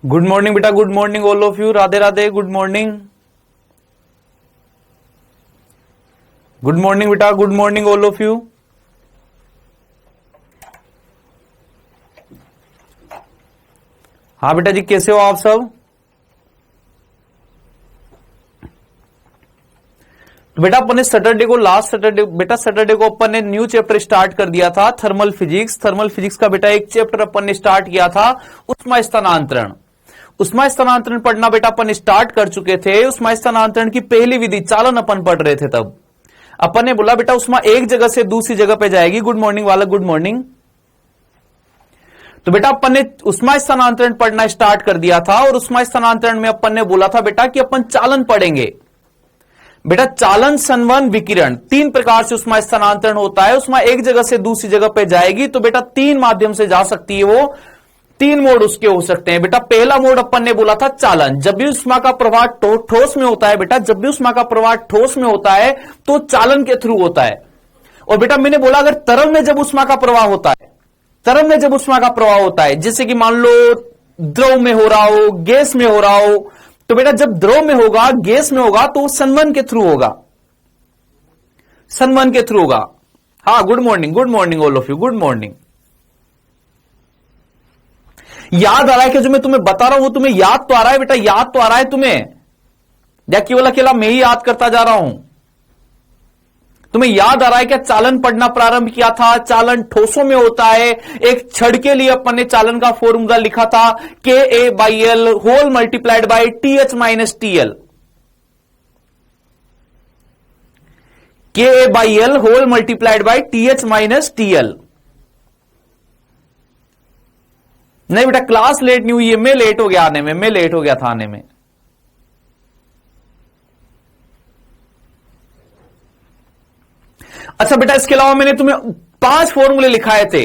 Good morning बेटा, good morning all of you. Radhe Radhe, good morning. Good morning बेटा, good morning all of you. हाँ बेटा जी, कैसे हो आप सब? तो बेटा अपन ने सैटरडे को, लास्ट सैटरडे बेटा, सैटरडे को अपन ने न्यू चैप्टर स्टार्ट कर दिया था, थर्मल फिजिक्स। थर्मल फिजिक्स का बेटा एक चैप्टर अपन ने स्टार्ट किया था, उष्मा स्थानांतरण। उष्मा स्थानांतरण पढ़ना बेटा अपन स्टार्ट कर चुके थे। उष्मा स्थानांतरण की पहली विधि चालन अपन पढ़ रहे थे। तब अपन ने बोला बेटा उष्मा एक जगह से दूसरी जगह पे जाएगी। गुड मॉर्निंग वाला, गुड मॉर्निंग। तो बेटा अपन ने उष्मा स्थानांतरण पढ़ना स्टार्ट कर दिया था, और उष्मा स्थानांतरण में अपन ने बोला था बेटा कि अपन चालन पढ़ेंगे। बेटा चालन, संवहन, विकिरण, तीन प्रकार से उष्मा स्थानांतरण होता है। उष्मा एक जगह से दूसरी जगह पे जाएगी तो बेटा तीन माध्यम से जा सकती है। वो तीन मोड उसके हो सकते हैं बेटा। पहला मोड अपन ने बोला था चालन। जब भी उष्मा का प्रवाह ठोस में होता है बेटा, जब भी उष्मा का प्रवाह ठोस में होता है तो चालन के थ्रू होता है। और बेटा मैंने बोला अगर तरल में जब उष्मा का प्रवाह होता है, तरल में जब उष्मा का प्रवाह होता है, जैसे कि मान लो द्रव में हो रहा हो, गैस में हो रहा हो, तो बेटा जब द्रव में होगा, गैस में होगा तो संवहन के थ्रू होगा, संवहन के थ्रू होगा। हाँ good morning all of you, good morning. याद आ रहा है कि जो मैं तुम्हें बता रहा हूं वो तुम्हें याद तो आ रहा है बेटा? याद तो आ रहा है तुम्हें, या केवल अकेला मैं ही याद करता जा रहा हूं? तुम्हें याद आ रहा है क्या चालन पढ़ना प्रारंभ किया था? चालन ठोसों में होता है। एक छड़ के लिए अपन ने चालन का फॉर्मूला लिखा था, KA/L whole multiplied by TH minus TL। KA/L whole multiplied by TH minus TL। नहीं बेटा क्लास लेट नहीं हुई है, मैं लेट हो गया आने में, मैं लेट हो गया था आने में। अच्छा बेटा इसके अलावा मैंने तुम्हें 5 फॉर्मूले लिखाए थे।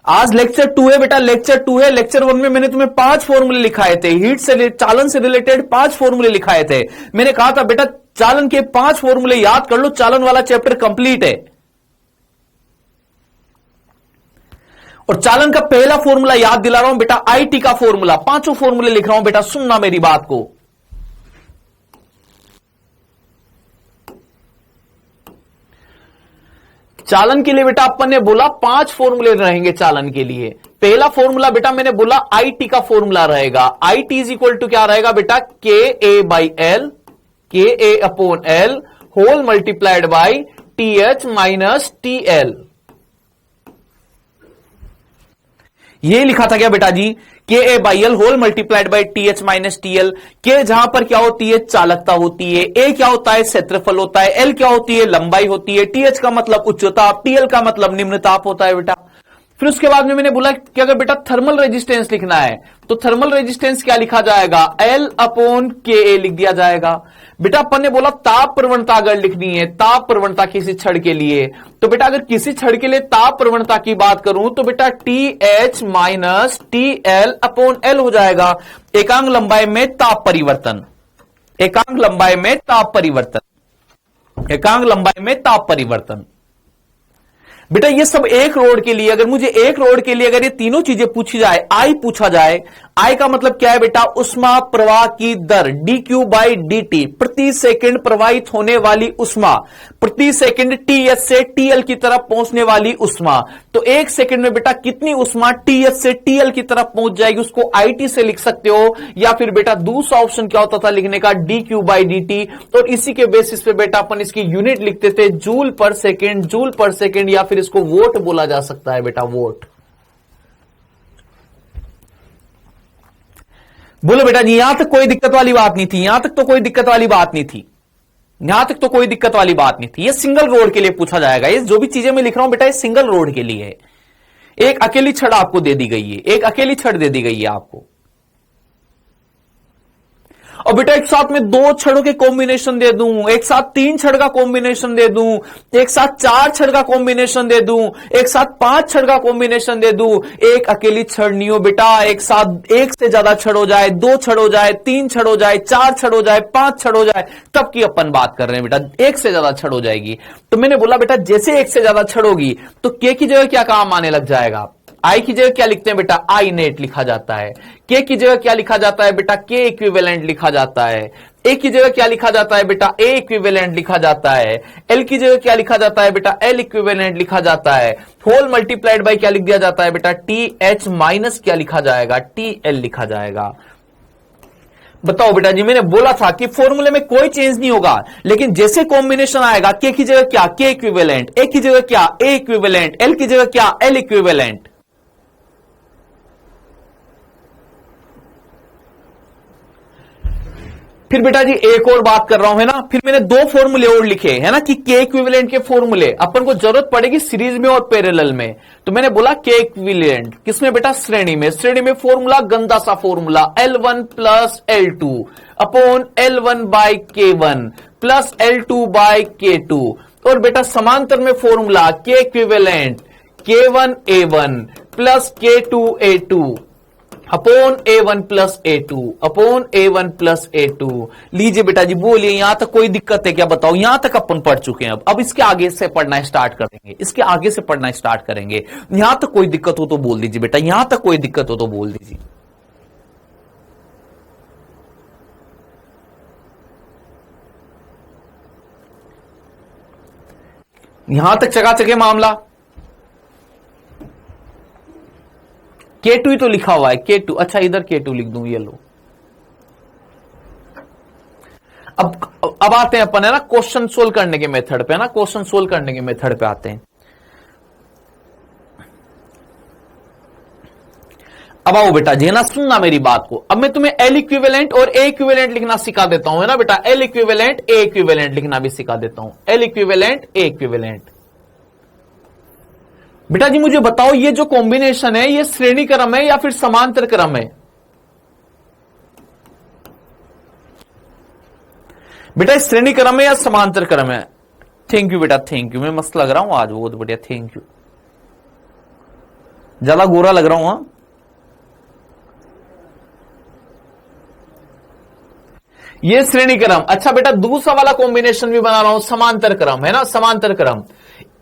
आज लेक्चर 2 है बेटा, लेक्चर 2 है। लेक्चर 1 में मैंने तुम्हें 5 फॉर्मूले लिखाए थे, हीट से, चालन से रिलेटेड 5 फॉर्मूले लिखाए थे। मैंने कहा था बेटा चालन के 5 फॉर्मूले याद कर लो, चालन वाला चैप्टर कंप्लीट है। और चालन का पहला फॉर्मूला याद दिला रहा हूं बेटा, IT का फॉर्मूला। 5 फॉर्मूले लिख रहा हूं बेटा, सुनना मेरी बात को। चालन के लिए बेटा अपन ने बोला 5 फॉर्मूले रहेंगे चालन के लिए। पहला फॉर्मूला बेटा मैंने बोला IT का फॉर्मूला रहेगा। IT इज इक्वल टू क्या रहेगा बेटा? KA/L, KA/L whole multiplied by TH minus TL। ये लिखा था क्या बेटा जी? KA/L whole multiplied by TH minus TL। के जहां पर क्या होती है? चालकता होती है। A क्या होता है? क्षेत्रफल होता है। L क्या होती है? लंबाई होती है। TH का मतलब उच्च ताप, TL का मतलब निम्न ताप होता है बेटा। फिर उसके बाद में मैंने बोला कि अगर बेटा थर्मल रेजिस्टेंस लिखना है तो थर्मल रेजिस्टेंस क्या लिखा जाएगा? L/KA लिख दिया जाएगा। बेटा अपन ने बोला ताप प्रवणता अगर लिखनी है, ताप प्रवणता किसी छड़ के लिए, तो बेटा अगर किसी छड़ के लिए ताप प्रवणता की बात करूं तो बेटा TH माइनस TL/L हो जाएगा। एकांक लंबाई में ताप परिवर्तन, एकांक लंबाई में ताप परिवर्तन, एकांक लंबाई में ताप परिवर्तन। बेटा ये सब एक रोड के लिए, अगर मुझे एक रोड के लिए अगर ये तीनों चीजें पूछी जाए, आई पूछा जाए, आई का मतलब क्या है बेटा? उष्मा प्रवाह की दर dQ/dt, प्रति सेकंड प्रवाहित होने वाली उष्मा, प्रति सेकंड TH से TL की तरफ पहुंचने वाली उष्मा। तो एक सेकंड में बेटा कितनी उष्मा TH से TL की तरफ पहुंच जाएगी, उसको IT से लिख सकते हो। या फिर बेटा दूसरा ऑप्शन क्या होता था लिखने का? dQ/dt। और इसी के बेसिस पे बेटा अपन इसकी यूनिट लिखते थे जूल पर सेकेंड, जूल पर सेकेंड, या फिर इसको वोट बोला जा सकता है बेटा, वोट। बोलो बेटा जी, यहां तक कोई दिक्कत वाली बात नहीं थी? यहां तक तो कोई दिक्कत वाली बात नहीं थी, यहां तक तो कोई दिक्कत वाली बात नहीं थी। ये सिंगल रोड के लिए पूछा जाएगा। ये जो भी चीजें मैं लिख रहा हूं बेटा ये सिंगल रोड के लिए है। एक अकेली छड़ आपको दे दी गई है, एक अकेली छड़ दे दी गई है आपको। और बेटा एक साथ में 2 छड़ों के कॉम्बिनेशन दे दूं, एक साथ 3 छड़ का कॉम्बिनेशन दे दूं, एक साथ 4 छड़ का कॉम्बिनेशन दे दूं, एक साथ 5 छड़ का कॉम्बिनेशन दे दूं। एक अकेली छड़ नहीं हो बेटा, एक साथ 1 से ज्यादा छड़ हो जाए, 2 छड़ हो जाए, 3 छड़ हो जाए, 4 छड़ हो जाए, 5 छड़ हो जाए, तब की अपन बात कर रहे हैं बेटा। 1 से ज्यादा छड़ हो जाएगी तो मैंने बोला बेटा जैसे 1 से ज्यादा छड़ होगी तो के की जगह क्या काम आने लग जाएगा? आई की जगह क्या लिखते हैं बेटा, आई नेट लिखा जाता है। के की जगह क्या लिखा जाता है बेटा, के इक्विवेलेंट लिखा जाता है। ए की जगह क्या लिखा जाता है बेटा, ए इक्विवेलेंट लिखा जाता है। एल की जगह क्या लिखा जाता है बेटा, एल इक्विवेलेंट लिखा जाता है। होल मल्टीप्लाइड बाय क्या लिख दिया जाता है बेटा, टी एच माइनस क्या लिखा जाएगा, टी एल लिखा जाएगा। बताओ बेटा जी, मैंने बोला था कि फॉर्मूले में कोई चेंज नहीं होगा, लेकिन जैसे कॉम्बिनेशन आएगा, के की जगह क्या, के इक्विवेलेंट, ए की जगह क्या, ए इक्विवेलेंट, एल की जगह क्या, एल इक्विवेलेंट। फिर बेटा जी एक और बात कर रहा हूं, है ना, फिर मैंने दो फॉर्मूले और लिखे है ना, कि के इक्विवेलेंट के फॉर्मूले अपन को जरूरत पड़ेगी सीरीज में और पैरेलल में। तो मैंने बोला के इक्विवेलेंट किसमें बेटा, श्रेणी में। श्रेणी में फॉर्मूला गंदा सा formula, L1 plus L2 upon L1 by K1 plus L2 by K2। और बेटा समांतर में फॉर्मूला के equivalent K1 A1 plus K2 A2 upon A1 plus A2 upon A1 plus A2। लीजिए बेटा जी, बोलिए यहां तक कोई दिक्कत है क्या, बताओ। यहां तक अपन पढ़ चुके हैं, अब इसके आगे से पढ़ना स्टार्ट करेंगे, इसके आगे से पढ़ना स्टार्ट करेंगे। यहां तक कोई दिक्कत हो तो बोल दीजिए बेटा, यहां तक कोई दिक्कत हो तो बोल दीजिए। यहां तक चकाचक है मामला। K2 ही तो लिखा हुआ है, K2। अच्छा इधर K2 लिख दूं, ये लो। अब आते हैं अपन, है ना, क्वेश्चन सोल्व करने के मेथड पे, है ना, क्वेश्चन सोल्व करने के मेथड पे आते हैं। अब आओ बेटा जी, है ना, सुनना मेरी बात को। अब मैं तुम्हें एल इक्विवेलेंट और ए इक्विवेलेंट लिखना सिखा देता हूं, है ना बेटा। एल इक्विवेलेंट ए इक्विवेलेंट लिखना भी सिखा देता हूं। एल इक्विवेलेंट ए इक्विवेलेंट। बेटा जी मुझे बताओ, ये जो कॉम्बिनेशन है, ये श्रेणी क्रम है या फिर समांतर क्रम है। बेटा श्रेणी क्रम है या समांतर क्रम है। थैंक यू बेटा, थैंक यू। मैं मस्त लग रहा हूं आज, बहुत बढ़िया, थैंक यू। ज्यादा गोरा लग रहा हूं। हाँ, ये श्रेणी क्रम। अच्छा बेटा दूसरा वाला कॉम्बिनेशन भी बना रहा हूं, समांतर क्रम, है ना, समांतर क्रम।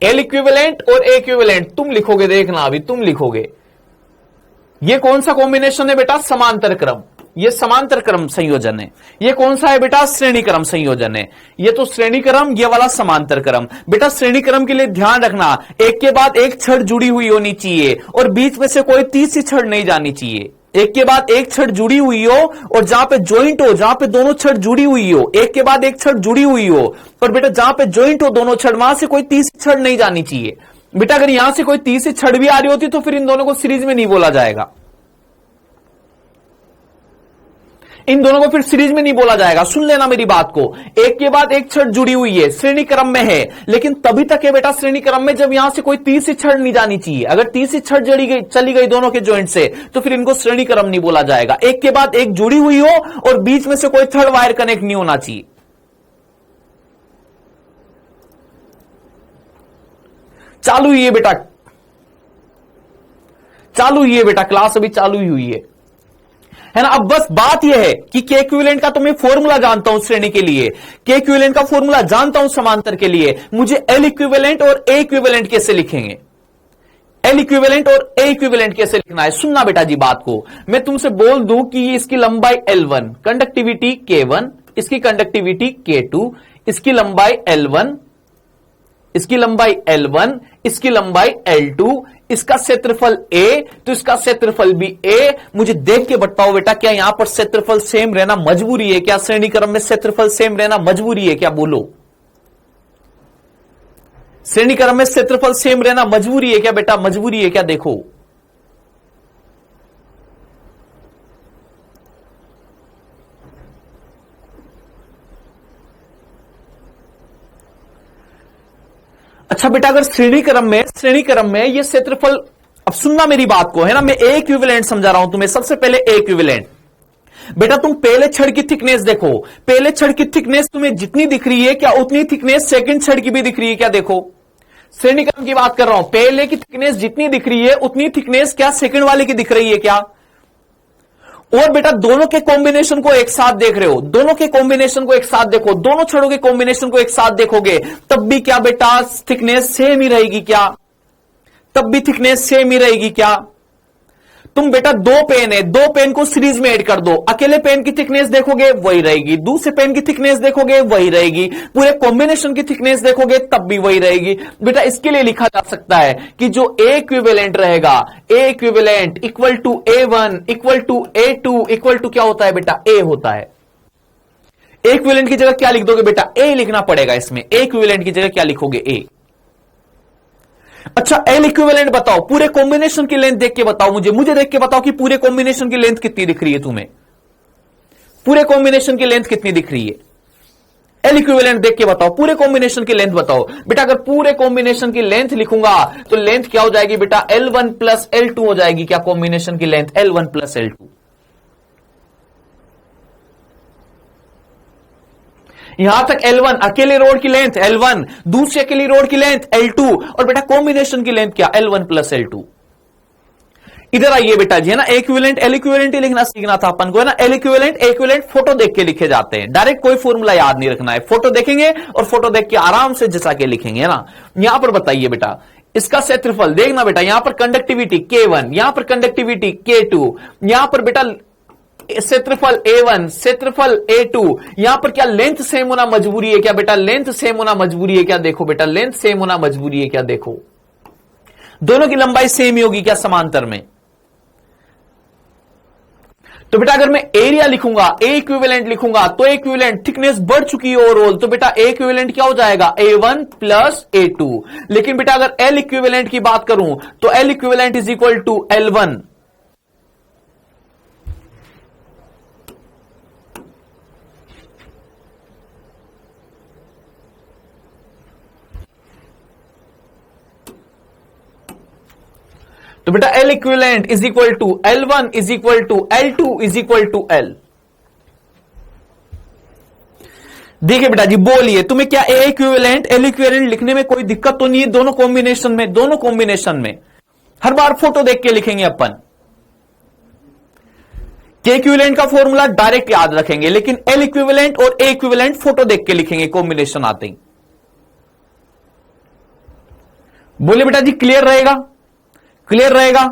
एल इक्विवेलेंट और ए इक्विवेलेंट तुम लिखोगे, देखना अभी तुम लिखोगे। ये कौन सा कॉम्बिनेशन है बेटा, समांतर क्रम। ये समांतर क्रम संयोजन है। ये कौन सा है बेटा, श्रेणी क्रम संयोजन है। ये तो श्रेणी क्रम, ये वाला समांतर क्रम। बेटा श्रेणी क्रम के लिए ध्यान रखना, एक के बाद एक छड़ जुड़ी हुई होनी चाहिए और बीच में से कोई तीसरी छड़ नहीं जानी चाहिए। एक के बाद एक छड़ जुड़ी हुई हो और जहां पे ज्वाइंट हो, जहां पे दोनों छड़ जुड़ी हुई हो, एक के बाद एक छड़ जुड़ी हुई हो, और बेटा जहां पे ज्वाइंट हो दोनों छड़, वहां से कोई तीसरी छड़ नहीं जानी चाहिए। बेटा अगर यहां से कोई तीसरी छड़ भी आ रही होती तो फिर इन दोनों को सीरीज में नहीं बोला जाएगा। इन दोनों को फिर सीरीज में नहीं बोला जाएगा। सुन लेना मेरी बात को, एक के बाद एक छड़ जुड़ी हुई है, श्रेणी क्रम में है, लेकिन तभी तक है बेटा श्रेणी क्रम में जब यहां से कोई तीसरी छड़ नहीं जानी चाहिए। अगर तीसरी छड़ चली गई दोनों के जॉइंट से तो फिर इनको श्रेणी क्रम नहीं बोला जाएगा। एक के बाद एक जुड़ी हुई हो और बीच में से कोई थर्ड वायर कनेक्ट नहीं होना चाहिए। चालू हुई है बेटा, चालू हुई है बेटा, क्लास अभी चालू ही हुई है ना। अब बस बात यह है कि के इक्विवेलेंट का तो मैं फॉर्मूला जानता हूं श्रेणी के लिए, के इक्विवेलेंट का फॉर्मूला जानता हूं समांतर के लिए। मुझे एल इक्विवेलेंट और ए इक्विवेलेंट कैसे लिखेंगे, एल इक्विवेलेंट और ए इक्विवेलेंट कैसे लिखना है। सुनना बेटा जी बात को, मैं तुमसे बोल दूं कि इसकी लंबाई L1, कंडक्टिविटी K1, इसकी कंडक्टिविटी K2, इसकी लंबाई L1, इसकी लंबाई L1, इसकी लंबाई L2, इसका क्षेत्रफल A, तो इसका क्षेत्रफल भी A। मुझे देख के बताओ बेटा, क्या यहां पर क्षेत्रफल सेम रहना मजबूरी है क्या, श्रेणी क्रम में क्षेत्रफल सेम रहना मजबूरी है क्या, बोलो। श्रेणी क्रम में क्षेत्रफल सेम रहना मजबूरी है क्या बेटा, मजबूरी है क्या, देखो। अच्छा बेटा अगर श्रेणी क्रम में ये क्षेत्रफल, अब सुनना मेरी बात को, है ना, मैं ए इक्विवेलेंट समझा रहा हूं तुम्हें। सबसे पहले ए इक्विवेलेंट, बेटा तुम पहले छड़ की थिकनेस देखो, पहले छड़ की थिकनेस तुम्हें जितनी दिख रही है क्या उतनी थिकनेस सेकंड छड़ की भी दिख रही है क्या, देखो। श्रेणी क्रम की बात कर रहा हूं, पहले की थिकनेस जितनी दिख रही है उतनी थिकनेस क्या सेकंड वाले की दिख रही है क्या। और बेटा दोनों के कॉम्बिनेशन को एक साथ देख रहे हो, दोनों के कॉम्बिनेशन को एक साथ देखो, दोनों छड़ों के कॉम्बिनेशन को एक साथ देखोगे तब भी क्या बेटा थिकनेस सेम ही रहेगी क्या, तब भी थिकनेस सेम ही रहेगी क्या। तुम बेटा दो पेन है, दो पेन को सीरीज में ऐड कर दो, अकेले पेन की थिकनेस देखोगे वही रहेगी, दूसरे पेन की थिकनेस देखोगे वही रहेगी, पूरे कॉम्बिनेशन की थिकनेस देखोगे तब भी वही रहेगी। बेटा इसके लिए लिखा जा सकता है कि जो ए इक्विवेलेंट रहेगा, A equivalent equal to A1 equal to A2 equal to क्या होता है बेटा, ए होता है। ए इक्विवेलेंट की जगह क्या लिख दोगे बेटा, ए लिखना पड़ेगा इसमें, ए इक्विवेलेंट की जगह क्या लिखोगे, ए। अच्छा एल इक्विवेलेंट बताओ, पूरे कॉम्बिनेशन की लेंथ देख के बताओ, मुझे देख के बताओ कि पूरे कॉम्बिनेशन की लेंथ कितनी दिख रही है तुम्हें, पूरे कॉम्बिनेशन की लेंथ कितनी दिख रही है, एल इक्विवेलेंट देख के बताओ, पूरे कॉम्बिनेशन की लेंथ बताओ। बेटा अगर पूरे कॉम्बिनेशन की लेंथ लिखूंगा तो लेंथ क्या हो जाएगी बेटा, L1 प्लस L2 हो जाएगी, क्या कॉम्बिनेशन की लेंथ L1 प्लस L2। यहां तक L1 अकेले रोड की लेंथ L1, दूसरी अकेली रोड की लेंथ L2 और बेटा कॉम्बिनेशन की लेंथ क्या, L1 प्लस L2। इधर आइए बेटा जी, है ना, इक्विवेलेंट एल इक्विवेलेंट ही लिखना सीखना था अपन को, है ना। एल इक्विवेलेंट ए इक्विवेलेंट फोटो देख के लिखे जाते हैं, डायरेक्ट कोई फॉर्मूला याद नहीं रखना है, फोटो देखेंगे और फोटो देख के आराम से जचा के लिखेंगे, है ना। यहां पर बताइए बेटा इसका क्षेत्रफल, देखना बेटा यहां पर कंडक्टिविटी K1, यहां पर कंडक्टिविटी K2, यहां पर बेटा क्षेत्रफल A1, क्षेत्रफल A2, यहां पर क्या लेंथ सेम होना मजबूरी है क्या बेटा, लेंथ सेम होना मजबूरी है क्या, देखो बेटा लेंथ सेम होना मजबूरी है क्या, देखो दोनों की लंबाई सेम ही होगी क्या समांतर में। तो बेटा अगर मैं एरिया लिखूंगा, ए इक्विवेलेंट लिखूंगा तो ए इक्विवेलेंट थिकनेस बढ़ चुकी है ओवरऑल, तो बेटा ए इक्विवेलेंट क्या हो जाएगा, A1 प्लस A2। लेकिन बेटा अगर एल इक्विवेलेंट की बात करूं तो L equivalent is equal to L1। तो बेटा L equivalent is equal to L1 is equal to L2 is equal to L। देखिए बेटा जी बोलिए तुम्हें क्या ए इक्विवेलेंट एल इक्विवेलेंट लिखने में कोई दिक्कत तो नहीं है, दोनों कॉम्बिनेशन में हर बार फोटो देख के लिखेंगे अपन, के इक्विवेलेंट का फॉर्मूला डायरेक्ट याद रखेंगे, लेकिन एल इक्विवेलेंट और ए इक्विवेलेंट फोटो देख के लिखेंगे कॉम्बिनेशन आते ही। बोलिए बेटा जी क्लियर रहेगा, क्लियर रहेगा।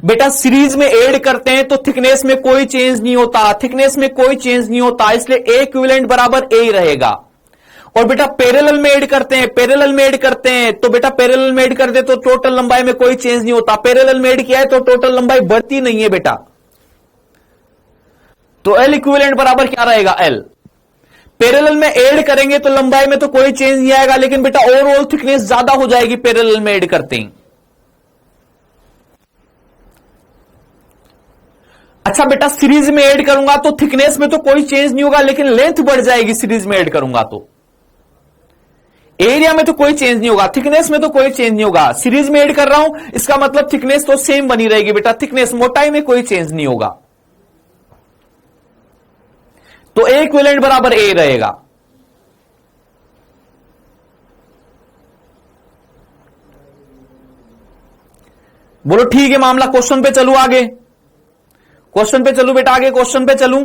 बेटा सीरीज में ऐड करते हैं तो थिकनेस में कोई चेंज नहीं होता, थिकनेस में कोई चेंज नहीं होता, इसलिए ए इक्विवेलेंट बराबर ए ही रहेगा। और बेटा पैरेलल में ऐड करते हैं, पैरेलल में ऐड करते हैं तो बेटा पैरेलल में ऐड करते तो टोटल लंबाई में कोई चेंज नहीं होता, पैरेलल में ऐड किया है तो टोटल लंबाई बढ़ती नहीं है बेटा। तो एल इक्विवेलेंट बराबर क्या रहेगा, एल। पैरेलल में ऐड करेंगे तो लंबाई में तो कोई चेंज नहीं आएगा, लेकिन बेटा ओवरऑल थिकनेस ज्यादा हो जाएगी पैरेलल में ऐड करते ही। अच्छा बेटा सीरीज में ऐड करूंगा तो थिकनेस में तो कोई चेंज नहीं होगा, लेकिन लेंथ बढ़ जाएगी सीरीज में ऐड करूंगा तो। एरिया में तो कोई चेंज नहीं होगा, थिकनेस में तो कोई चेंज नहीं होगा, सीरीज में ऐड कर रहा हूं इसका मतलब थिकनेस तो सेम बनी रहेगी बेटा, थिकनेस मोटाई में कोई चेंज नहीं होगा। तो ए इक्विवेलेंट बराबर ए रहेगा। बोलो ठीक है मामला, क्वेश्चन पे चलू आगे, क्वेश्चन पे चलू बेटा आगे, क्वेश्चन पे चलूं।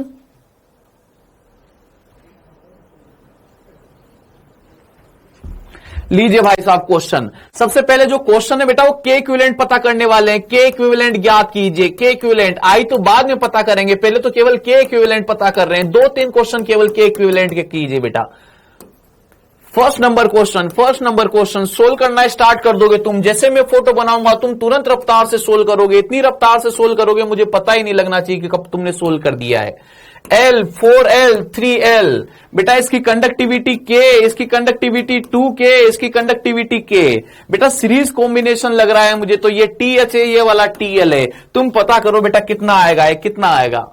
लीजिए भाई साहब क्वेश्चन, सबसे पहले जो क्वेश्चन है बेटा वो के इक्विवेलेंट पता करने वाले हैं, के इक्विवेलेंट ज्ञात कीजिए। के इक्विवेलेंट आई तो बाद में पता करेंगे, पहले तो केवल के इक्विवेलेंट पता कर रहे हैं, 2-3 क्वेश्चन केवल के इक्विवेलेंट के कीजिए बेटा। फर्स्ट नंबर क्वेश्चन सोल्व करना स्टार्ट कर दोगे तुम, जैसे मैं फोटो बनाऊंगा तुम तुरंत रफ्तार से सोल्व करोगे, इतनी रफ्तार से सोल्व करोगे मुझे पता ही नहीं लगना चाहिए कि कब तुमने सोल्व कर दिया है। L 4L 3L बेटा इसकी कंडक्टिविटी K, इसकी कंडक्टिविटी 2K, इसकी कंडक्टिविटी K। बेटा सीरीज कॉम्बिनेशन लग रहा है मुझे तो ये TH है, ये वाला TL है, तुम पता करो बेटा कितना आएगा, कितना आएगा,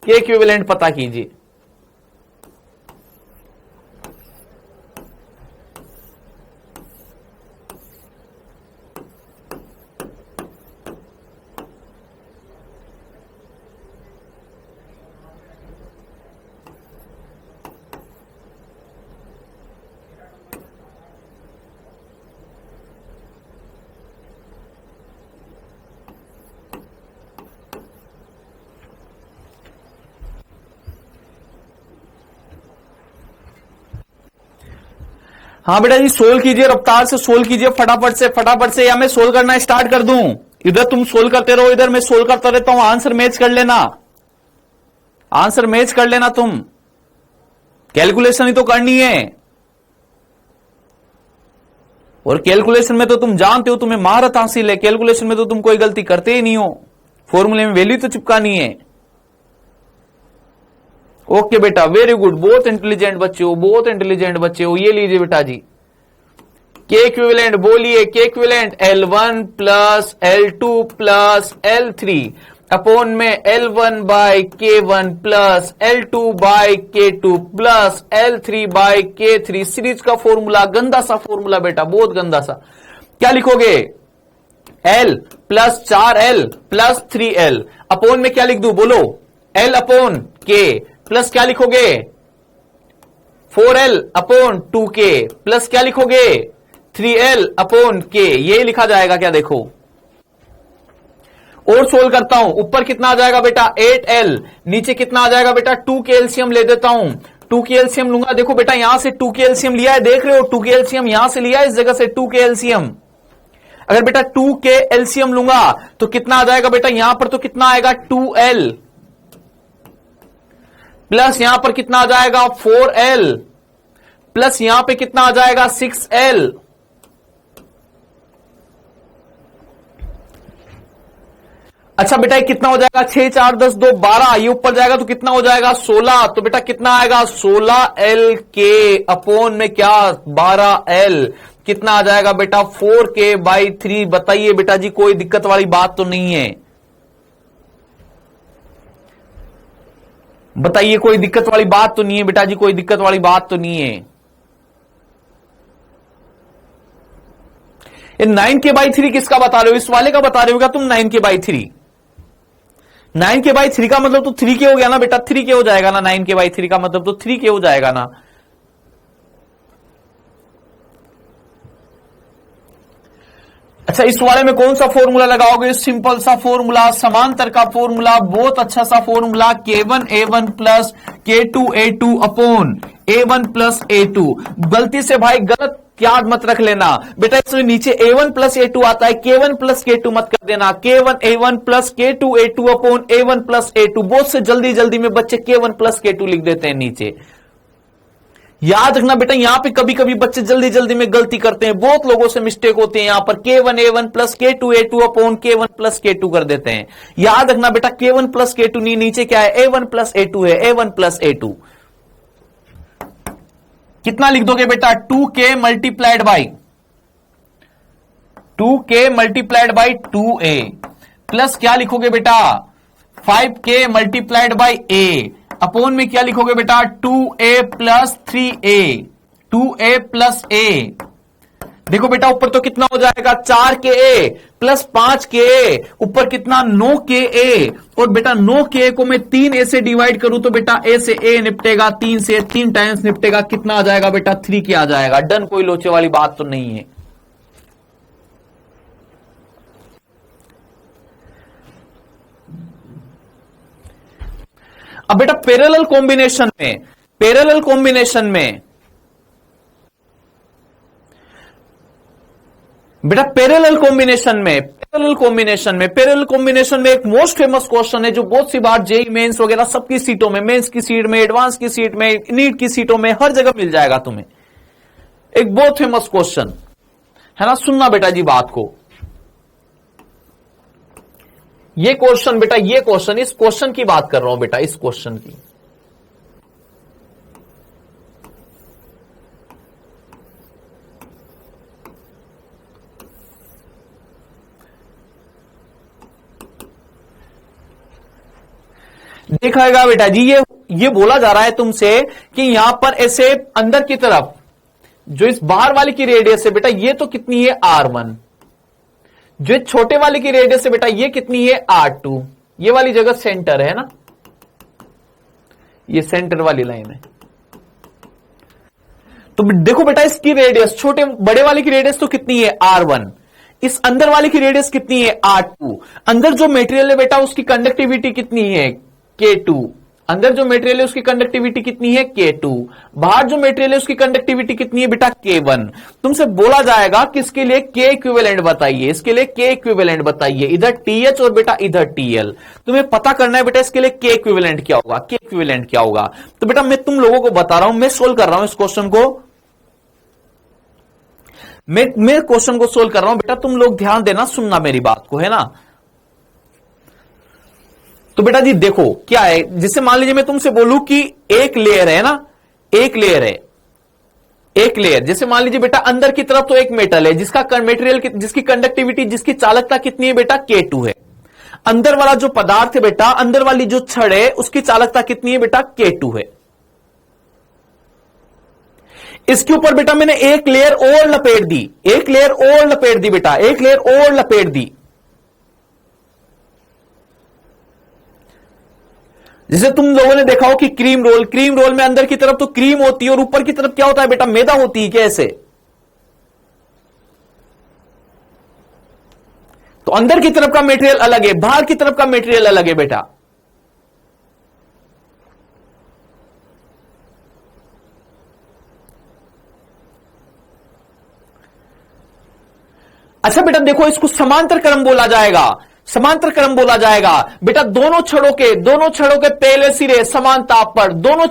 K इक्विवेलेंट पता कीजिए। हाँ बेटा जी सोल्व कीजिए, रफ्तार से सोल्व कीजिए फटाफट से, या मैं सोल्व करना स्टार्ट कर दूं। इधर तुम सोल्व करते रहो, इधर मैं सोल्व करता रहता हूं, आंसर मैच कर लेना, आंसर मैच कर लेना, तुम कैलकुलेशन ही तो करनी है। और कैलकुलेशन में तो तुम जानते हो, तुम्हें महारत हासिल है, कैलकुलेशन में तो तुम कोई गलती करते ही नहीं हो, फॉर्मूले में वैल्यू तो चिपकानी है। ओके बेटा, वेरी गुड, बहुत इंटेलिजेंट बच्चे हो, बहुत इंटेलिजेंट बच्चे हो। ये लीजिए बेटा जी, के इक्विवेलेंट बोलिए, के equivalent L1 plus L2 plus L3 upon में L1 by K1 plus L2 by K2 plus L3 by K3। Series का फॉर्मूला, गंदा सा फॉर्मूला बेटा, बहुत गंदा सा। क्या लिखोगे? L plus 4L plus 3L upon में क्या लिख दूं, बोलो? L अपॉन K प्लस क्या लिखोगे? 4L अपॉन 2K प्लस क्या लिखोगे? 3L upon K। ये लिखा जाएगा क्या? देखो और सोल्व करता हूं। ऊपर कितना आ जाएगा बेटा? 8L। नीचे कितना आ जाएगा बेटा? 2 के एलसीएम ले देता हूं, 2 के एलसीएम लूंगा। देखो बेटा, यहां से 2 के एलसीएम लिया है, देख रहे हो? 2 के एलसीएम यहां से लिया है, इस जगह से 2 के एलसीएम। अगर बेटा 2 के एलसीएम लूंगा तो कितना आ जाएगा बेटा? यहां पर तो कितना आएगा? 2L प्लस यहां पर कितना आ जाएगा? 4L प्लस यहां पे कितना आ जाएगा? 6L। अच्छा बेटा, ये कितना हो जाएगा? 6 4 10 2 12। ये ऊपर जाएगा तो कितना हो जाएगा? 16। तो बेटा कितना आएगा? 16L के अपॉन में क्या? 12L। कितना आ जाएगा बेटा? 4K by 3। बताइए बेटा जी, कोई दिक्कत वाली बात तो नहीं है? बताइए, कोई दिक्कत वाली बात तो नहीं है बेटा जी? कोई दिक्कत वाली बात तो नहीं है? ये 9K/3 किसका बता रहे हो? इस वाले का बता रहे हो क्या तुम? 9K/3। 9K/3 का मतलब तो 3K हो गया ना बेटा? 3K हो जाएगा ना? 9K/3 का मतलब तो 3K हो जाएगा ना? अच्छा, इस वाले में कौन सा फॉर्मूला लगाओगे? सिंपल सा फॉर्मूला, समांतर का फॉर्मूला, बहुत अच्छा सा formula. K1A1 plus K2A2 upon A1 plus A2। गलती से भाई गलत याद मत रख लेना बेटा, इसमें नीचे A1 प्लस A2 आता है, K1 प्लस K2 मत कर देना। K1A1 plus K2A2 upon A1 plus A2। बहुत से जल्दी जल्दी में बच्चे K1 प्लस K2 लिख देते हैं नीचे। याद रखना बेटा, यहां पे कभी कभी बच्चे जल्दी जल्दी में गलती करते हैं, बहुत लोगों से मिस्टेक होती है। यहां पर K1A1 plus K2A2 upon K1 plus K2 कर देते हैं। याद रखना बेटा, K1 प्लस K2 नहीं, नीचे क्या है? A1 प्लस A2 है, A1 प्लस A2। कितना लिख दोगे बेटा? 2K multiplied by 2K multiplied by 2A plus क्या लिखोगे बेटा? 5K multiplied by A upon में क्या लिखोगे बेटा? 2A plus 3A, 2A plus A। देखो बेटा, ऊपर तो कितना हो जाएगा? 4KA प्लस 5KA, ऊपर कितना? 9KA। और बेटा 9KA को मैं 3A से डिवाइड करूं तो बेटा A से A निपटेगा, 3 से 3 टाइम्स निपटेगा। कितना आ जाएगा बेटा? 3K आ जाएगा। डन, कोई लोचे वाली बात तो नहीं है। अब बेटा पैरेलल कॉम्बिनेशन में, पैरेलल कॉम्बिनेशन में बेटा पैरेलल कॉम्बिनेशन में, पैरेलल कॉम्बिनेशन में, पैरेलल कॉम्बिनेशन में एक मोस्ट फेमस क्वेश्चन है जो बहुत सी बार जेई मेंस वगैरह सबकी सीटों में, मेंस की सीट में, एडवांस की सीट में, नीट की सीटों में, हर जगह मिल जाएगा तुम्हें। एक बहुत फेमस क्वेश्चन है ना, सुनना बेटा जी बात को। ये क्वेश्चन बेटा, ये क्वेश्चन, इस क्वेश्चन की बात कर रहा हूं बेटा, इस क्वेश्चन की। देखाएगा बेटा जी, ये बोला जा रहा है तुमसे कि यहां पर ऐसे अंदर की तरफ जो इस बाहर वाली की रेडियस है बेटा, ये तो कितनी है? R1। जो छोटे वाले की रेडियस है बेटा, ये कितनी है? R2। ये वाली जगह सेंटर है ना, ये सेंटर वाली लाइन है। तो देखो बेटा, इसकी रेडियस, छोटे बड़े वाले की रेडियस तो कितनी है? R1। इस अंदर वाले की रेडियस कितनी है? R2। अंदर जो मेटेरियल है बेटा, उसकी कंडक्टिविटी कितनी है? K2। अंदर जो मटेरियल है उसकी कंडक्टिविटी कितनी है K2, बाहर जो मटेरियल है उसकी कंडक्टिविटी कितनी है बेटा K1। तुमसे बोला जाएगा कि इसके लिए K इक्विवेलेंट बताइए, इसके लिए K इक्विवेलेंट बताइए, इधर TH और बेटा इधर TL। तुम्हें पता करना है बेटा इसके लिए K इक्विवेलेंट क्या होगा, K इक्विवेलेंट क्या होगा। तो बेटा मैं तुम लोगों को बता रहा हूं, मैं सोल्व कर रहा हूं इस क्वेश्चन को, मैं क्वेश्चन को सोल्व कर रहा हूं बेटा, तुम लोग ध्यान देना, सुनना मेरी बात को, है ना। तो बेटा जी देखो क्या है, जिससे मान लीजिए मैं तुमसे बोलूं कि एक लेयर है ना, एक लेयर है, एक लेयर, जैसे मान लीजिए बेटा अंदर की तरफ तो एक मेटल है जिसका मटेरियल, जिसकी कंडक्टिविटी, जिसकी चालकता कितनी है बेटा K2 है। अंदर वाला जो पदार्थ है बेटा, अंदर वाली जो छड़ है उसकी चालकता कितनी है बेटा K2 है। इसके ऊपर बेटा मैंने एक लेयर और लपेट दी, एक लेयर और लपेट दी बेटा, एक लेयर और लपेट दी। जैसे तुम लोगों ने देखा हो कि क्रीम रोल, क्रीम रोल में अंदर की तरफ तो क्रीम होती है और ऊपर की तरफ क्या होता है बेटा, मैदा होती है, कैसे। तो अंदर की तरफ का मटेरियल अलग है, बाहर की तरफ का मटेरियल अलग है बेटा। अच्छा बेटा देखो, इसको समांतर क्रम बोला जाएगा, समांतर क्रम बोला जाएगा बेटा। दोनों छड़ों के पहले सिरे समान ताप पर, दोनों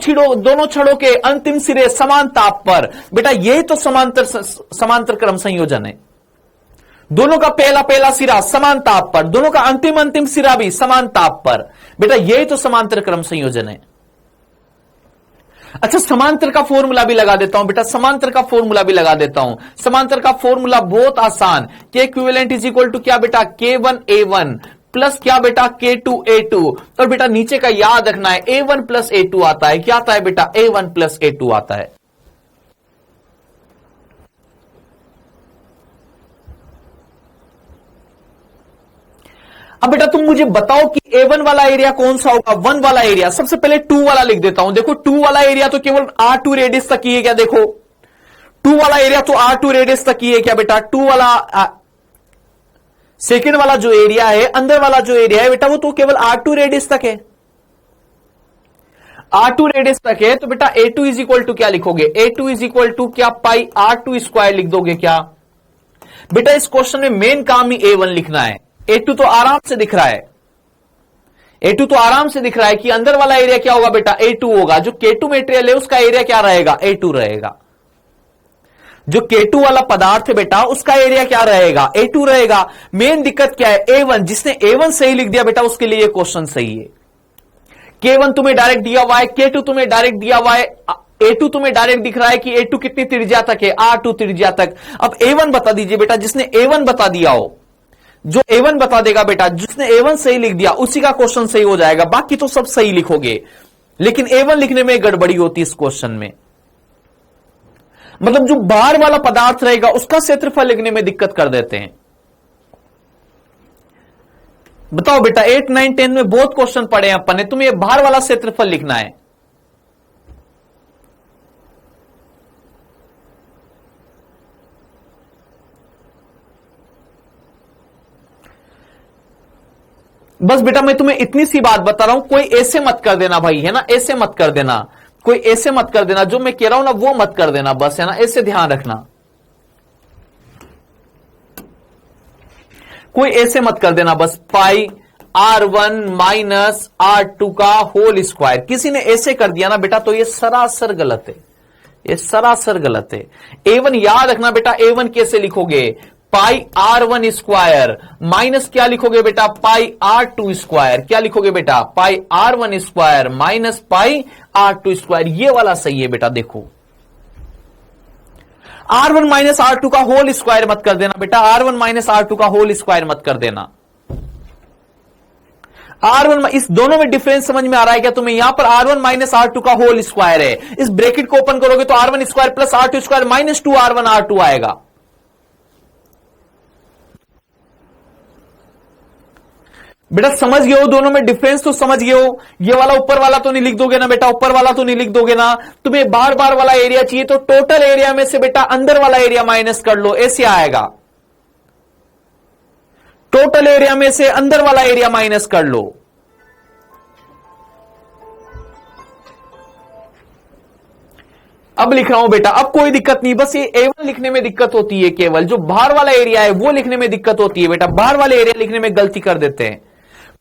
छड़ों के अंतिम सिरे समान ताप पर, बेटा यही तो समांतर क्रम संयोजन है। दोनों का पहला सिरा समान ताप पर, दोनों का अंतिम सिरा भी समान ताप पर, बेटा यही तो समांतर क्रम संयोजन है। अच्छा समांतर का फॉर्मूला भी लगा देता हूं बेटा, समांतर का फॉर्मूला भी लगा देता हूं। समांतर का फॉर्मूला बहुत आसान, K equivalent is equal to क्या बेटा, K1A1 प्लस क्या बेटा K2A2, और बेटा नीचे का याद रखना है A1 प्लस A2 आता है, क्या आता है बेटा, A1 प्लस A2 आता है। अब बेटा तुम मुझे बताओ कि A1 वाला एरिया कौन सा होगा, 1 वाला एरिया। सबसे पहले 2 वाला लिख देता हूं। देखो 2 वाला एरिया तो केवल R2 रेडियस तक ही है क्या, देखो 2 वाला एरिया तो R2 रेडियस तक ही है क्या बेटा। 2 वाला सेकेंड वाला जो एरिया है, अंदर वाला जो एरिया है बेटा, वो तो केवल R2 रेडियस तक है, R2 रेडियस तक है। तो बेटा A2 इज इक्वल टू क्या लिखोगे, A2 इज इक्वल टू क्या पाई R2 स्क्वायर लिख दोगे क्या। बेटा इस क्वेश्चन में मेन काम ही A1 लिखना है, A2 तो आराम से दिख रहा है, A2 तो आराम से दिख रहा है कि अंदर वाला एरिया क्या होगा बेटा, A2 होगा। जो K2 मटेरियल है उसका एरिया क्या रहेगा, A2 रहेगा। जो K2 वाला पदार्थ है बेटा उसका एरिया क्या रहेगा, A2 रहेगा। मेन दिक्कत क्या है, A1, जिसने A1 सही लिख दिया बेटा उसके लिए क्वेश्चन सही है। K1 तुम्हें डायरेक्ट दिया हुआ है, K2 तुम्हें डायरेक्ट दिया हुआ है, A2 तुम्हें डायरेक्ट दिख रहा है कि A2 कितनी त्रिज्या तक है, R2 त्रिज्या तक। अब A1 बता दीजिए बेटा, जिसने A1 बता दिया हो, जो A1 बता देगा बेटा, जिसने A1 सही लिख दिया उसी का क्वेश्चन सही हो जाएगा, बाकी तो सब सही लिखोगे। लेकिन A1 लिखने में गड़बड़ी होती है इस क्वेश्चन में, मतलब जो बाहर वाला पदार्थ रहेगा उसका क्षेत्रफल लिखने में दिक्कत कर देते हैं। बताओ बेटा 8, 9, 10 में बहुत क्वेश्चन पढ़े हैं अपन ने, तुम्हें बाहर वाला क्षेत्रफल लिखना है। बस बेटा मैं तुम्हें इतनी सी बात बता रहा हूं, कोई ऐसे मत कर देना भाई, है ना, ऐसे मत कर देना, कोई ऐसे मत कर देना, जो मैं कह रहा हूं ना वो मत कर देना बस, है ना, ऐसे ध्यान रखना, कोई ऐसे मत कर देना बस। पाई R1 माइनस R2 का होल स्क्वायर, किसी ने ऐसे कर दिया ना बेटा तो ये सरासर गलत है, ये सरासर गलत है। A1 याद रखना बेटा, A1 कैसे लिखोगे, पाई R1 स्क्वायर माइनस क्या लिखोगे बेटा, पाई R2 स्क्वायर। क्या लिखोगे बेटा, पाई R1 square minus pi R2 square. ये वाला सही है बेटा। देखो R1 माइनस R2 का होल स्क्वायर मत कर देना बेटा, R1 माइनस R2 का होल स्क्वायर मत कर देना। R1, इस दोनों में डिफरेंस समझ में आ रहा है क्या तुम्हें, यहां पर R1 माइनस R2 का होल स्क्वायर है, इस ब्रैकेट को ओपन करोगे तो R1 square plus R2 square minus 2 R1 R2 आएगा। बेटा समझ गए हो, दोनों में डिफरेंस तो समझ गए हो। ये वाला ऊपर वाला तो नहीं लिख दोगे ना बेटा, ऊपर वाला तो नहीं लिख दोगे ना। तुम्हें बार बार वाला एरिया चाहिए तो टोटल एरिया में से बेटा अंदर वाला एरिया माइनस कर लो, ऐसे आएगा। टोटल एरिया में से अंदर वाला एरिया माइनस कर लो। अब लिख रहा हूं बेटा, अब कोई दिक्कत नहीं, बस ये A1 लिखने में दिक्कत होती है, केवल जो बाहर वाला एरिया है वो लिखने में दिक्कत होती है बेटा, बाहर वाले एरिया लिखने में गलती कर देते हैं।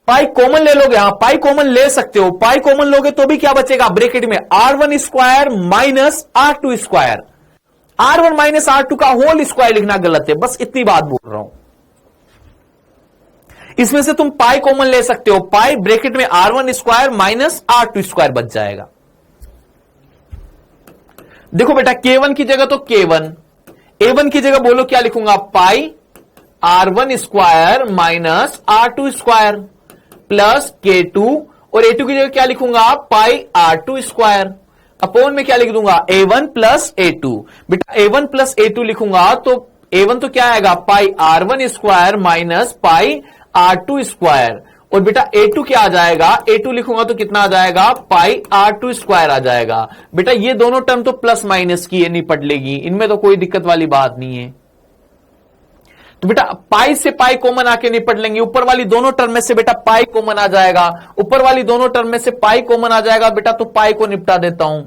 पाई कॉमन ले लोगे, हाँ पाई कॉमन ले सकते हो, पाई कॉमन लोगे तो भी क्या बचेगा ब्रैकेट में R1 square minus R2 square, R1 minus R2 का होल स्क्वायर लिखना गलत है, बस इतनी बात बोल रहा हूं। इसमें से तुम पाई कॉमन ले सकते हो, पाई ब्रैकेट में R1 square minus R2 square बच जाएगा। देखो बेटा K1 की जगह तो K1, A1 की जगह बोलो क्या लिखूंगा, पाई R1 square minus R2 square plus K2, और A2 की जगह क्या लिखूंगा, पाई R2 स्क्वायर अपॉन में क्या लिख दूंगा, A1 प्लस A2। बेटा A1 प्लस A2 लिखूंगा तो A1 तो क्या आएगा, पाई R1 square minus pi R2 square, और बेटा A2 क्या आ जाएगा, A2 लिखूंगा तो कितना आ जाएगा, पाई R2 स्क्वायर आ जाएगा। बेटा ये दोनों टर्म तो प्लस माइनस की है, निपट लेगी, इनमें तो कोई दिक्कत वाली बात नहीं है। तो बेटा पाई से पाई कॉमन आके निपट लेंगे, ऊपर वाली दोनों टर्म में से बेटा पाई कॉमन आ जाएगा, ऊपर वाली दोनों टर्म में से पाई कॉमन आ जाएगा बेटा, तो पाई को निपटा देता हूं।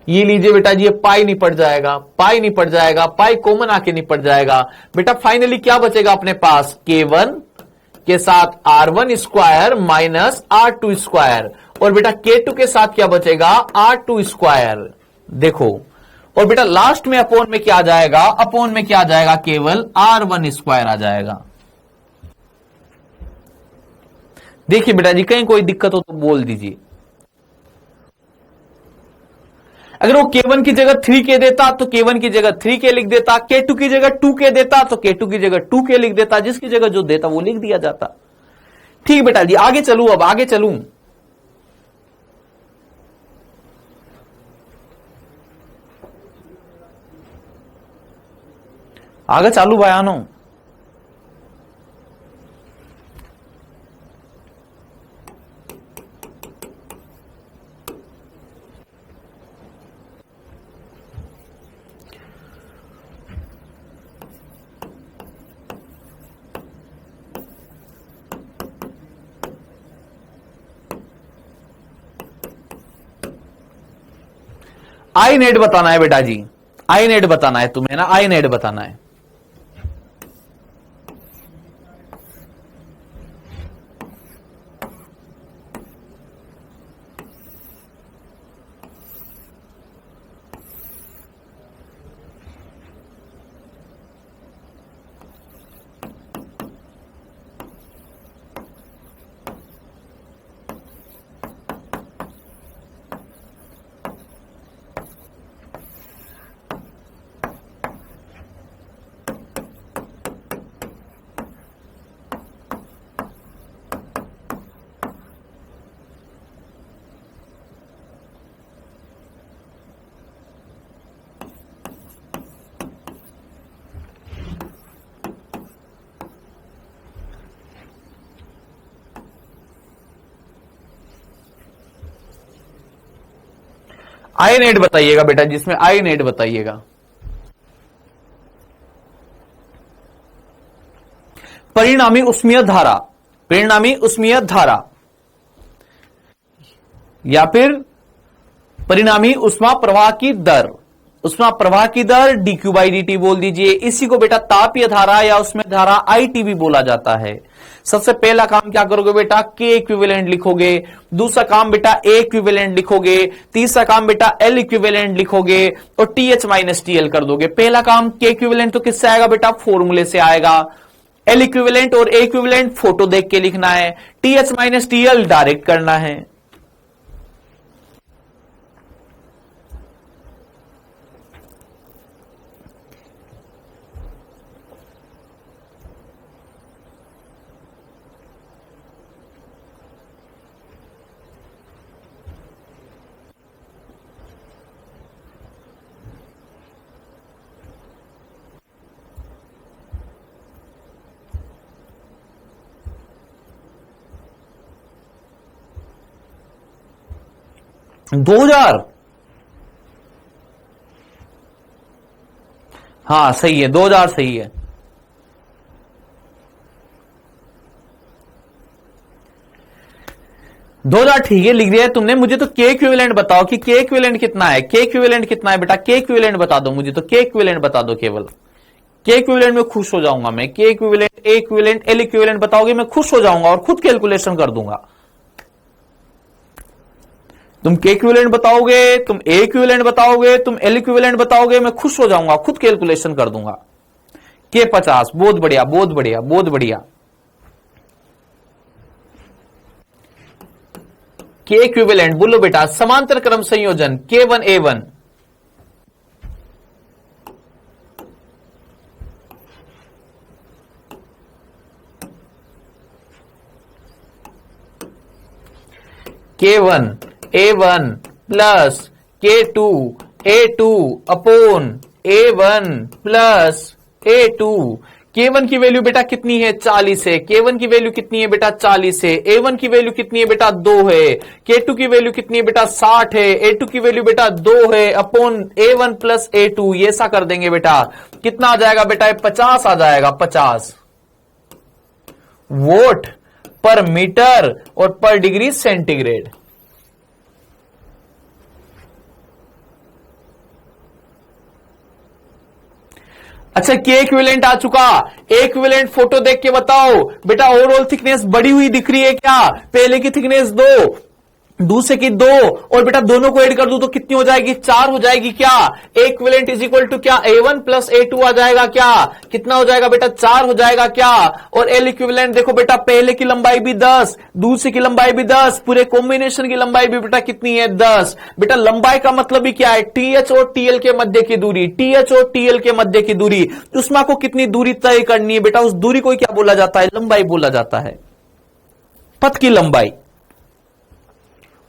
ये लीजिए बेटा जी, ये पाई निपट जाएगा, पाई निपट जाएगा, पाई कॉमन आके निपट जाएगा। बेटा फाइनली क्या बचेगा अपने पास, K1 के साथ R1 square minus R2 square, और बेटा K2 के साथ क्या बचेगा, R2 स्क्वायर। देखो, और बेटा लास्ट में अपॉन में क्या आ जाएगा, अपॉन में क्या आ जाएगा, केवल R1 स्क्वायर आ जाएगा। देखिए बेटा जी, कहीं कोई दिक्कत हो तो बोल दीजिए। अगर वो K1 की जगह 3K देता तो K1 की जगह 3K लिख देता, K2 की जगह 2K देता तो K2 की जगह 2K लिख देता, जिसकी जगह जो देता वो लिख दिया जाता। ठीक बेटा जी, आगे चलूं, अब आगे चलूं। आगे चालू बयानो। आई नेट बताना है बेटा जी, आई नेट बताना है तुम्हें ना, आई नेट बताना है। आई नेट बताइएगा बेटा, जिसमें आई नेट बताइएगा। परिणामी उष्मीय धारा, परिणामी उष्मीय धारा या फिर परिणामी उष्मा प्रवाह की दर, उष्मा प्रवाह की दर dq बाई dt बोल दीजिए। इसी को बेटा तापीय धारा या उसमें धारा IT भी बोला जाता है। सबसे पहला काम क्या करोगे बेटा, K इक्विवेलेंट लिखोगे, दूसरा काम बेटा A इक्विवेलेंट लिखोगे, तीसरा काम बेटा L इक्विवेलेंट लिखोगे और TH माइनस TL कर दोगे। पहला काम K इक्विवेलेंट तो किससे आएगा बेटा, फॉर्मूले से आएगा। L इक्विवेलेंट और A इक्विवेलेंट फोटो देख के लिखना है, TH माइनस TL डायरेक्ट करना है। दो हजार, हाँ सही है, 2000 सही है। 2000 ठीक है लिख दिया है तुमने, मुझे तो के इक्विवेलेंट बताओ कि के इक्विवेलेंट कितना है, के इक्विवेलेंट कितना है बेटा, के इक्विवेलेंट बता दो मुझे, तो के इक्विवेलेंट बता दो केवल, के इक्विवेलेंट में खुश हो जाऊंगा मैं, के इक्विवेलेंट, ए इक्विवेलेंट, एल इक्विवेलेंट बताओगे मैं खुश हो जाऊंगा और खुद कैलकुलेशन कर दूंगा। तुम के इक्विवेलेंट बताओगे, तुम ए इक्विवेलेंट बताओगे, तुम एल इक्विवेलेंट बताओगे, मैं खुश हो जाऊंगा, खुद कैलकुलेशन कर दूंगा। के 50, बहुत बढ़िया बहुत बढ़िया बहुत बढ़िया। के इक्विवेलेंट बोलो बेटा, समांतर क्रम संयोजन K1A1, K1 A1 plus K2 A2 upon A1 plus A2। K1 की वैल्यू बेटा कितनी है 40 है, K1 की वैल्यू कितनी है बेटा 40 है, A1 की वैल्यू कितनी है बेटा 2 है, K2 की वैल्यू कितनी है बेटा 60 है, A2 की वैल्यू बेटा 2 है अपॉन A1 प्लस A2। ये ऐसा कर देंगे बेटा, कितना आ जाएगा बेटा 50 आ जाएगा, 50 वोट पर मीटर और पर डिग्री सेंटीग्रेड। अच्छा के इक्विवेलेंट आ चुका, ए इक्विवेलेंट फोटो देख के बताओ बेटा, ओवरऑल थिकनेस बढ़ी हुई दिख रही है क्या, पहले की थिकनेस 2 दूसरे की 2 और बेटा दोनों को ऐड कर दू तो कितनी हो जाएगी 4 हो जाएगी क्या, ए इक्विवेलेंट इज इक्वल टू क्या A1 प्लस A2 आ जाएगा क्या, कितना हो जाएगा बेटा 4 हो जाएगा क्या। और एल इक्विवेलेंट देखो बेटा, पहले की लंबाई भी 10, दूसरे की लंबाई भी 10, पूरे कॉम्बिनेशन की लंबाई भी बेटा कितनी है 10। बेटा लंबाई का मतलब ही क्या है, TH और TL के मध्य की दूरी, TH और TL के मध्य की दूरी, उसमें आपको कितनी दूरी तय करनी है बेटा, उस दूरी को क्या बोला जाता है, लंबाई बोला जाता है, पथ की लंबाई,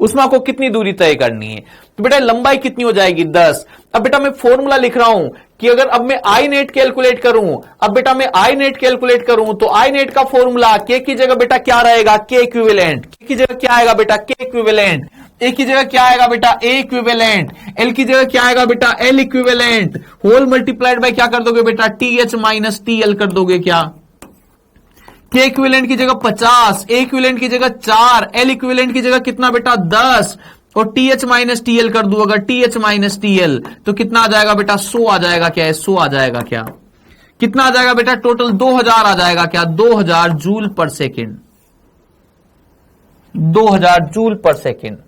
उसमें आपको कितनी दूरी तय करनी है। तो बेटा लंबाई कितनी हो जाएगी 10। अब बेटा मैं फॉर्मूला लिख रहा हूं कि अगर अब मैं आई नेट कैलकुलेट करूं, अब बेटा मैं आई नेट कैलकुलेट करूं तो आई नेट का फॉर्मूला के की जगह बेटा क्या रहेगा, के इक्विवेलेंट, के की जगह क्या आएगा बेटा के इक्विवेलेंट, ए की जगह क्या आएगा बेटा ए इक्विवेलेंट, एल की जगह क्या आएगा बेटा L equivalent, whole multiplied by क्या कर दोगे बेटा TH माइनस TL कर दोगे क्या। के इक्विवेलेंट की जगह 50, ए इक्विवेलेंट की जगह 4, एल इक्विवेलेंट की जगह कितना बेटा 10 और TH माइनस TL कर दू, अगर TH माइनस TL तो कितना आ जाएगा बेटा 100 आ जाएगा क्या, 100 आ जाएगा क्या, कितना आ जाएगा बेटा टोटल 2000 आ जाएगा क्या, 2000 जूल पर सेकेंड, 2000 जूल पर सेकेंड।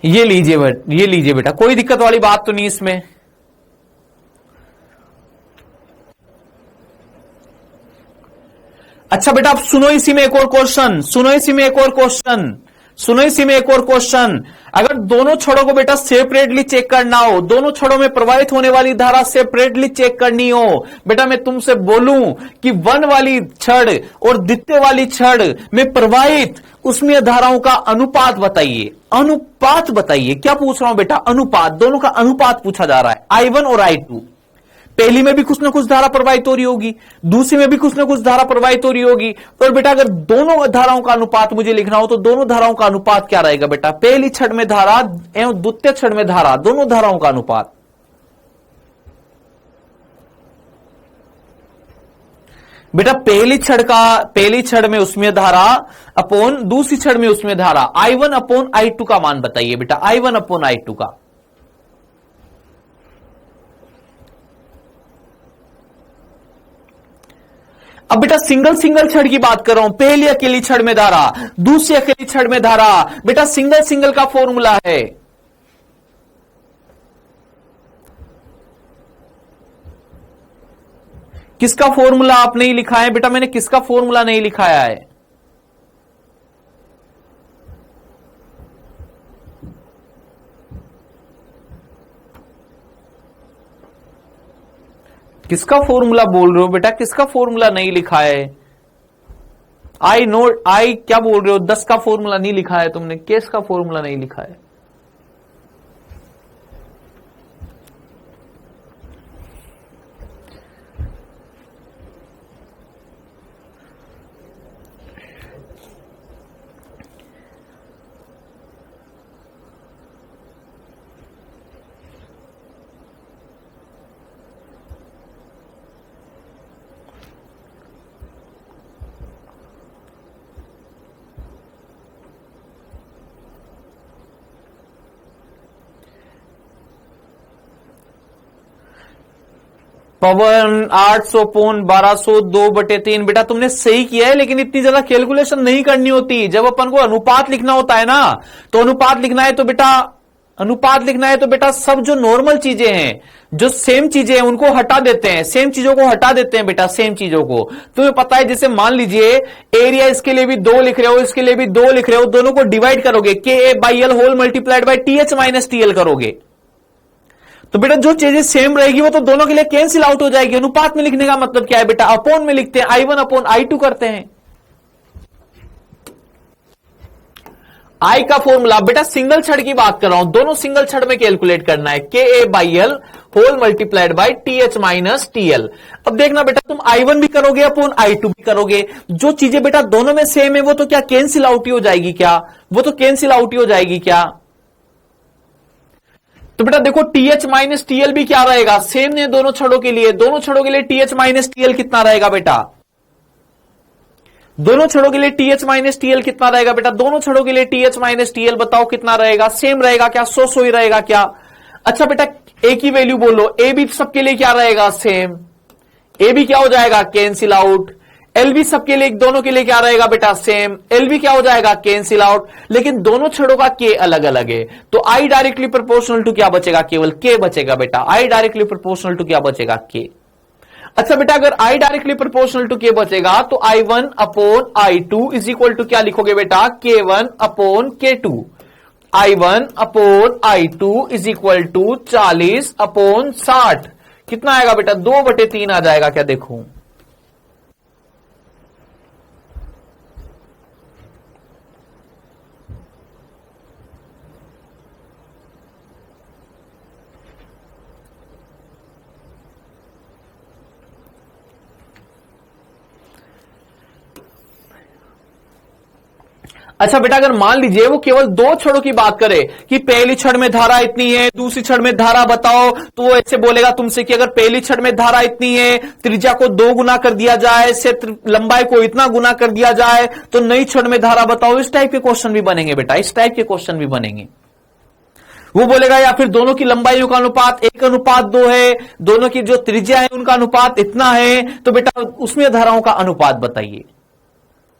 ये लीजिए बेटा, कोई दिक्कत वाली बात तो नहीं इसमें। अच्छा बेटा अब सुनो इसी में एक और क्वेश्चन, सुनो इसी में एक और क्वेश्चन, सुनो इसी में एक और क्वेश्चन। अगर दोनों छड़ों को बेटा सेपरेटली चेक करना हो, दोनों छड़ों में प्रवाहित होने वाली धारा सेपरेटली चेक करनी हो, बेटा मैं तुमसे बोलूं कि 1 वाली छड़ और द्वितीय वाली छड़ में प्रवाहित उसमें धाराओं का अनुपात बताइए, अनुपात बताइए। क्या पूछ रहा हूं बेटा, अनुपात, दोनों का अनुपात पूछा जा रहा है, I1 और I2। पहली में भी कुछ ना कुछ धारा प्रवाहित हो रही होगी, दूसरी में भी कुछ ना कुछ धारा प्रवाहित हो रही होगी, तो बेटा अगर दोनों धाराओं का अनुपात मुझे लिखना हो तो दोनों धाराओं का अनुपात क्या रहेगा बेटा, पहली छड़ में धारा एवं द्वितीय छड़ में धारा, दोनों धाराओं का अनुपात। बेटा पहली छड़ में उसमें धारा अपॉन दूसरी छड़ में उसमें धारा, I1 अपॉन I2 का मान बताइए बेटा, I1 अपॉन I2 का। अब बेटा सिंगल छड़ की बात कर रहा हूं, पहली अकेली छड़ में धारा, दूसरी अकेली छड़ में धारा, बेटा सिंगल का फॉर्मूला है, किसका फॉर्मूला आप नहीं लिखा है बेटा, मैंने किसका फॉर्मूला नहीं लिखाया है, किसका फॉर्मूला बोल रहे हो बेटा, किसका फॉर्मूला नहीं लिखा है। आई क्या बोल रहे हो, 10 का फॉर्मूला नहीं लिखा है तुमने, केस का फॉर्मूला नहीं लिखा है। पवन 800 पौन 1200 2/3। बेटा तुमने सही किया है, लेकिन इतनी ज्यादा कैलकुलेशन नहीं करनी होती। जब अपन को अनुपात लिखना होता है ना, तो अनुपात लिखना है तो बेटा सब जो नॉर्मल चीजें हैं, जो सेम चीजें हैं, उनको हटा देते हैं, सेम चीजों को हटा देते हैं बेटा, सेम चीजों को। तुम्हें पता है, जैसे मान लीजिए एरिया इसके लिए भी 2 लिख रहे हो, इसके लिए भी 2 लिख रहे हो, दोनों को डिवाइड करोगे, KA/L whole multiplied by TH minus TL करोगे, तो बेटा जो चीजें सेम रहेगी वो तो दोनों के लिए कैंसिल आउट हो जाएगी। अनुपात में लिखने का मतलब क्या है बेटा, अपॉन में लिखते हैं, I1/I2 करते हैं। आई का फॉर्मूला बेटा सिंगल छड़ की बात कर रहा हूं, दोनों सिंगल छड़ में कैलकुलेट करना है, KA/L whole multiplied by TH minus TL। अब देखना बेटा, तुम I1 भी करोगे अपॉन I2 भी करोगे, जो चीजें बेटा दोनों में सेम है वो तो क्या कैंसिल आउट ही हो जाएगी क्या, वो तो कैंसिल आउट ही हो जाएगी क्या। तो बेटा देखो TH माइनस TL भी क्या रहेगा, सेम है दोनों छड़ों के लिए। दोनों छड़ों के लिए TH माइनस TL कितना रहेगा बेटा, दोनों छड़ों के लिए TH माइनस TL कितना रहेगा बेटा, दोनों छड़ों के लिए TH माइनस TL बताओ कितना रहेगा, सेम रहेगा क्या, 100 ही रहेगा क्या। अच्छा बेटा एक ही वैल्यू बोलो, ए भी सबके लिए क्या रहेगा, सेम, ए भी क्या हो जाएगा, कैंसिल आउट। एल भी सबके लिए, दोनों के लिए क्या रहेगा बेटा, सेम, एल भी क्या हो जाएगा, कैंसिल आउट। लेकिन दोनों छड़ों का के अलग अलग है, तो आई डायरेक्टली प्रोपोर्शनल टू क्या बचेगा, केवल के बचेगा बेटा, आई डायरेक्टली प्रोपोर्शनल टू क्या बचेगा, के। अच्छा बेटा अगर I डायरेक्टली प्रोपोर्शनल टू के बचेगा तो I1/I2 इज इक्वल टू क्या लिखोगे बेटा, K1/K2। I1/I2 is equal to 40/60। कितना आएगा बेटा, 2/3 आ जाएगा क्या, देखो। अच्छा बेटा अगर मान लीजिए वो केवल 2 छड़ों की बात करे कि पहली छड़ में धारा इतनी है, दूसरी छड़ में धारा बताओ, तो वो ऐसे बोलेगा तुमसे कि अगर पहली छड़ में धारा इतनी है, त्रिज्या को 2 गुना कर दिया जाए, क्षेत्र लंबाई को इतना गुना कर दिया जाए, तो नई छड़ में धारा बताओ। इस टाइप के क्वेश्चन भी बनेंगे बेटा, इस टाइप के क्वेश्चन भी बनेंगे। वो बोलेगा या फिर दोनों की लंबाइयों का अनुपात 1/2 है, दोनों की जो त्रिज्या है उनका अनुपात इतना है, तो बेटा उसमें धाराओं का अनुपात बताइए।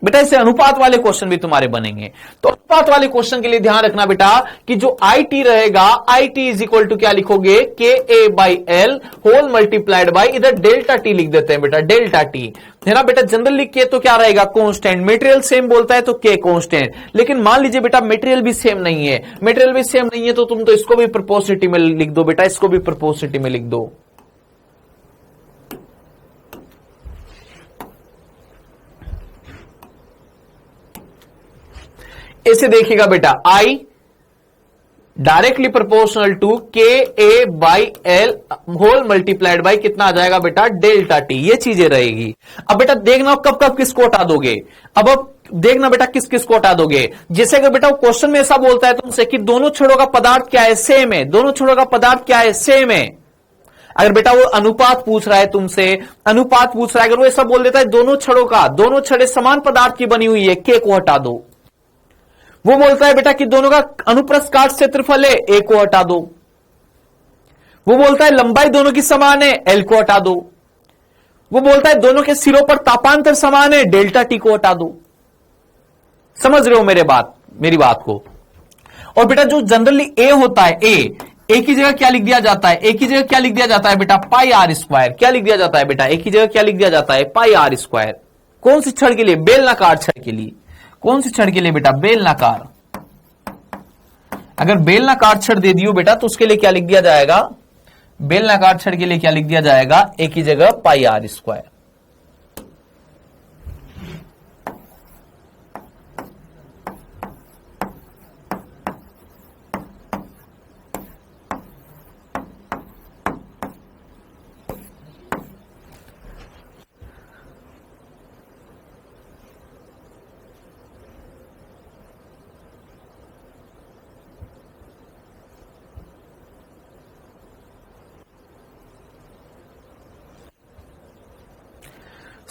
बेटा इससे अनुपात वाले क्वेश्चन भी तुम्हारे बनेंगे। तो अनुपात वाले क्वेश्चन के लिए ध्यान रखना बेटा कि जो IT रहेगा, IT इज इक्वल टू क्या लिखोगे, KA/L होल मल्टीप्लाइड बाय, इधर डेल्टा टी लिख देते हैं बेटा, डेल्टा टी है ना बेटा। जनरल लिख के तो क्या रहेगा, कांस्टेंट। मटेरियल सेम बोलता है तो K कांस्टेंट। लेकिन मान लीजिए बेटा मटेरियल भी सेम नहीं है, मटेरियल भी सेम नहीं है तो तुम तो इसको भी प्रोपोर्शनलिटी में लिख दो बेटा, इसको भी प्रोपोर्शनलिटी में लिख दो। इसे देखिएगा बेटा, I directly proportional to KA/L whole multiplied by कितना आ जाएगा बेटा, डेल्टा टी। ये चीजें रहेगी। अब बेटा देखना कब कब किसको हटा दोगे, अब देखना बेटा किस किस को हटा दोगे। जैसे कि बेटा क्वेश्चन में ऐसा बोलता है तुमसे कि दोनों छड़ों का पदार्थ क्या है, सेम है, दोनों छड़ों का पदार्थ क्या है, सेम है। अगर बेटा वो अनुपात पूछ रहा है तुमसे, अनुपात पूछ रहा है, अगर वो ऐसा बोल देता है दोनों छड़ों का, दोनों छड़ें समान पदार्थ की बनी हुई है, के को हटा दो। वो बोलता है बेटा कि दोनों का अनुप्रस्थ काट क्षेत्रफल है, ए को हटा दो। वो बोलता है लंबाई दोनों की समान है, एल को हटा दो। वो बोलता है दोनों के सिरों पर तापांतर समान है, डेल्टा टी को हटा दो। समझ रहे हो मेरी बात को। और बेटा जो जनरली ए होता है, ए की जगह क्या लिख दिया जाता है, ए की जगह क्या लिख दिया जाता है बेटा, πr²। क्या लिख दिया जाता है बेटा, ए की जगह क्या लिख दिया जाता है, πr²। कौन सी छड़ के लिए, बेलनाकार छड़ के लिए। कौन सी छड़ के लिए बेटा, बेलनाकार। अगर बेलनाकार छड़ दे दियो बेटा तो उसके लिए क्या लिख दिया जाएगा, बेलनाकार छड़ के लिए क्या लिख दिया जाएगा, ए की जगह πr²।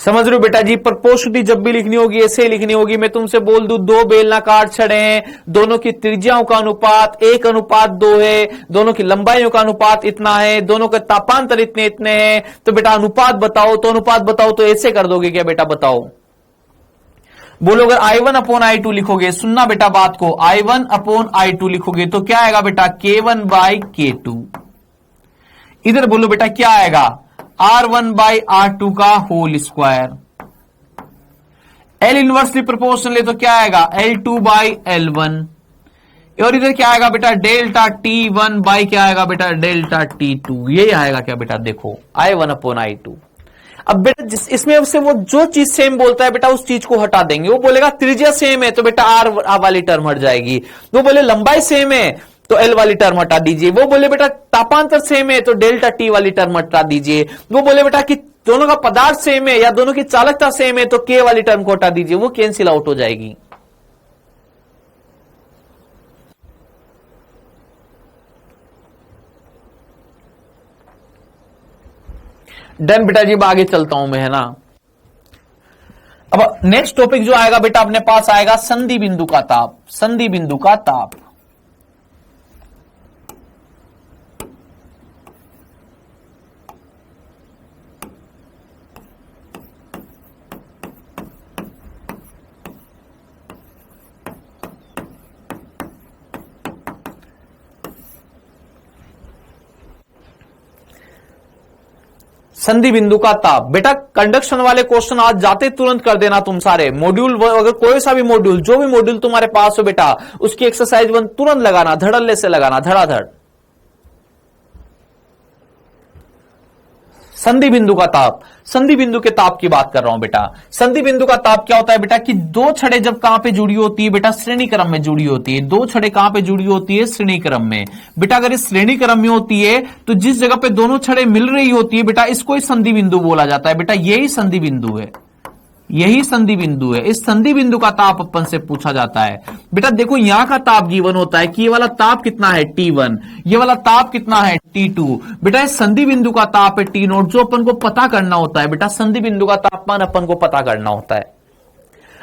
समझ रहे हो बेटा जी। प्रपोर्शनलिटी जब भी लिखनी होगी ऐसे ही लिखनी होगी। मैं तुमसे बोल दूं दो बेलनाकार छड़े हैं, दोनों की त्रिज्याओं का अनुपात 1:2 है, दोनों की लंबाइयों का अनुपात इतना है, दोनों के तापांतर इतने इतने हैं, तो बेटा अनुपात बताओ। तो अनुपात बताओ तो ऐसे कर दोगे क्या बेटा, बताओ। बोलो अगर I1/I2 लिखोगे, सुनना बेटा बात को, I1/I2 लिखोगे तो क्या आएगा बेटा, K1/K2। इधर बोलो बेटा क्या आएगा, R1/R2 का whole square. L inversely proportional है तो क्या आएगा, L2/L1। और इधर क्या आएगा बेटा, डेल्टा T1 बाई क्या आएगा बेटा, डेल्टा T2। ये आएगा क्या बेटा, देखो I1/I2। अब बेटा इसमें से वो जो चीज सेम बोलता है बेटा उस चीज को हटा देंगे। वो बोलेगा त्रिज्या सेम है तो बेटा R वाली टर्म हट जाएगी। वो बोले लंबाई सेम है तो L वाली टर्म हटा दीजिए। वो बोले बेटा तापांतर सेम है तो डेल्टा T वाली टर्म हटा दीजिए। वो बोले बेटा कि दोनों का पदार्थ सेम है या दोनों की चालकता सेम है तो K वाली टर्म को हटा दीजिए, वो कैंसिल आउट हो जाएगी। डन बेटा जी, अब आगे चलता हूं मैं, है ना। अब नेक्स्ट टॉपिक जो आएगा बेटा अपने पास आएगा संधि बिंदु का ताप। संधि बिंदु का ताप, संधि बिंदु का ताप। बेटा कंडक्शन वाले क्वेश्चन आज जाते तुरंत कर देना तुम सारे। मॉड्यूल अगर कोई सा भी मॉड्यूल, जो भी मॉड्यूल तुम्हारे पास हो बेटा, उसकी एक्सरसाइज 1 तुरंत लगाना, धड़ल्ले से लगाना, धड़ाधड़। संधि बिंदु का ताप, संधि बिंदु के ताप की बात कर रहा हूं बेटा। संधि बिंदु का ताप क्या होता है बेटा, कि दो छड़े जब कहां पे जुड़ी होती है बेटा, श्रेणी क्रम में जुड़ी होती है। दो छड़े कहां पे जुड़ी होती है, श्रेणी क्रम में। बेटा अगर इस श्रेणी क्रम में होती है तो जिस जगह पे दोनों छड़े मिल रही होती है बेटा, इसको ही संधि बिंदु बोला जाता है। बेटा यही संधि बिंदु है, यही संधि बिंदु है। इस संधि बिंदु का ताप अपन से पूछा जाता है। बेटा देखो यहां का ताप गिवन होता है कि ये वाला ताप कितना है T1, ये वाला ताप कितना है T2। बेटा इस संधि बिंदु का ताप है T0, जो अपन को पता करना होता है बेटा। संधि बिंदु का तापमान अपन को पता करना होता है।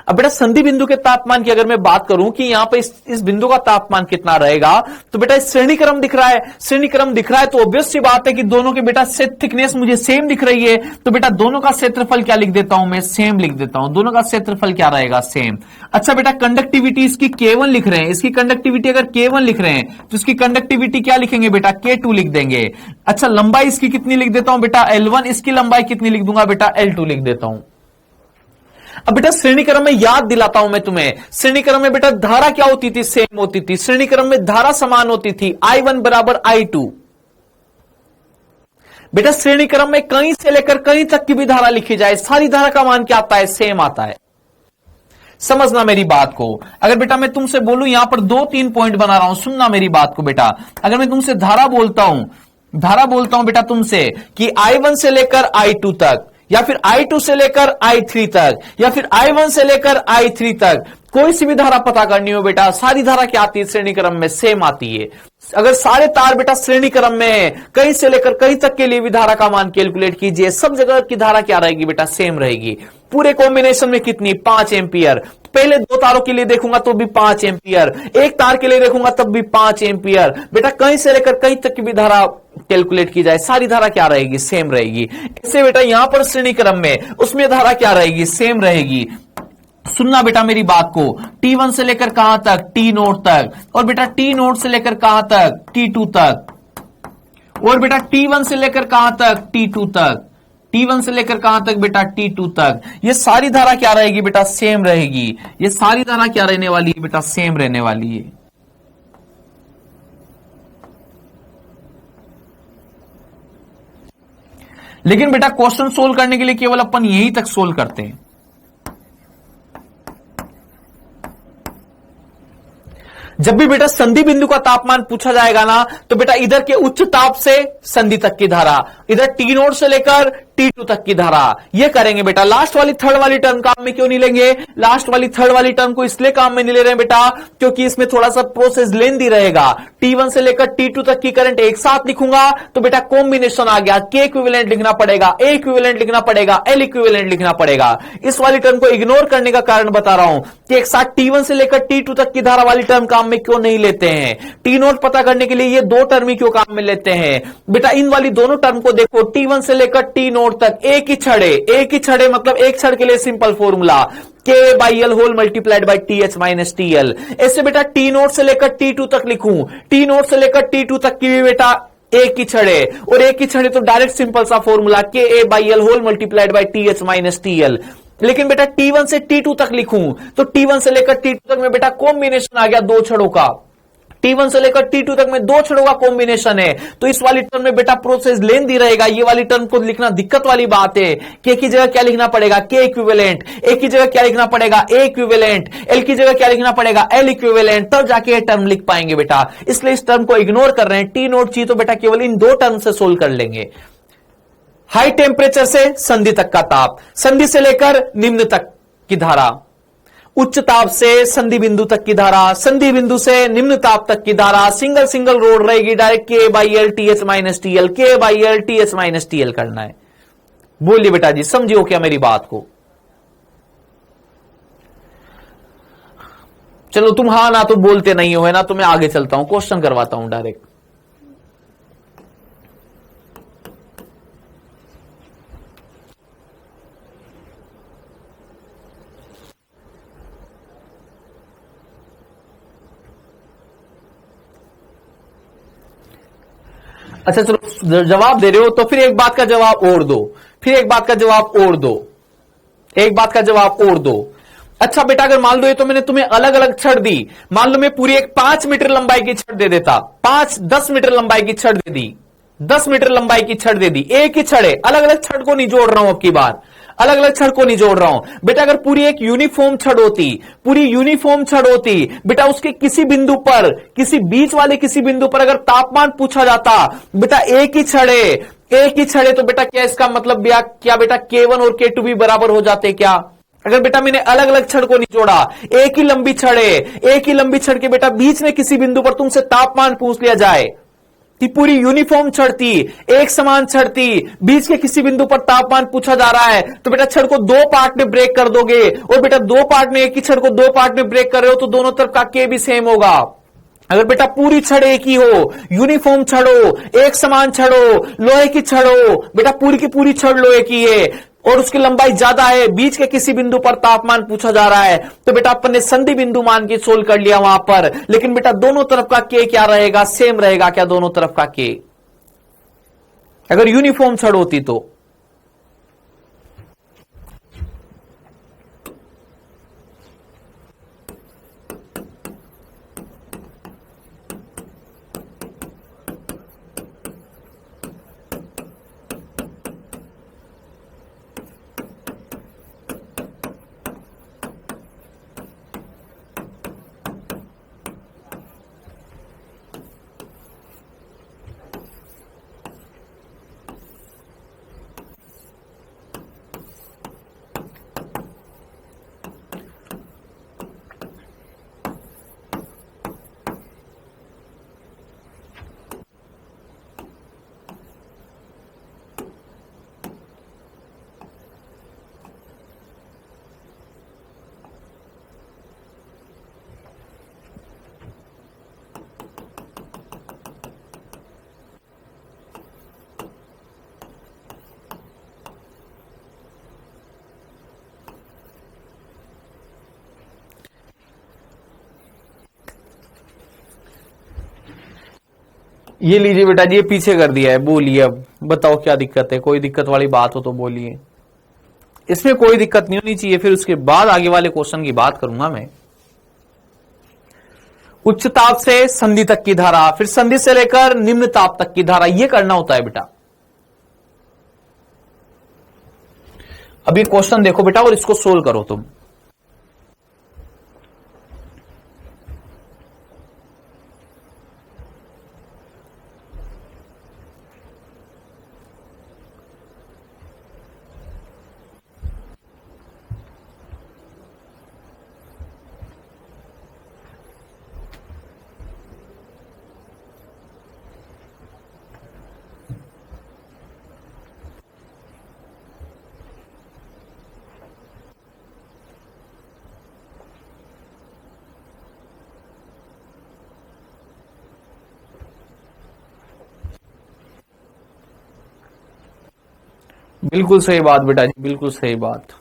अब बेटा संधि बिंदु के तापमान की अगर मैं बात करूं कि यहां पे इस बिंदु का तापमान कितना रहेगा, तो बेटा श्रेणी क्रम दिख रहा है। श्रेणी क्रम दिख रहा है तो ऑब्वियस सी बात है कि दोनों के बेटा थिकनेस मुझे सेम दिख रही है, तो बेटा दोनों का क्षेत्रफल क्या लिख देता हूं मैं, सेम लिख देता हूं। दोनों का क्षेत्रफल क्या रहेगा, सेम। अच्छा बेटा कंडक्टिविटी इसकी K1 लिख रहे हैं, इसकी कंडक्टिविटी अगर K1 लिख रहे हैं तो इसकी कंडक्टिविटी क्या लिखेंगे बेटा, K2 लिख देंगे। अच्छा लंबाई इसकी कितनी लिख देता हूं बेटा, L1। इसकी लंबाई कितनी लिख दूंगा बेटा, L2 लिख देता हूं। अब बेटा श्रेणी क्रम में याद दिलाता हूं मैं तुम्हें, श्रेणी क्रम में बेटा धारा क्या होती थी, सेम होती थी। श्रेणी क्रम में धारा समान होती थी, I1 बराबर I2। बेटा श्रेणी क्रम में कहीं से लेकर कहीं तक की भी धारा लिखी जाए, सारी धारा का मान क्या आता है, सेम आता है। समझना मेरी बात को। अगर बेटा मैं तुमसे बोलूं, यहां पर 2-3 पॉइंट बना रहा हूं, सुनना मेरी बात को बेटा। अगर मैं तुमसे धारा बोलता हूं बेटा तुमसे कि I1 से लेकर I2 तक, या फिर I2 से लेकर I3 तक, या फिर I1 से लेकर I3 तक, कोई सी भी धारा पता करनी हो बेटा, सारी धारा क्या आती है, श्रेणी क्रम में सेम आती है। अगर सारे तार बेटा श्रेणी क्रम में है, कहीं से लेकर कहीं तक के लिए भी धारा का मान कैलकुलेट कीजिए, सब जगह की धारा क्या रहेगी बेटा, सेम रहेगी। पूरे कॉम्बिनेशन में कितनी, 5 एम्पियर। पहले 2 तारों के लिए देखूंगा तो भी 5 एम्पियर, एक तार के लिए देखूंगा तब भी 5 एम्पियर। बेटा कहीं से लेकर कहीं तक की भी धारा कैलकुलेट की जाए, सारी धारा क्या रहेगी, सेम रहेगी। इससे बेटा यहां पर श्रेणी क्रम में, उसमें धारा क्या रहेगी, सेम रहेगी। सुनना बेटा मेरी बात को, T1 से लेकर कहां तक, T0 तक, और बेटा T0 से लेकर कहां तक, T2 तक, और बेटा T1 से लेकर कहां तक, T2 तक, T1 से लेकर कहां तक बेटा, T2 तक। ये सारी धारा क्या रहेगी बेटा, सेम रहेगी। ये सारी धारा क्या रहने वाली है बेटा, सेम रहने वाली है। लेकिन बेटा क्वेश्चन सोल्व करने के लिए केवल अपन यही तक सोल्व करते हैं। जब भी बेटा संधि बिंदु का तापमान पूछा जाएगा ना, तो बेटा इधर के उच्च ताप से संधि तक की धारा, इधर टी नोड से लेकर T2 तक की धारा, ये करेंगे बेटा। लास्ट वाली थर्ड वाली टर्म काम में क्यों नहीं लेंगे? लास्ट वाली थर्ड वाली टर्म को इसलिए काम में नहीं ले रहे हैं बेटा, क्योंकि इसमें थोड़ा सा प्रोसेस लेंदी रहेगा। T1 से लेकर T2 तक की करंट एक साथ लिखूंगा तो बेटा कॉम्बिनेशन आ गया, K इक्विवेलेंट लिखना पड़ेगा, A इक्विवेलेंट लिखना पड़ेगा, L इक्विवेलेंट लिखना पड़ेगा। इस वाली टर्म को इग्नोर करने का कारण बता रहा हूं कि एक साथ T1 से लेकर T2 तक की धारा वाली टर्म काम में क्यों नहीं लेते हैं। T नोट पता करने के लिए ये दो टर्म ही क्यों काम में लेते हैं बेटा? इन वाली दोनों टर्म को देखो, T1 से लेकर T नोट तक एक ही छड़े मतलब एक छड़ के लिए simple formula K/L whole multiplied by TH minus TL। ऐसे बेटा T नोट से लेकर T2 तक लिखूं, T नोट से लेकर T2 तक की भी बेटा एक ही छड़े, और एक ही छड़े तो डायरेक्ट सिंपल सा formula KA/L whole multiplied by TH minus TL। लेकिन बेटा T1 से T2 तक लिखूं तो T1 से लेकर T2 तक में बेटा कॉम्बिनेशन आ गया दो छड़ों का, T1 से लेकर T2 तक में दो छड़ों का कॉम्बिनेशन है, तो इस वाली टर्म में बेटा प्रोसेस लेंदी रहेगा। ये वाली टर्म को लिखना दिक्कत वाली बात है। K की जगह क्या लिखना पड़ेगा? K equivalent. A की जगह क्या लिखना पड़ेगा? A equivalent. L की जगह क्या लिखना पड़ेगा? L equivalent. तब जाके ये टर्म लिख पाएंगे बेटा, इसलिए इस टर्म को इग्नोर कर रहे हैं। T नोट चाहिए तो बेटा केवल इन दो टर्म से सोल्व कर लेंगे। हाई टेम्परेचर से संधि तक का ताप, संधि से लेकर निम्न तक की धारा, उच्च ताप से संधि बिंदु तक की धारा, संधि बिंदु से निम्न ताप तक की धारा, सिंगल सिंगल रोड रहेगी, direct K/L TH minus TL, K/L TH minus TL करना है। बोलिए बेटा जी, समझियो क्या मेरी बात को? चलो तुम हाँ ना तो बोलते नहीं हो, है ना, तो मैं आगे चलता हूं, क्वेश्चन करवाता हूं डायरेक्ट। अच्छा चलो, जवाब दे रहे हो तो फिर एक बात का जवाब और दो, फिर एक बात का जवाब और दो, एक बात का जवाब और दो। अच्छा बेटा, अगर मान लो ये तो मैंने तुम्हें अलग अलग छड़ दी, मान लो मैं पूरी एक 5 मीटर लंबाई की छड़ दे देता, 5-10 मीटर लंबाई की छड़ दे दी, 10 मीटर लंबाई की छड़ दे दी, एक ही छड़े, अलग अलग छड़ को नहीं जोड़ रहा हूं, अब की बार अलग अलग छड़ को नहीं जोड़ रहा हूं बेटा। अगर पूरी एक यूनिफॉर्म छड़ होती, पूरी यूनिफॉर्म छड़ होती बेटा, उसके किसी बिंदु पर, किसी बीच वाले किसी बिंदु पर अगर तापमान पूछा जाता बेटा, एक ही छड़े तो बेटा क्या इसका मतलब क्या बेटा K1 और K2 भी बराबर हो जाते क्या? अगर बेटा मैंने अलग अलग छड़ को नहीं जोड़ा, एक ही लंबी छड़ है, एक ही लंबी छड़ के बेटा बीच में किसी बिंदु पर तुमसे तापमान पूछ लिया जाए, कि पूरी यूनिफॉर्म छड़ थी, एक समान छड़ थी, बीच के किसी बिंदु पर तापमान पूछा जा रहा है, तो बेटा छड़ को दो पार्ट में ब्रेक कर दोगे, और बेटा दो पार्ट में, एक ही छड़ को दो पार्ट में ब्रेक कर रहे हो तो दोनों तरफ का K भी सेम होगा। अगर बेटा पूरी छड़ एक ही हो, यूनिफॉर्म छड़ हो, एक समान छड़ हो, लोहे की छड़ हो, बेटा पूरी की पूरी छड़ लोहे की है और उसकी लंबाई ज्यादा है, बीच के किसी बिंदु पर तापमान पूछा जा रहा है, तो बेटा अपन ने संधि बिंदु मान के सोल्व कर लिया वहां पर। लेकिन बेटा दोनों तरफ का K क्या रहेगा? सेम रहेगा क्या दोनों तरफ का K? अगर यूनिफॉर्म छड़ होती तो। ये लीजिए बेटा जी, ये पीछे कर दिया है। बोलिए अब बताओ क्या दिक्कत है? कोई दिक्कत वाली बात हो तो बोलिए। इसमें कोई दिक्कत नहीं होनी चाहिए, फिर उसके बाद आगे वाले क्वेश्चन की बात करूंगा मैं। उच्च ताप से संधि तक की धारा, फिर संधि से लेकर निम्न ताप तक की धारा, यह करना होता है बेटा। अभी क्वेश्चन देखो बेटा और इसको सोल्व करो तुम। बिल्कुल सही बात बेटा जी, बिल्कुल सही बात।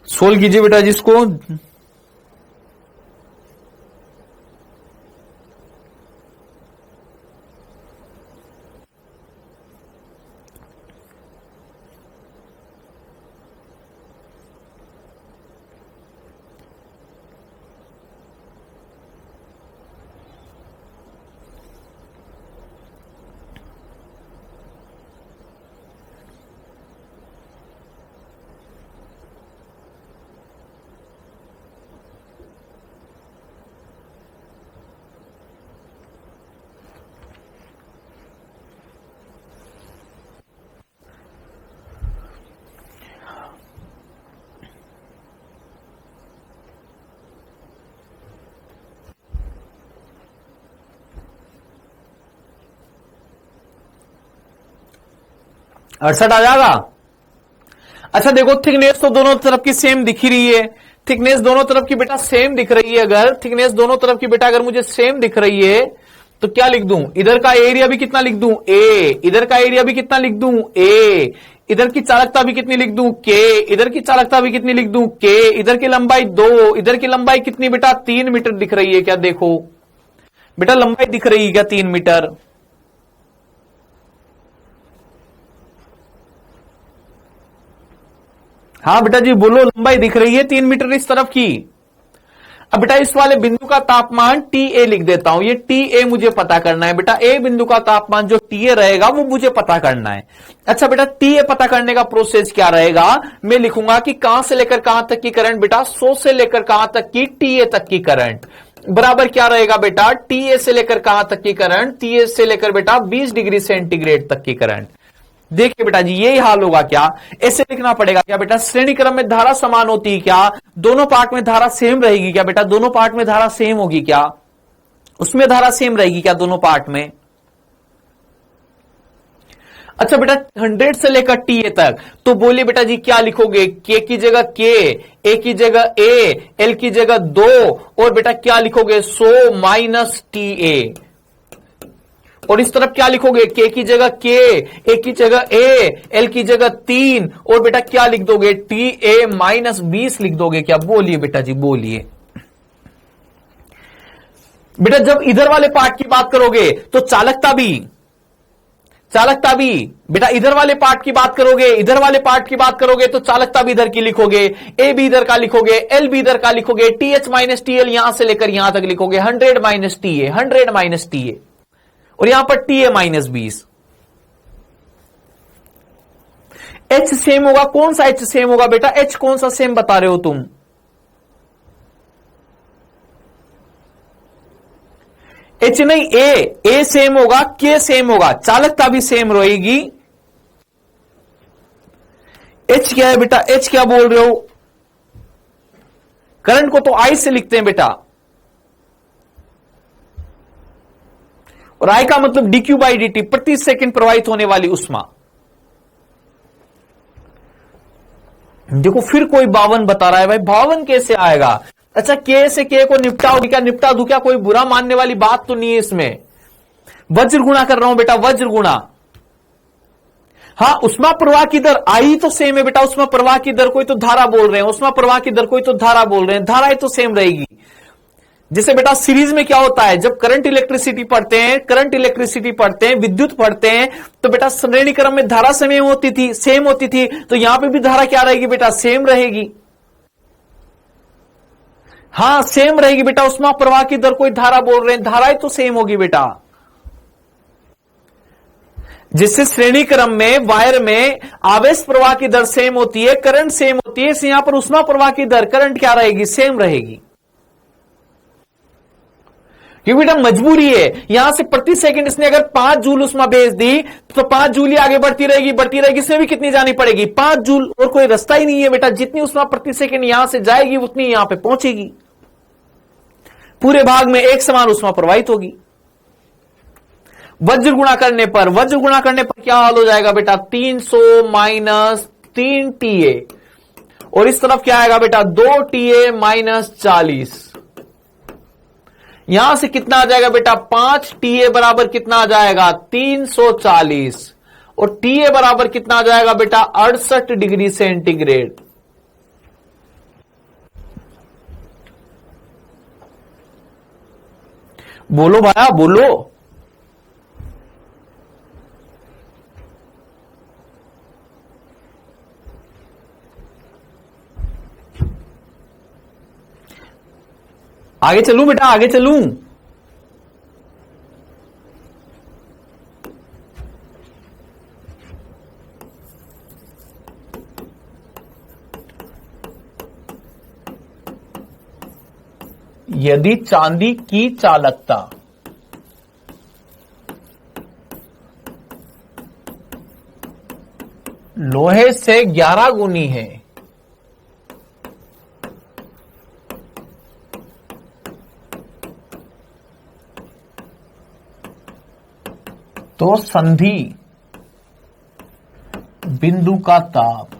सोल्व कीजिए बेटा जी इसको। अड़सठ आ जाएगा। अच्छा देखो, थिकनेस तो दोनों तरफ की सेम दिख ही रही है। थिकनेस दोनों तरफ की बेटा सेम दिख रही है। अगर थिकनेस दोनों तरफ की बेटा अगर मुझे सेम दिख रही है तो क्या लिख दूं? इधर का एरिया भी कितना लिख दूं? ए। इधर का एरिया भी कितना लिख दूं? ए। इधर की चालकता भी कितनी लिख दूं? के। इधर की चालकता भी कितनी लिख दूं? के। इधर की लंबाई 2। इधर की लंबाई कितनी बेटा? 3 मीटर दिख रही है क्या? देखो बेटा लंबाई दिख रही है क्या? 3 मीटर। हाँ बेटा जी बोलो, लंबाई दिख रही है 3 मीटर इस तरफ की। अब बेटा इस वाले बिंदु का तापमान टी ए लिख देता हूं। ये टी ए मुझे पता करना है बेटा। ए बिंदु का तापमान जो टी ए रहेगा वो मुझे पता करना है। अच्छा बेटा टी ए पता करने का प्रोसेस क्या रहेगा? मैं लिखूंगा कि कहां से लेकर कहां तक की करंट बेटा? 100 से लेकर कहां तक की? टी ए तक की करंट बराबर क्या रहेगा बेटा? टी ए से लेकर कहां तक की करंट? टी ए से लेकर बेटा 20 डिग्री सेंटीग्रेड तक की करंट। देखिए बेटा जी यही हाल होगा क्या? ऐसे लिखना पड़ेगा क्या बेटा? श्रेणी क्रम में धारा समान होती है क्या? दोनों पार्ट में धारा सेम रहेगी क्या बेटा? दोनों पार्ट में धारा सेम होगी क्या? उसमें धारा सेम रहेगी क्या दोनों पार्ट में? अच्छा बेटा 100 से लेकर टी ए तक, तो बोलिए बेटा जी क्या लिखोगे? के की जगह के, ए की जगह ए, एल की जगह 2 और बेटा क्या लिखोगे? 100 माइनस टी ए। और इस तरफ क्या लिखोगे? के की जगह के, ए की जगह ए, एल की जगह 3 और बेटा क्या लिख दोगे? टी ए माइनस 20 लिख दोगे क्या? बोलिए बेटा जी बोलिए। बेटा जब इधर वाले पार्ट की बात करोगे तो चालकता भी बेटा इधर वाले पार्ट की बात करोगे, इधर वाले पार्ट की बात करोगे तो चालकता भी इधर की लिखोगे, ए भी इधर का लिखोगे, एल भी इधर का लिखोगे, T H minus T L यहां से लेकर यहां तक लिखोगे। 100 minus T A, 100 minus T A और यहां पर T A minus 20। H same होगा। कौन सा एच सेम होगा बेटा? एच कौन सा सेम बता रहे हो तुम? एच नहीं, ए सेम होगा, के सेम होगा, चालकता भी सेम रहेगी। एच क्या है बेटा? एच क्या बोल रहे हो? करंट को तो आई से लिखते हैं बेटा, और आई का मतलब dq बाई dt, प्रति सेकंड प्रवाहित होने वाली उष्मा। देखो फिर कोई 52 बता रहा है भाई, 52 कैसे आएगा? अच्छा के से के को निपटाओगे क्या? निपटा दू क्या? कोई बुरा मानने वाली बात तो नहीं है इसमें। वज्र गुणा कर रहा हूं बेटा, वज्र गुणा। हाँ उष्मा प्रवाह की दर आई तो सेम है बेटा। उष्मा प्रवाह की दर कोई तो धारा बोल रहे हैं, उष्मा प्रवाह की दर कोई तो धारा बोल रहे हैं, धाराएं तो सेम रहेगी। जैसे बेटा सीरीज में क्या होता है, जब करंट इलेक्ट्रिसिटी पढ़ते हैं, विद्युत पढ़ते हैं, तो बेटा श्रेणी क्रम में धारा सेम होती थी, तो यहां पे भी धारा क्या रहेगी बेटा? सेम रहेगी। हाँ सेम रहेगी बेटा। उष्मा प्रवाह की दर कोई धारा बोल रहे हैं, धाराएं तो सेम होगी बेटा। जिससे श्रेणी क्रम में वायर में आवेश प्रवाह की दर सेम होती है, करंट सेम होती है, इसलिए यहां पर उष्मा प्रवाह की दर, करंट क्या रहेगी? सेम रहेगी। क्योंकि बेटा मजबूरी है, यहां से प्रति सेकंड इसने अगर 5 जूल उष्मा भेज दी तो 5 जूल ही आगे बढ़ती रहेगी। इसमें भी कितनी जानी पड़ेगी? 5 जूल। और कोई रास्ता ही नहीं है बेटा, जितनी उष्मा प्रति सेकंड यहां से जाएगी उतनी यहां पे पहुंचेगी। पूरे भाग में एक समान उष्मा प्रवाहित होगी। वज्र गुणा करने पर क्या हाल हो जाएगा बेटा? 300 माइनस 3 TA और इस तरफ क्या आएगा बेटा 2TA माइनस 40। यहां से कितना आ जाएगा बेटा 5TA बराबर कितना आ जाएगा 340 और TA बराबर कितना आ जाएगा बेटा 68 डिग्री सेंटीग्रेड। बोलो भाया बोलो। आगे चलूं बेटा आगे चलूं। यदि चांदी की चालकता लोहे से 11 गुनी है तो संधि बिंदु का ताप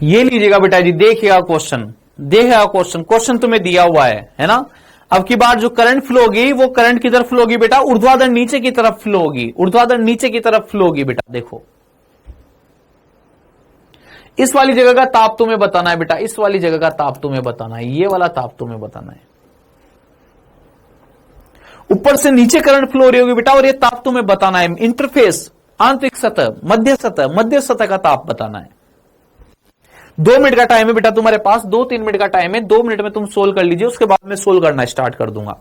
ये लीजिएगा बेटा जी, देखिएगा क्वेश्चन क्वेश्चन तुम्हें दिया हुआ है ना। अब की बार जो करंट फ्लो होगी वो करंट किधर फ्लो होगी बेटा, ऊर्ध्वाधर नीचे की तरफ फ्लो होगी, ऊर्ध्वाधर नीचे की तरफ फ्लो होगी बेटा। देखो इस वाली जगह का ताप तुम्हें बताना है बेटा, इस वाली जगह का ताप तुम्हें बताना है, ये वाला ताप तुम्हें बताना है। ऊपर से नीचे करंट फ्लो हो रही होगी बेटा और ये ताप तुम्हें बताना है। इंटरफेस, आंतरिक सतह, मध्य सतह का ताप बताना है। 2 मिनट का टाइम है बेटा तुम्हारे पास, 2-3 मिनट का टाइम है। 2 मिनट में तुम सोल्व कर लीजिए, उसके बाद मैं सोल्व करना स्टार्ट कर दूंगा।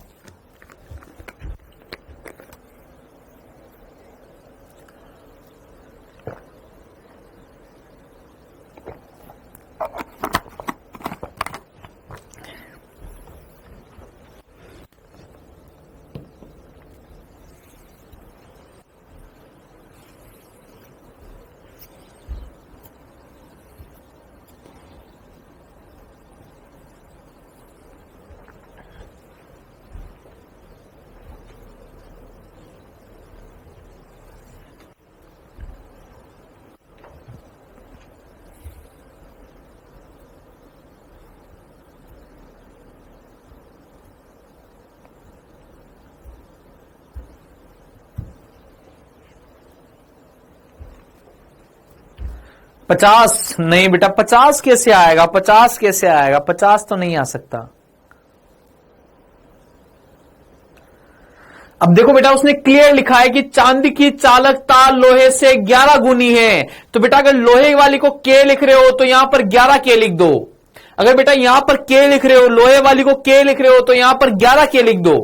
पचास नहीं बेटा, 50 कैसे आएगा, 50 कैसे आएगा, 50 तो नहीं आ सकता। अब देखो बेटा उसने क्लियर लिखा है कि चांदी की चालकता लोहे से 11 गुनी है। तो बेटा अगर लोहे वाली को K लिख रहे हो तो यहां पर 11K लिख दो। अगर बेटा यहां पर K लिख रहे हो, लोहे वाली को K लिख रहे हो तो यहां पर 11K लिख दो।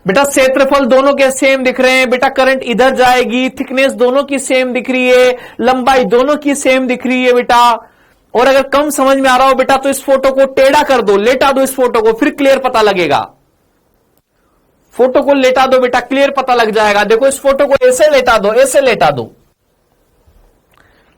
बेटा क्षेत्रफल दोनों के सेम दिख रहे हैं बेटा, करंट इधर जाएगी, थिकनेस दोनों की सेम दिख रही है, लंबाई दोनों की सेम दिख रही है बेटा। और अगर कम समझ में आ रहा हो बेटा तो इस फोटो को टेढ़ा कर दो, लेटा दो इस फोटो को, फिर क्लियर पता लगेगा। फोटो को लेटा दो बेटा, क्लियर पता लग जाएगा। देखो इस फोटो को ऐसे लेटा दो, ऐसे लेटा दो।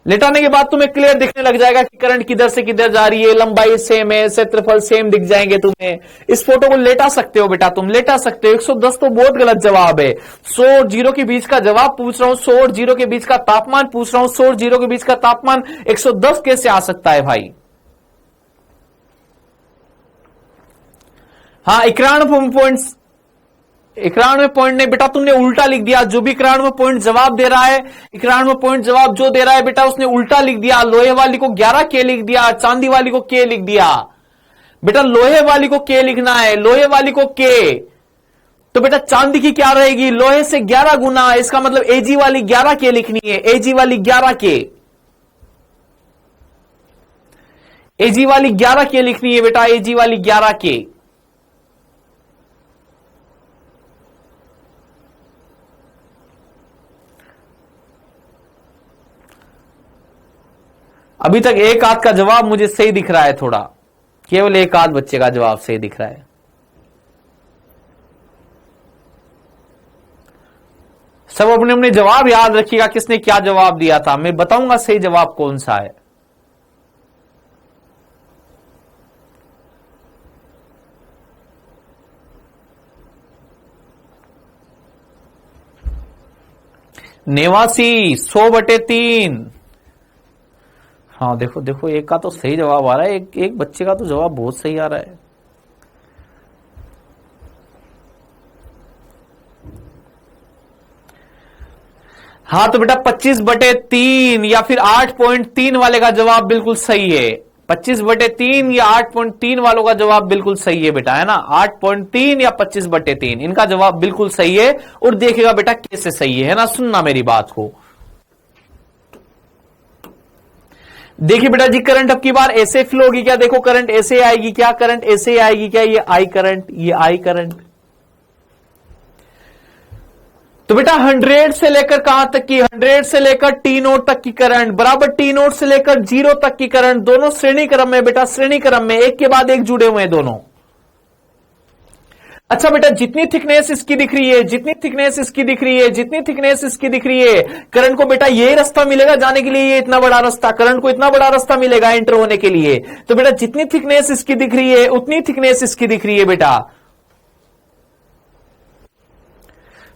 लेटाने के बाद तुम्हें क्लियर दिखने लग जाएगा कि करंट किधर से किधर जा रही है, लंबाई सेम है, क्षेत्रफल सेम दिख जाएंगे तुम्हें। इस फोटो को लेटा सकते हो बेटा, तुम लेटा सकते हो। 110 तो बहुत गलत जवाब है। 100 और 0 के बीच का जवाब पूछ रहा हूं, 100 और 0 के बीच का तापमान पूछ रहा हूं। 100 और 0 के बीच का तापमान 110 कैसे आ सकता है भाई। हाँ 91 91 पॉइंट नहीं बेटा, तुमने उल्टा लिख दिया। जो भी 91 पॉइंट जवाब दे रहा है, 91 पॉइंट जवाब जो दे रहा है बेटा, उसने उल्टा लिख दिया। लोहे वाली को 11 के लिख दिया, चांदी वाली को के लिख दिया। बेटा लोहे वाली को के लिखना है, लोहे वाली को के, तो बेटा चांदी की क्या रहेगी, लोहे से 11 गुना, इसका मतलब एजी वाली 11 के लिखनी है, एजी वाली 11 के, एजी वाली 11 के लिखनी है बेटा, एजी वाली 11 के। अभी तक एक आध का जवाब मुझे सही दिख रहा है, थोड़ा केवल एक आध बच्चे का जवाब सही दिख रहा है। सब अपने अपने जवाब याद रखिएगा, किसने क्या जवाब दिया था, मैं बताऊंगा सही जवाब कौन सा है। नेवासी 100/3। हाँ देखो देखो, एक का तो सही जवाब आ रहा है, एक बच्चे का तो जवाब बहुत सही आ रहा है। हाँ तो बेटा 25/3 या फिर 8.3 वाले का जवाब बिल्कुल सही है। 25/3 या 8.3 वालों का जवाब बिल्कुल सही है बेटा, है ना। 8.3 या 25/3 इनका जवाब बिल्कुल सही है। और देखिएगा बेटा कैसे सही है ना, सुनना मेरी बात को। देखिए बेटा जी, करंट अब की बार ऐसे फ्लो होगी क्या, देखो करंट ऐसे आएगी क्या, करंट ऐसे आएगी क्या, ये आई करंट, ये आई करंट। तो बेटा 100 से लेकर कहां तक की, 100 से लेकर T0 तक की करंट बराबर T0 से लेकर 0 तक की करंट, दोनों श्रेणी क्रम में बेटा, श्रेणी क्रम में एक के बाद एक जुड़े हुए हैं दोनों। अच्छा बेटा, जितनी थिकनेस इसकी दिख रही है, जितनी थिकनेस इसकी दिख रही है, जितनी थिकनेस इसकी दिख रही है, करंट को बेटा यही रास्ता मिलेगा जाने के लिए, ये इतना बड़ा रास्ता, करंट को इतना बड़ा रास्ता मिलेगा एंटर होने के लिए। तो बेटा जितनी थिकनेस इसकी दिख रही है उतनी थिकनेस इसकी दिख रही है बेटा।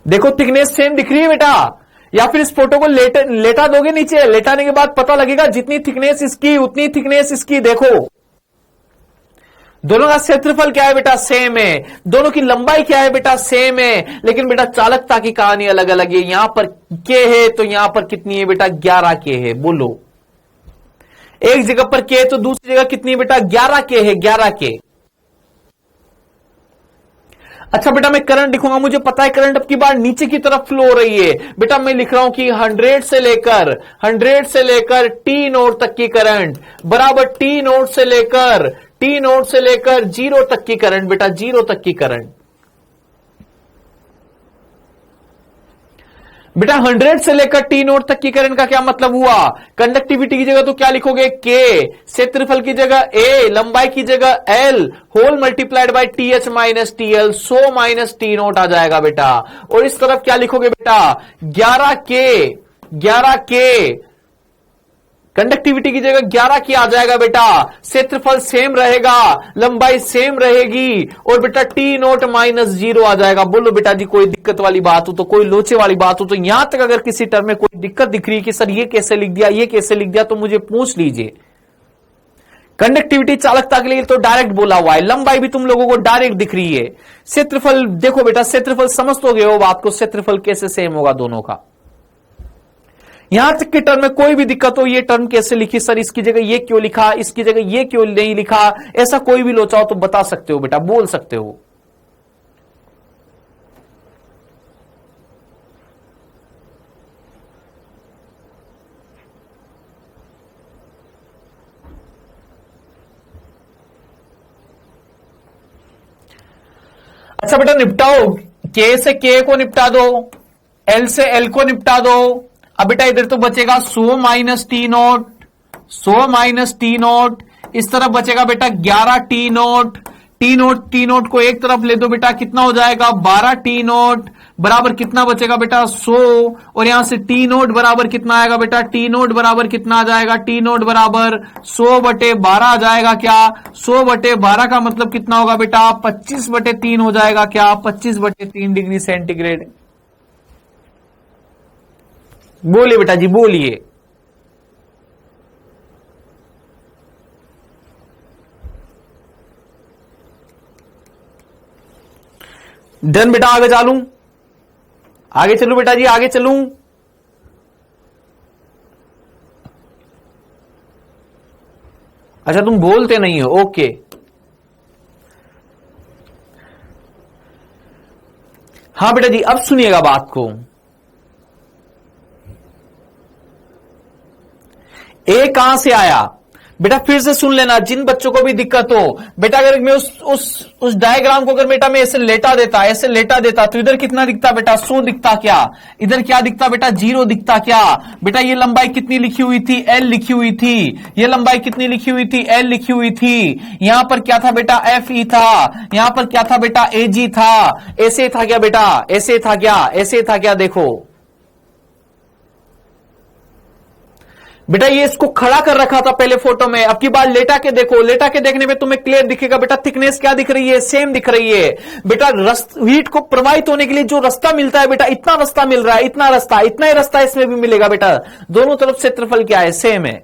देखो थिकनेस सेम दिख रही है बेटा, या फिर इस फोटो को लेटा दोगे नीचे, लेटाने के बाद पता लगेगा जितनी थिकनेस इसकी उतनी थिकनेस इसकी। देखो दोनों का क्षेत्रफल क्या है बेटा, सेम है। दोनों की लंबाई क्या है बेटा, सेम है। लेकिन बेटा चालकता की कहानी अलग अलग है। यहां पर के है तो यहां पर कितनी है बेटा, 11 के है। बोलो, एक जगह पर के तो दूसरी जगह कितनी बेटा, 11 के है, 11 के। अच्छा बेटा मैं करंट लिखूंगा, मुझे पता है करंट अब की बार नीचे की तरफ फ्लो हो रही है बेटा। मैं लिख रहा हूं कि 100 से लेकर T0 तक की करंट बराबर T0 से लेकर 0 तक की करंट बेटा, 0 तक की करंट। बेटा 100 से लेकर T0 तक की करंट का क्या मतलब हुआ, कंडक्टिविटी की जगह तो क्या लिखोगे, K, क्षेत्रफल की जगह A, लंबाई की जगह L, whole multiplied by TH minus TL, 100 minus T0 आ जाएगा बेटा। और इस तरफ क्या लिखोगे बेटा, 11K, कंडक्टिविटी की जगह 11 की आ जाएगा बेटा। क्षेत्रफल सेम रहेगा, लंबाई सेम रहेगी, और बेटा T0 माइनस 0 आ जाएगा। बोलो बेटा जी कोई दिक्कत वाली बात हो तो, कोई लोचे वाली बात हो तो, यहां तक अगर किसी टर्म में कोई दिक्कत दिख रही है कि सर ये कैसे लिख दिया, ये कैसे लिख दिया, तो मुझे पूछ लीजिए। कंडक्टिविटी चालकता के लिए तो डायरेक्ट बोला हुआ है, लंबाई भी तुम लोगों को डायरेक्ट दिख रही है। क्षेत्रफल देखो बेटा, क्षेत्रफल समझ तो गए हो बात को, क्षेत्रफल कैसे सेम होगा दोनों का। यहां तक के टर्म में कोई भी दिक्कत हो, ये टर्म कैसे लिखी सर, इसकी जगह ये क्यों लिखा, इसकी जगह ये क्यों नहीं लिखा, ऐसा कोई भी लोचा हो तो बता सकते हो बेटा, बोल सकते हो। अच्छा बेटा निपटाओ, के से के को निपटा दो, एल से एल को निपटा दो। अब बेटा इधर तो बचेगा 100 माइनस T0, इस तरफ बचेगा बेटा 11 T0 को एक तरफ ले दो बेटा, कितना हो जाएगा 12 T0 बराबर कितना बचेगा बेटा 100, और यहां से T0 बराबर कितना आएगा बेटा, T0 बराबर कितना आ जाएगा, T0 बराबर 100/12 आ जाएगा क्या, 100/12 का मतलब कितना होगा बेटा 25/3 हो जाएगा क्या, 25/3 डिग्री सेंटीग्रेड। बोलिए बेटा जी बोलिए। डन बेटा, आगे चलूं, आगे चलूं बेटा जी, आगे चलूं। अच्छा तुम बोलते नहीं हो, ओके। हां बेटा जी, अब सुनिएगा बात को। ए कहां से आया बेटा, फिर से सुन लेना, जिन बच्चों को भी दिक्कत हो बेटा। अगर मैं उस डायग्राम को अगर बेटा मैं ऐसे लेटा देता तो इधर कितना दिखता बेटा, 100 दिखता क्या? इधर क्या दिखता बेटा, 0 दिखता क्या? बेटा ये लंबाई कितनी लिखी हुई थी, L लिखी हुई थी। ये लंबाई कितनी लिखी हुई थी, L लिखी हुई थी। यहां पर क्या था बेटा, FE था। यहां पर क्या था बेटा, AG था। ऐसे था क्या बेटा, ऐसे था क्या, ऐसे था क्या? देखो बेटा, ये इसको खड़ा कर रखा था पहले फोटो में, अब की बार लेटा के देखो। लेटा के देखने में तुम्हें क्लियर दिखेगा बेटा, थिकनेस क्या दिख रही है, सेम दिख रही है बेटा। हीट को प्रवाहित होने के लिए जो रास्ता मिलता है बेटा, इतना रास्ता मिल रहा है, इतना रास्ता, इतना ही रास्ता इसमें भी मिलेगा बेटा। दोनों तरफ क्षेत्रफल क्या है, सेम है।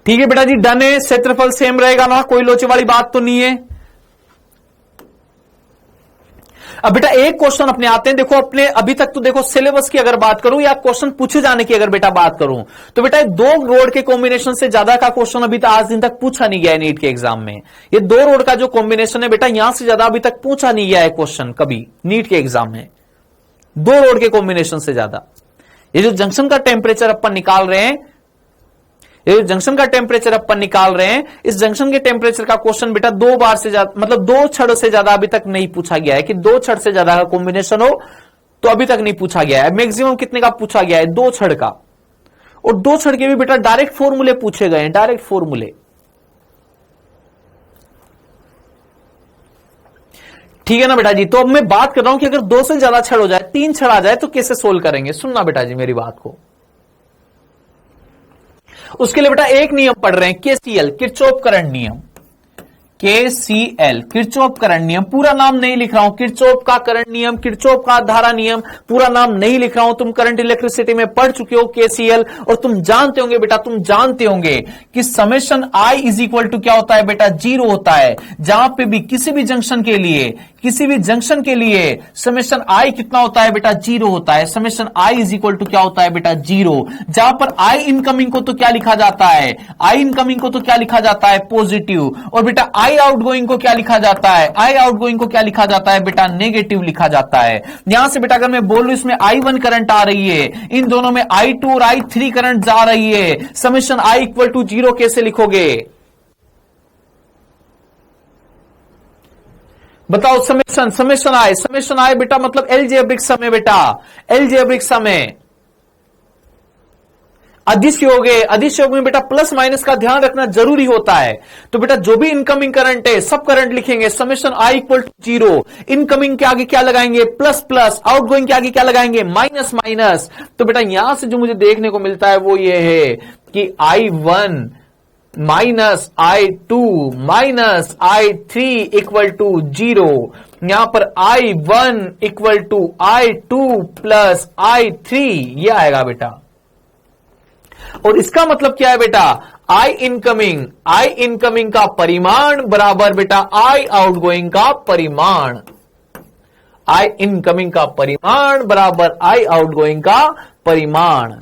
ठीक है बेटा जी, डन है, क्षेत्रफल सेम रहेगा ना, कोई लोचे वाली बात तो नहीं है। अब बेटा एक क्वेश्चन अपने आते हैं, देखो अपने अभी तक तो देखो सिलेबस की अगर बात करूं या क्वेश्चन पूछे जाने की अगर बेटा बात करूं तो बेटा 2 रोड के कॉम्बिनेशन से ज्यादा का क्वेश्चन अभी तक आज दिन तक पूछा नहीं गया है नीट के एग्जाम में। ये 2 रोड का जो कॉम्बिनेशन है बेटा, यहां से ज्यादा अभी तक पूछा नहीं गया है क्वेश्चन कभी नीट के एग्जाम में, 2 रोड के कॉम्बिनेशन से ज्यादा। ये जो जंक्शन का टेम्परेचर अपन निकाल रहे हैं, ये जो जंक्शन का टेम्परेचर अपन निकाल रहे हैं, इस जंक्शन के टेम्परेचर का क्वेश्चन बेटा 2 बार से ज्यादा, मतलब 2 छड़ से ज्यादा अभी तक नहीं पूछा गया है कि 2 छड़ से ज्यादा का कॉम्बिनेशन हो, तो अभी तक नहीं पूछा गया है। मैक्सिमम कितने का पूछा गया है, 2 छड़ का। और 2 छड़ के भी बेटा डायरेक्ट फॉर्मूले पूछे गए हैं, डायरेक्ट फॉर्मूले। ठीक है ना बेटा जी। तो अब मैं बात कर रहा हूं कि अगर 2 से ज्यादा छड़ हो जाए, 3 छड़ आ जाए, तो कैसे सोल्व करेंगे, सुनना बेटा जी मेरी बात को। उसके लिए बेटा एक नियम पढ़ रहे हैं, केसीएल, किरचॉफ करंट नियम। केसीएल, किरचॉफ करंट नियम, पूरा नाम नहीं लिख रहा हूं, किरचॉफ का करंट नियम, किरचॉफ का धारा नियम, पूरा नाम नहीं लिख रहा हूं। तुम करंट इलेक्ट्रिसिटी में पढ़ चुके हो केसीएल, और तुम जानते होंगे बेटा, तुम जानते होंगे कि summation I is equal to क्या होता है बेटा, 0 होता है। जहां पे भी किसी भी जंक्शन के लिए, किसी भी जंक्शन के लिए समेशन आई कितना होता है बेटा, 0 होता है। Summation I is equal to क्या होता है बेटा, 0। जहां पर आई इनकमिंग को तो क्या लिखा जाता है, आई इनकमिंग को तो क्या लिखा जाता है, पॉजिटिव। और बेटा आई आउटगोइंग को क्या लिखा जाता है, आई आउटगोइंग को क्या लिखा जाता है बेटा, नेगेटिव लिखा जाता है। यहां से बेटा अगर मैं बोलूं इसमें I1 करंट आ रही है, इन दोनों में I2 और I3 करंट जा रही है, समेशन आई इक्वल टू 0 कैसे लिखोगे बताओ। समेशन आए बेटा मतलब एलजेब्रिक समय बेटा, एलजेब्रिक समय। अदिश योग में बेटा प्लस माइनस का ध्यान रखना जरूरी होता है। तो बेटा जो भी इनकमिंग करंट है सब करंट लिखेंगे summation I equal to 0। Incoming के आगे क्या लगाएंगे, प्लस प्लस, आउटगोइंग के आगे क्या लगाएंगे, माइनस माइनस। तो बेटा यहां से जो मुझे देखने को मिलता है वो ये है कि I1 minus I2 minus I3 equal to 0। यहां पर I1 equal to I2 plus I3 ये आएगा बेटा। और इसका मतलब क्या है बेटा, आई इनकमिंग का परिमाण बराबर बेटा आई आउटगोइंग का परिमाण। आई इनकमिंग का परिमाण बराबर आई आउटगोइंग का परिमाण।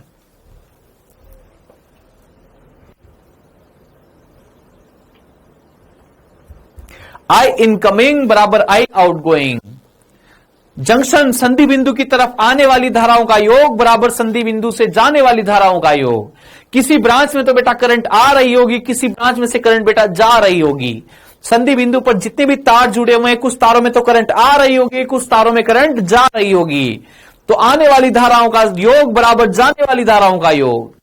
आई इनकमिंग बराबर आई आउटगोइंग। जंक्शन संधि बिंदु की तरफ आने वाली धाराओं का योग बराबर संधि बिंदु से जाने वाली धाराओं का योग। किसी ब्रांच में तो बेटा करंट आ रही होगी, किसी ब्रांच में से करंट बेटा जा रही होगी। संधि बिंदु पर जितने भी तार जुड़े हुए हैं, कुछ तारों में तो करंट आ रही होगी, कुछ तारों में करंट जा रही होगी। तो आने वाली धाराओं का योग बराबर जाने वाली धाराओं का योग।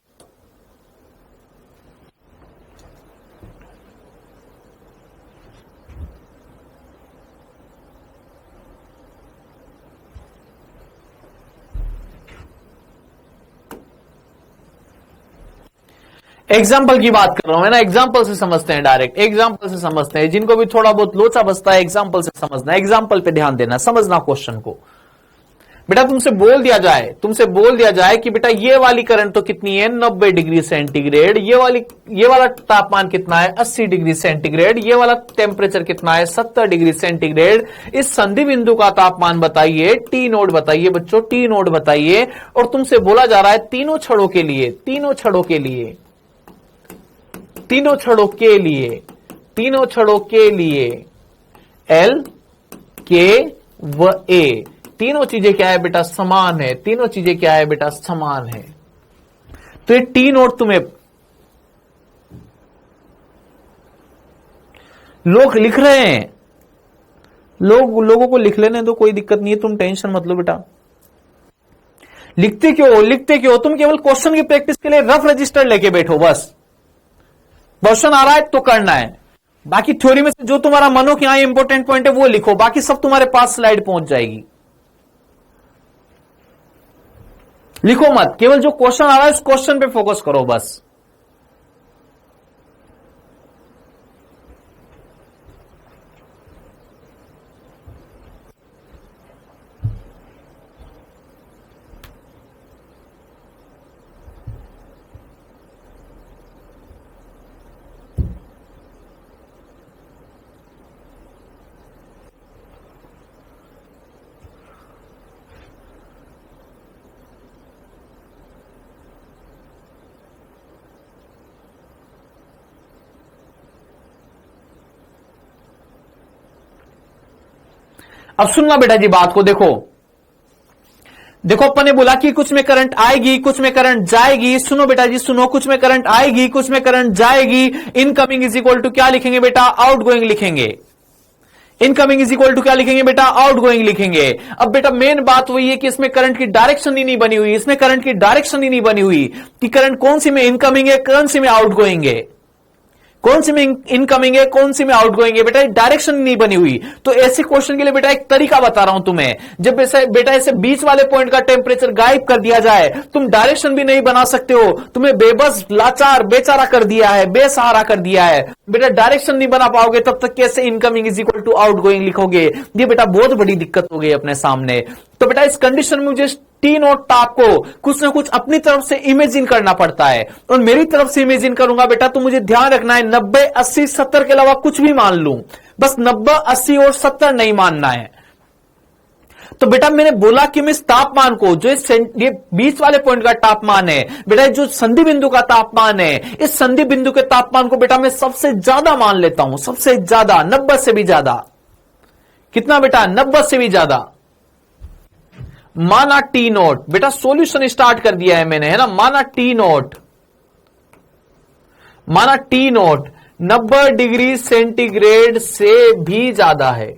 एग्जाम्पल की बात कर रहा हूं, है ना, एग्जाम्पल से समझते हैं, डायरेक्ट एग्जाम्पल से समझते हैं। जिनको भी थोड़ा बहुत लोचा बचता है एग्जाम्पल से समझना, एग्जाम्पल पे ध्यान देना, समझना क्वेश्चन को। बेटा तुमसे बोल दिया जाए कि बेटा ये वाली करंट तो कितनी है 90 डिग्री सेंटीग्रेड, ये वाला तापमान कितना है 80 डिग्री सेंटीग्रेड, ये वाला टेम्परेचर कितना है 70 डिग्री सेंटीग्रेड, इस संधि बिंदु का तापमान बताइए, टी नोड बताइए बच्चों, टी नोड बताइए। और तुमसे बोला जा रहा है तीनों छड़ों के लिए एल, के व ए, तीनों चीजें क्या है बेटा समान है, तीनों चीजें क्या है बेटा समान है। तो ये टी नोड तुम्हें लोग लिख रहे हैं, लोगों को लिख लेने दो, कोई दिक्कत नहीं है, तुम टेंशन मत लो बेटा। लिखते क्यों तुम केवल क्वेश्चन की प्रैक्टिस के लिए रफ रजिस्टर लेके बैठो, बस क्वेश्चन आ रहा है तो करना है, बाकी थ्योरी में से जो तुम्हारा मानो कि यहां इंपॉर्टेंट पॉइंट है वो लिखो, बाकी सब तुम्हारे पास स्लाइड पहुंच जाएगी। लिखो मत, केवल जो क्वेश्चन आ रहा है उस क्वेश्चन पे फोकस करो बस। अब सुनना बेटा जी बात को, देखो अपन ने बोला कि कुछ में करंट आएगी, कुछ में करंट जाएगी। सुनो बेटा जी सुनो, कुछ में करंट आएगी, कुछ में करंट जाएगी। इनकमिंग इज इक्वल टू क्या लिखेंगे बेटा, आउटगोइंग लिखेंगे। इनकमिंग इज इक्वल टू क्या लिखेंगे बेटा, आउटगोइंग लिखेंगे। अब बेटा मेन बात वही है कि इसमें करंट की डायरेक्शन ही नहीं बनी हुई, इसमें करंट की डायरेक्शन ही नहीं बनी हुई कि करंट कौन सी में इनकमिंग है, कौन सी में आउटगोइंग है, कौन सी में इनकमिंग है, कौन सी में आउटगोइंग है। बेटा डायरेक्शन नहीं बनी हुई। तो ऐसे क्वेश्चन के लिए बेटा एक तरीका बता रहा हूं तुम्हें, जब बेटा ऐसे बीच वाले पॉइंट का टेम्परेचर गायब कर दिया जाए, तुम डायरेक्शन भी नहीं बना सकते हो, तुम्हें बेबस लाचार बेचारा कर दिया है, बेसहारा कर दिया है। बेटा डायरेक्शन नहीं बना पाओगे तब तक कैसे incoming is equal to outgoing लिखोगे। ये बेटा बहुत बड़ी दिक्कत हो गई अपने सामने। तो बेटा इस कंडीशन में मुझे टी नोट ताप को कुछ ना कुछ अपनी तरफ से इमेजिन करना पड़ता है, और मेरी तरफ से इमेजिन करूंगा बेटा तो मुझे ध्यान रखना है 90, 80, 70 के अलावा कुछ भी मान लूं, बस 90, 80 और 70 नहीं मानना है। तो बेटा मैंने बोला कि मैं इस तापमान को, जो ये बीच वाले पॉइंट का तापमान है बेटा, जो संधि बिंदु का तापमान है, इस संधि बिंदु के तापमान को बेटा मैं सबसे ज्यादा मान लेता हूं, सबसे ज्यादा 90 से भी ज्यादा। कितना बेटा, 90 से भी ज्यादा। माना टी नोट, बेटा सॉल्यूशन स्टार्ट कर दिया है मैंने, है ना। माना टी नोट 90 डिग्री सेंटीग्रेड से भी ज्यादा है।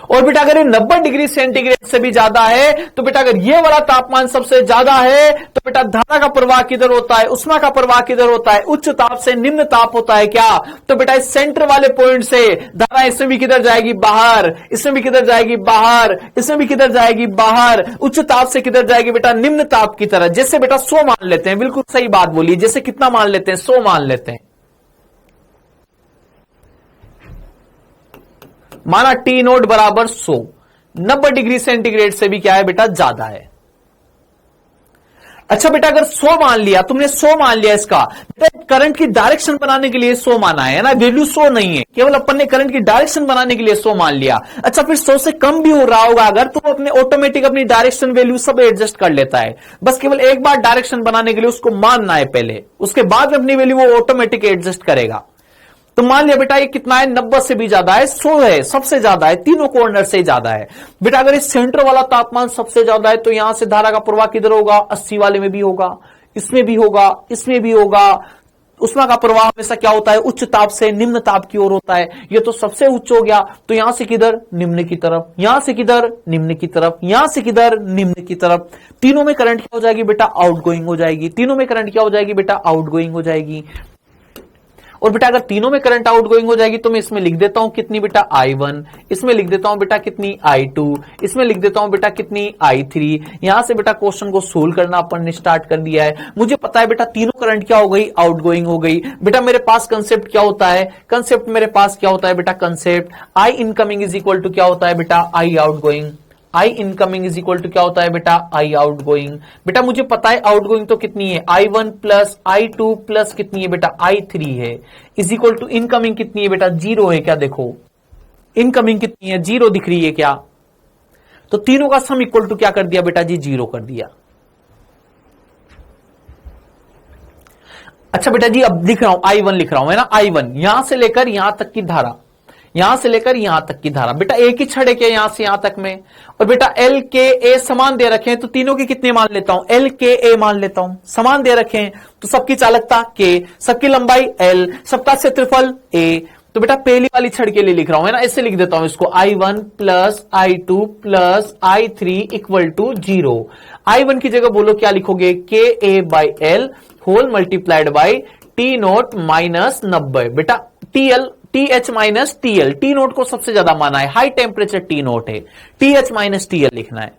और बेटा अगर ये 90 डिग्री सेंटीग्रेड से भी ज्यादा है तो बेटा अगर ये वाला तापमान सबसे ज्यादा है तो बेटा धारा का प्रवाह किधर होता है, उष्मा का प्रवाह किधर होता है, उच्च ताप से निम्न ताप होता है क्या। तो बेटा इस सेंटर वाले पॉइंट से धारा इसमें भी किधर जाएगी, बाहर, इसमें भी किधर जाएगी, बाहर, इसमें भी किधर जाएगी, बाहर। उच्च ताप से किधर जाएगी बेटा, निम्न ताप की तरह। जैसे बेटा 100 मान लेते हैं, बिल्कुल सही बात बोलिए, जैसे कितना मान लेते हैं, 100 मान लेते हैं। माना टी नोट बराबर 100, 90 डिग्री सेंटीग्रेड से भी क्या है बेटा, ज्यादा है। अच्छा बेटा अगर 100 मान लिया, तुमने 100 मान लिया, इसका बेटा करंट की डायरेक्शन बनाने के लिए 100 माना है ना, वैल्यू 100 नहीं है, केवल अपन ने करंट की डायरेक्शन बनाने के लिए 100 मान लिया। अच्छा फिर 100 से कम भी हो रहा होगा अगर, तो अपने ऑटोमेटिक अपनी डायरेक्शन वैल्यू सब एडजस्ट कर लेता है। बस केवल एक बार डायरेक्शन बनाने के लिए उसको मानना है पहले, उसके बाद अपनी वैल्यू वो ऑटोमेटिक एडजस्ट करेगा। तो मान लिया बेटा ये कितना है, 90 से भी ज्यादा है, 100 है, सबसे ज्यादा है, तीनों कॉर्नर से ज्यादा है। बेटा अगर इस सेंटर वाला तापमान सबसे ज्यादा है तो यहां से धारा का प्रवाह किधर होगा, 80 वाले में भी होगा, इसमें भी होगा, इसमें भी होगा। उष्मा का प्रवाह हमेशा क्या होता है, उच्च ताप से निम्न ताप की ओर होता है। ये तो सबसे उच्च हो गया, तो यहां से किधर, निम्न की तरफ, यहां से किधर, निम्न की तरफ, यहां से किधर, निम्न की तरफ। तीनों में करंट क्या हो जाएगी बेटा, आउटगोइंग हो जाएगी। तीनों में करंट क्या हो जाएगी बेटा, आउटगोइंग हो जाएगी। और बेटा अगर तीनों में करंट आउट गोइंग हो जाएगी तो मैं इसमें लिख देता हूं कितनी बेटा I1, इसमें लिख देता हूं बेटा कितनी I2, इसमें लिख देता हूं बेटा कितनी I3। यहां से बेटा क्वेश्चन को सोल्व करना अपन ने स्टार्ट कर दिया है। मुझे पता है बेटा तीनों करंट क्या हो गई, आउट गोइंग हो गई। बेटा मेरे पास कंसेप्ट क्या होता है, कंसेप्ट मेरे पास क्या होता है बेटा, concept I incoming is equal to क्या होता है बेटा, I outgoing. I incoming is equal to क्या होता है बेटा, आई आउट गोइंग। बेटा मुझे पता है आउट गोइंग तो कितनी है, I1 प्लस I2 प्लस कितनी है बेटा, I3 है, इज इक्वल टू इनकमिंग कितनी है बेटा, 0 है। क्या देखो इनकमिंग कितनी है, 0 दिख रही है क्या, तो तीनों का सम इक्वल टू क्या कर दिया बेटा जी, 0 कर दिया। अच्छा बेटा जी अब लिख रहा हूं I1 लिख रहा हूं, है ना, I1 यहां से लेकर यहां तक की धारा, यहां से लेकर यहां तक की धारा। बेटा एक ही छड़ है क्या यहां से यहां तक में, और बेटा L K A समान दे रखे हैं तो तीनों के कितने मान लेता हूं, L K A मान लेता हूं। समान दे रखे हैं तो सबकी चालकता K, सबकी लंबाई L, सबका क्षेत्रफल A। तो बेटा पहली वाली छड़ के लिए लिख रहा हूं, है ना, ऐसे लिख देता हूं इसको, I1 plus I2 plus I3 equal to 0। I1 की जगह बोलो क्या लिखोगे, KA by L whole multiplied by T nought minus 90। बेटा TL TH minus TL, T nought को सबसे ज्यादा माना है, हाई टेम्परेचर T नोट है, TH माइनस TL लिखना है।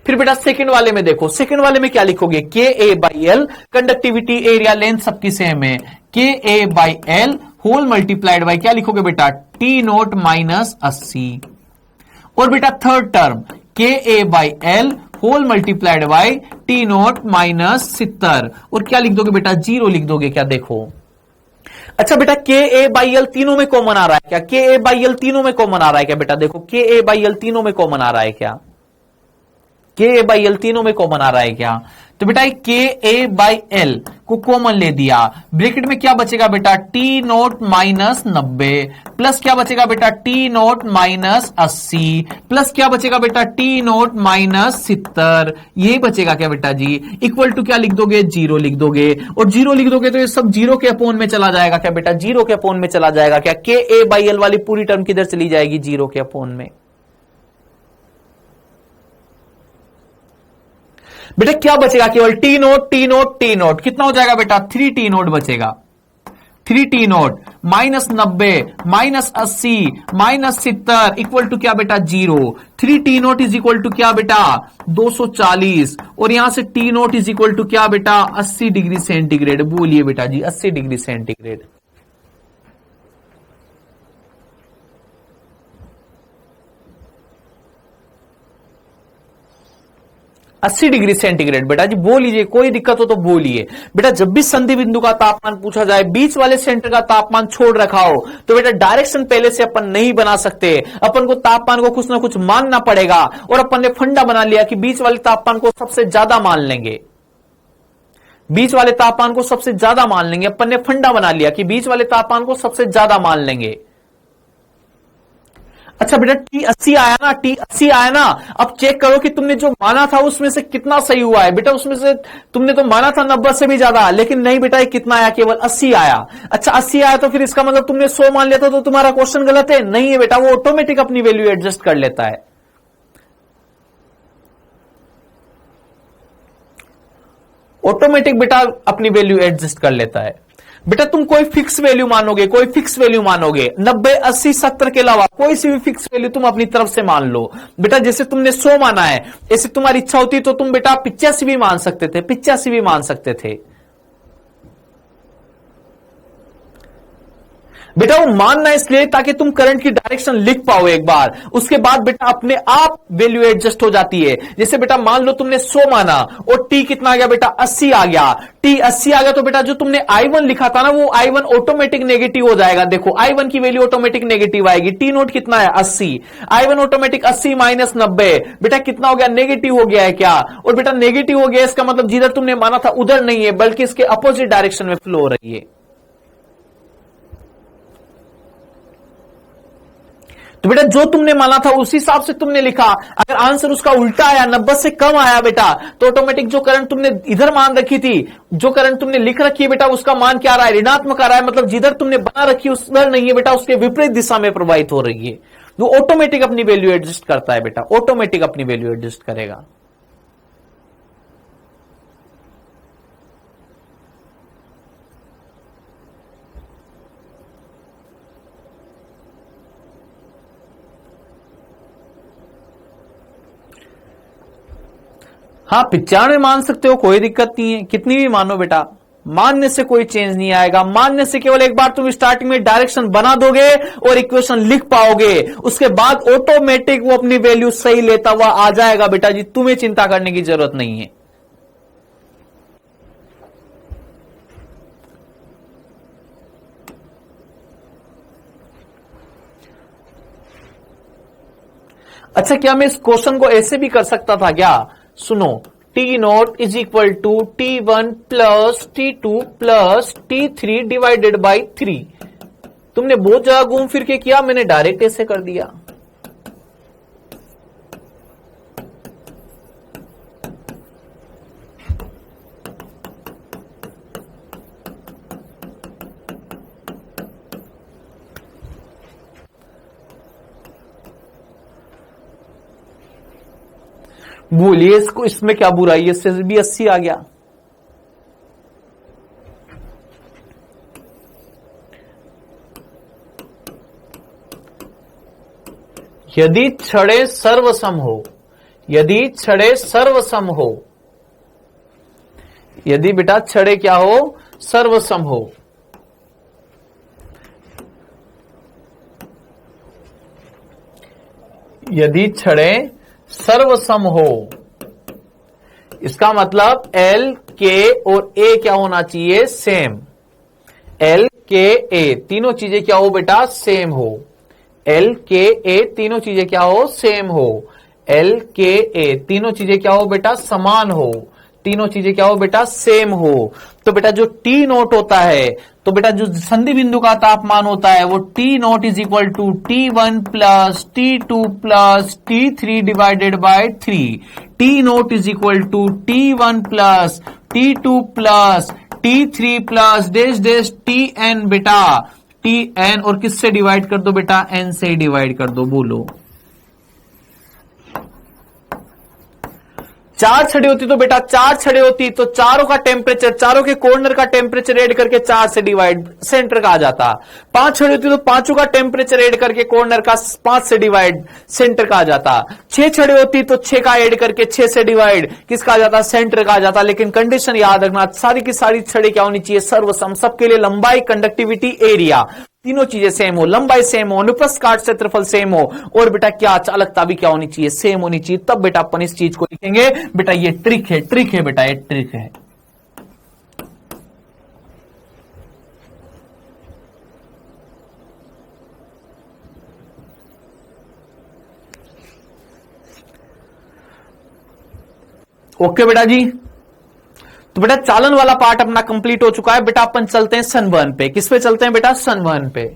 फिर बेटा सेकंड वाले में देखो, सेकंड वाले में क्या लिखोगे, KA by L, conductivity area length सबकी सेम है, KA by L whole multiplied by क्या लिखोगे बेटा, T नोट माइनस 80। और बेटा third term KA by L whole multiplied by T nought minus 70, और क्या लिख दोगे बेटा, 0 लिख दोगे। क्या देखो, अच्छा बेटा KA बाई L तीनों में कॉमन आ रहा है क्या, KA बाई L तीनों में कॉमन आ रहा है क्या, बेटा देखो KA बाई L तीनों में कॉमन आ रहा है क्या, KA बाई L तीनों में कॉमन आ रहा है क्या, तो बेटा KA बाई L को कॉमन ले दिया, ब्रैकेट में क्या बचेगा बेटा, T नोट माइनस 90 प्लस क्या बचेगा बेटा, T नोट माइनस 80 प्लस क्या बचेगा बेटा, T नोट माइनस 70, यही बचेगा क्या बेटा जी, इक्वल टू क्या लिख दोगे, 0 लिख दोगे। और 0 लिख दोगे तो ये सब 0 के अपोन में चला जाएगा क्या बेटा, 0 के अपोन में चला जाएगा क्या, KA बाई L वाली पूरी टर्म किधर चली जाएगी, 0 के अपोन में। बेटा क्या बचेगा, केवल T naught T naught T naught, कितना हो जाएगा बेटा, 3T नोट बचेगा, 3T naught minus 90 minus 80 minus 70 equal to क्या बेटा, 0। 3T note is equal to क्या बेटा, 240, और यहां से T naught is equal to क्या बेटा, 80 डिग्री सेंटीग्रेड। बोलिए बेटा जी 80 डिग्री सेंटीग्रेड। अस्सी डिग्री सेंटीग्रेड बेटा जी, बोलिए, कोई दिक्कत हो तो बोलिए। बेटा जब भी संधि बिंदु का तापमान पूछा जाए, बीच वाले सेंटर का तापमान छोड़ रखा हो तो बेटा डायरेक्शन पहले से अपन नहीं बना सकते, अपन को तापमान को कुछ ना कुछ मानना पड़ेगा, और अपन ने फंडा बना लिया कि बीच वाले तापमान को सबसे ज्यादा मान लेंगे, बीच वाले तापमान को सबसे ज्यादा मान लेंगे, अपन ने फंडा बना लिया कि बीच वाले तापमान को सबसे ज्यादा मान लेंगे। अच्छा बेटा T80 आया ना, T80 आया ना, अब चेक करो कि तुमने जो माना था उसमें से कितना सही हुआ है। बेटा उसमें से तुमने तो माना था 90 से भी ज्यादा, लेकिन नहीं बेटा ये कितना आया, केवल 80 आया। अच्छा 80 आया तो फिर इसका मतलब तुमने 100 मान लिया था, तो तुम्हारा क्वेश्चन गलत है, नहीं है बेटा, वो ऑटोमेटिक अपनी वैल्यू एडजस्ट कर लेता है, ऑटोमेटिक बेटा अपनी वैल्यू एडजस्ट कर लेता है। बेटा तुम कोई फिक्स वैल्यू मानोगे, कोई फिक्स वैल्यू मानोगे, 90 80 70 के अलावा कोई सी भी फिक्स वैल्यू तुम अपनी तरफ से मान लो। बेटा जैसे तुमने 100 माना है, ऐसे तुम्हारी इच्छा होती तो तुम बेटा 85 भी मान सकते थे, 85 भी मान सकते थे। बेटा वो मानना इसलिए ताकि तुम करंट की डायरेक्शन लिख पाओ एक बार, उसके बाद बेटा अपने आप वैल्यू एडजस्ट हो जाती है। जैसे बेटा मान लो तुमने 100 माना और T कितना आ गया बेटा, 80 आ गया, T 80 आ गया, तो बेटा जो तुमने I1 लिखा था ना, वो I1 ऑटोमेटिक नेगेटिव हो जाएगा। देखो I1 की वैल्यू ऑटोमेटिक नेगेटिव आएगी। T नोट कितना है, 80, I1 ऑटोमेटिक 80 माइनस 90, बेटा कितना हो गया, नेगेटिव हो गया है क्या, और बेटा नेगेटिव हो गया, इसका मतलब जिधर तुमने माना था उधर नहीं है, बल्कि इसके अपोजिट डायरेक्शन में फ्लो हो रही है। तो बेटा जो तुमने माना था उसी हिसाब से तुमने लिखा। अगर आंसर उसका उल्टा आया, 90 से कम आया बेटा, तो ऑटोमेटिक जो करंट तुमने इधर मान रखी थी, जो करंट तुमने लिख रखी है बेटा, उसका मान क्या आ रहा है, ऋणात्मक आ रहा है, मतलब जिधर तुमने बना रखी है उधर नहीं है बेटा, उसके विपरीत दिशा में प्रवाहित हो रही है। वो ऑटोमेटिक अपनी वैल्यू एडजस्ट करता है बेटा, ऑटोमेटिक अपनी वैल्यू एडजस्ट करेगा। हाँ 95 मान सकते हो, कोई दिक्कत नहीं है, कितनी भी मानो बेटा, मानने से कोई चेंज नहीं आएगा। मानने से केवल एक बार तुम स्टार्टिंग में डायरेक्शन बना दोगे और इक्वेशन लिख पाओगे, उसके बाद ऑटोमेटिक वो अपनी वैल्यू सही लेता हुआ आ जाएगा बेटा जी, तुम्हें चिंता करने की जरूरत नहीं है। अच्छा, क्या मैं इस क्वेश्चन को ऐसे भी कर सकता था क्या? सुनो, T naught is equal to T1 plus T2 plus T3 divided by 3। तुमने बहुत जगह घूम फिर के किया, मैंने डायरेक्ट ऐसे कर दिया। बोलिए इसको, इसमें क्या बुराई है? इससे भी 80 आ गया। यदि छड़े सर्वसम हो, यदि छड़े सर्वसम हो, यदि बेटा छड़े क्या हो? सर्वसम हो, यदि छड़े सर्वसम हो, इसका मतलब एल के और ए क्या होना चाहिए? सेम। एल के ए तीनों चीजें क्या हो बेटा? सेम हो। एल के ए तीनों चीजें क्या हो? सेम हो। एल के ए तीनों चीजें क्या हो बेटा? समान हो। तीनों चीजें क्या हो बेटा? सेम हो। तो बेटा जो टी नोट होता है, तो बेटा जो संधि बिंदु का तापमान होता है वो T naught is equal to T1 plus T2 plus T3 divided by 3। T naught is equal to T1 plus T2 plus T3 plus dash dash Tn बेटा, Tn और किससे डिवाइड कर दो बेटा? n से डिवाइड कर दो। बोलो, चार छड़ी होती तो बेटा, चार छड़ी होती तो चारों का टेम्परेचर, चारों के कॉर्नर का टेम्परेचर ऐड करके 4 से डिवाइड सेंटर का आ जाता। 5 छड़ी होती तो पांचों का टेम्परेचर ऐड करके कॉर्नर का 5 से डिवाइड सेंटर का आ जाता। 6 छड़ी होती तो 6 का ऐड करके 6 से डिवाइड किसका आ जाता? सेंटर का आ जाता। लेकिन कंडीशन याद रखना, सारी की सारी छड़ी क्या होनी चाहिए? सर्वसम। सबके लिए लंबाई, कंडक्टिविटी, एरिया तीनों चीजें सेम हो, लंबाई सेम हो, अनुप्रस्थ काट क्षेत्रफल सेम हो, और बेटा क्या चालकता भी क्या होनी चाहिए? सेम होनी चाहिए। तब बेटा अपन इस चीज को लिखेंगे। बेटा ये ट्रिक है, ट्रिक है बेटा, ये ट्रिक है। ओके बेटा जी, तो बेटा चालन वाला पार्ट अपना कंप्लीट हो चुका है। बेटा अपन चलते हैं संवहन पे। किस पे चलते हैं बेटा? संवहन पे।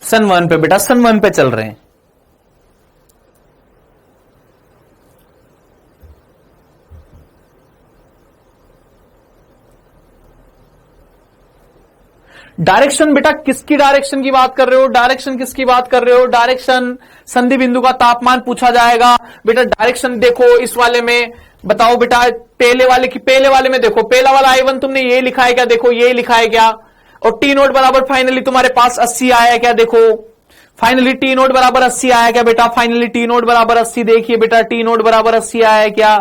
संवहन पे बेटा, संवहन पे चल रहे हैं। डायरेक्शन बेटा किसकी डायरेक्शन की बात कर रहे हो? डायरेक्शन किसकी बात कर रहे हो? डायरेक्शन संधि बिंदु का तापमान पूछा जाएगा। बेटा डायरेक्शन देखो इस वाले में, बताओ बेटा पहले वाले की, पहले वाले में देखो, पहला वाला I1 तुमने ये लिखा है क्या? देखो ये लिखा है क्या? और टी नोट बराबर फाइनली तुम्हारे पास 80 आया है क्या? देखो फाइनली टी नोट बराबर 80 आया क्या बेटा? फाइनली टी नोट बराबर 80, देखिए बेटा टी नोट बराबर 80 आया है क्या?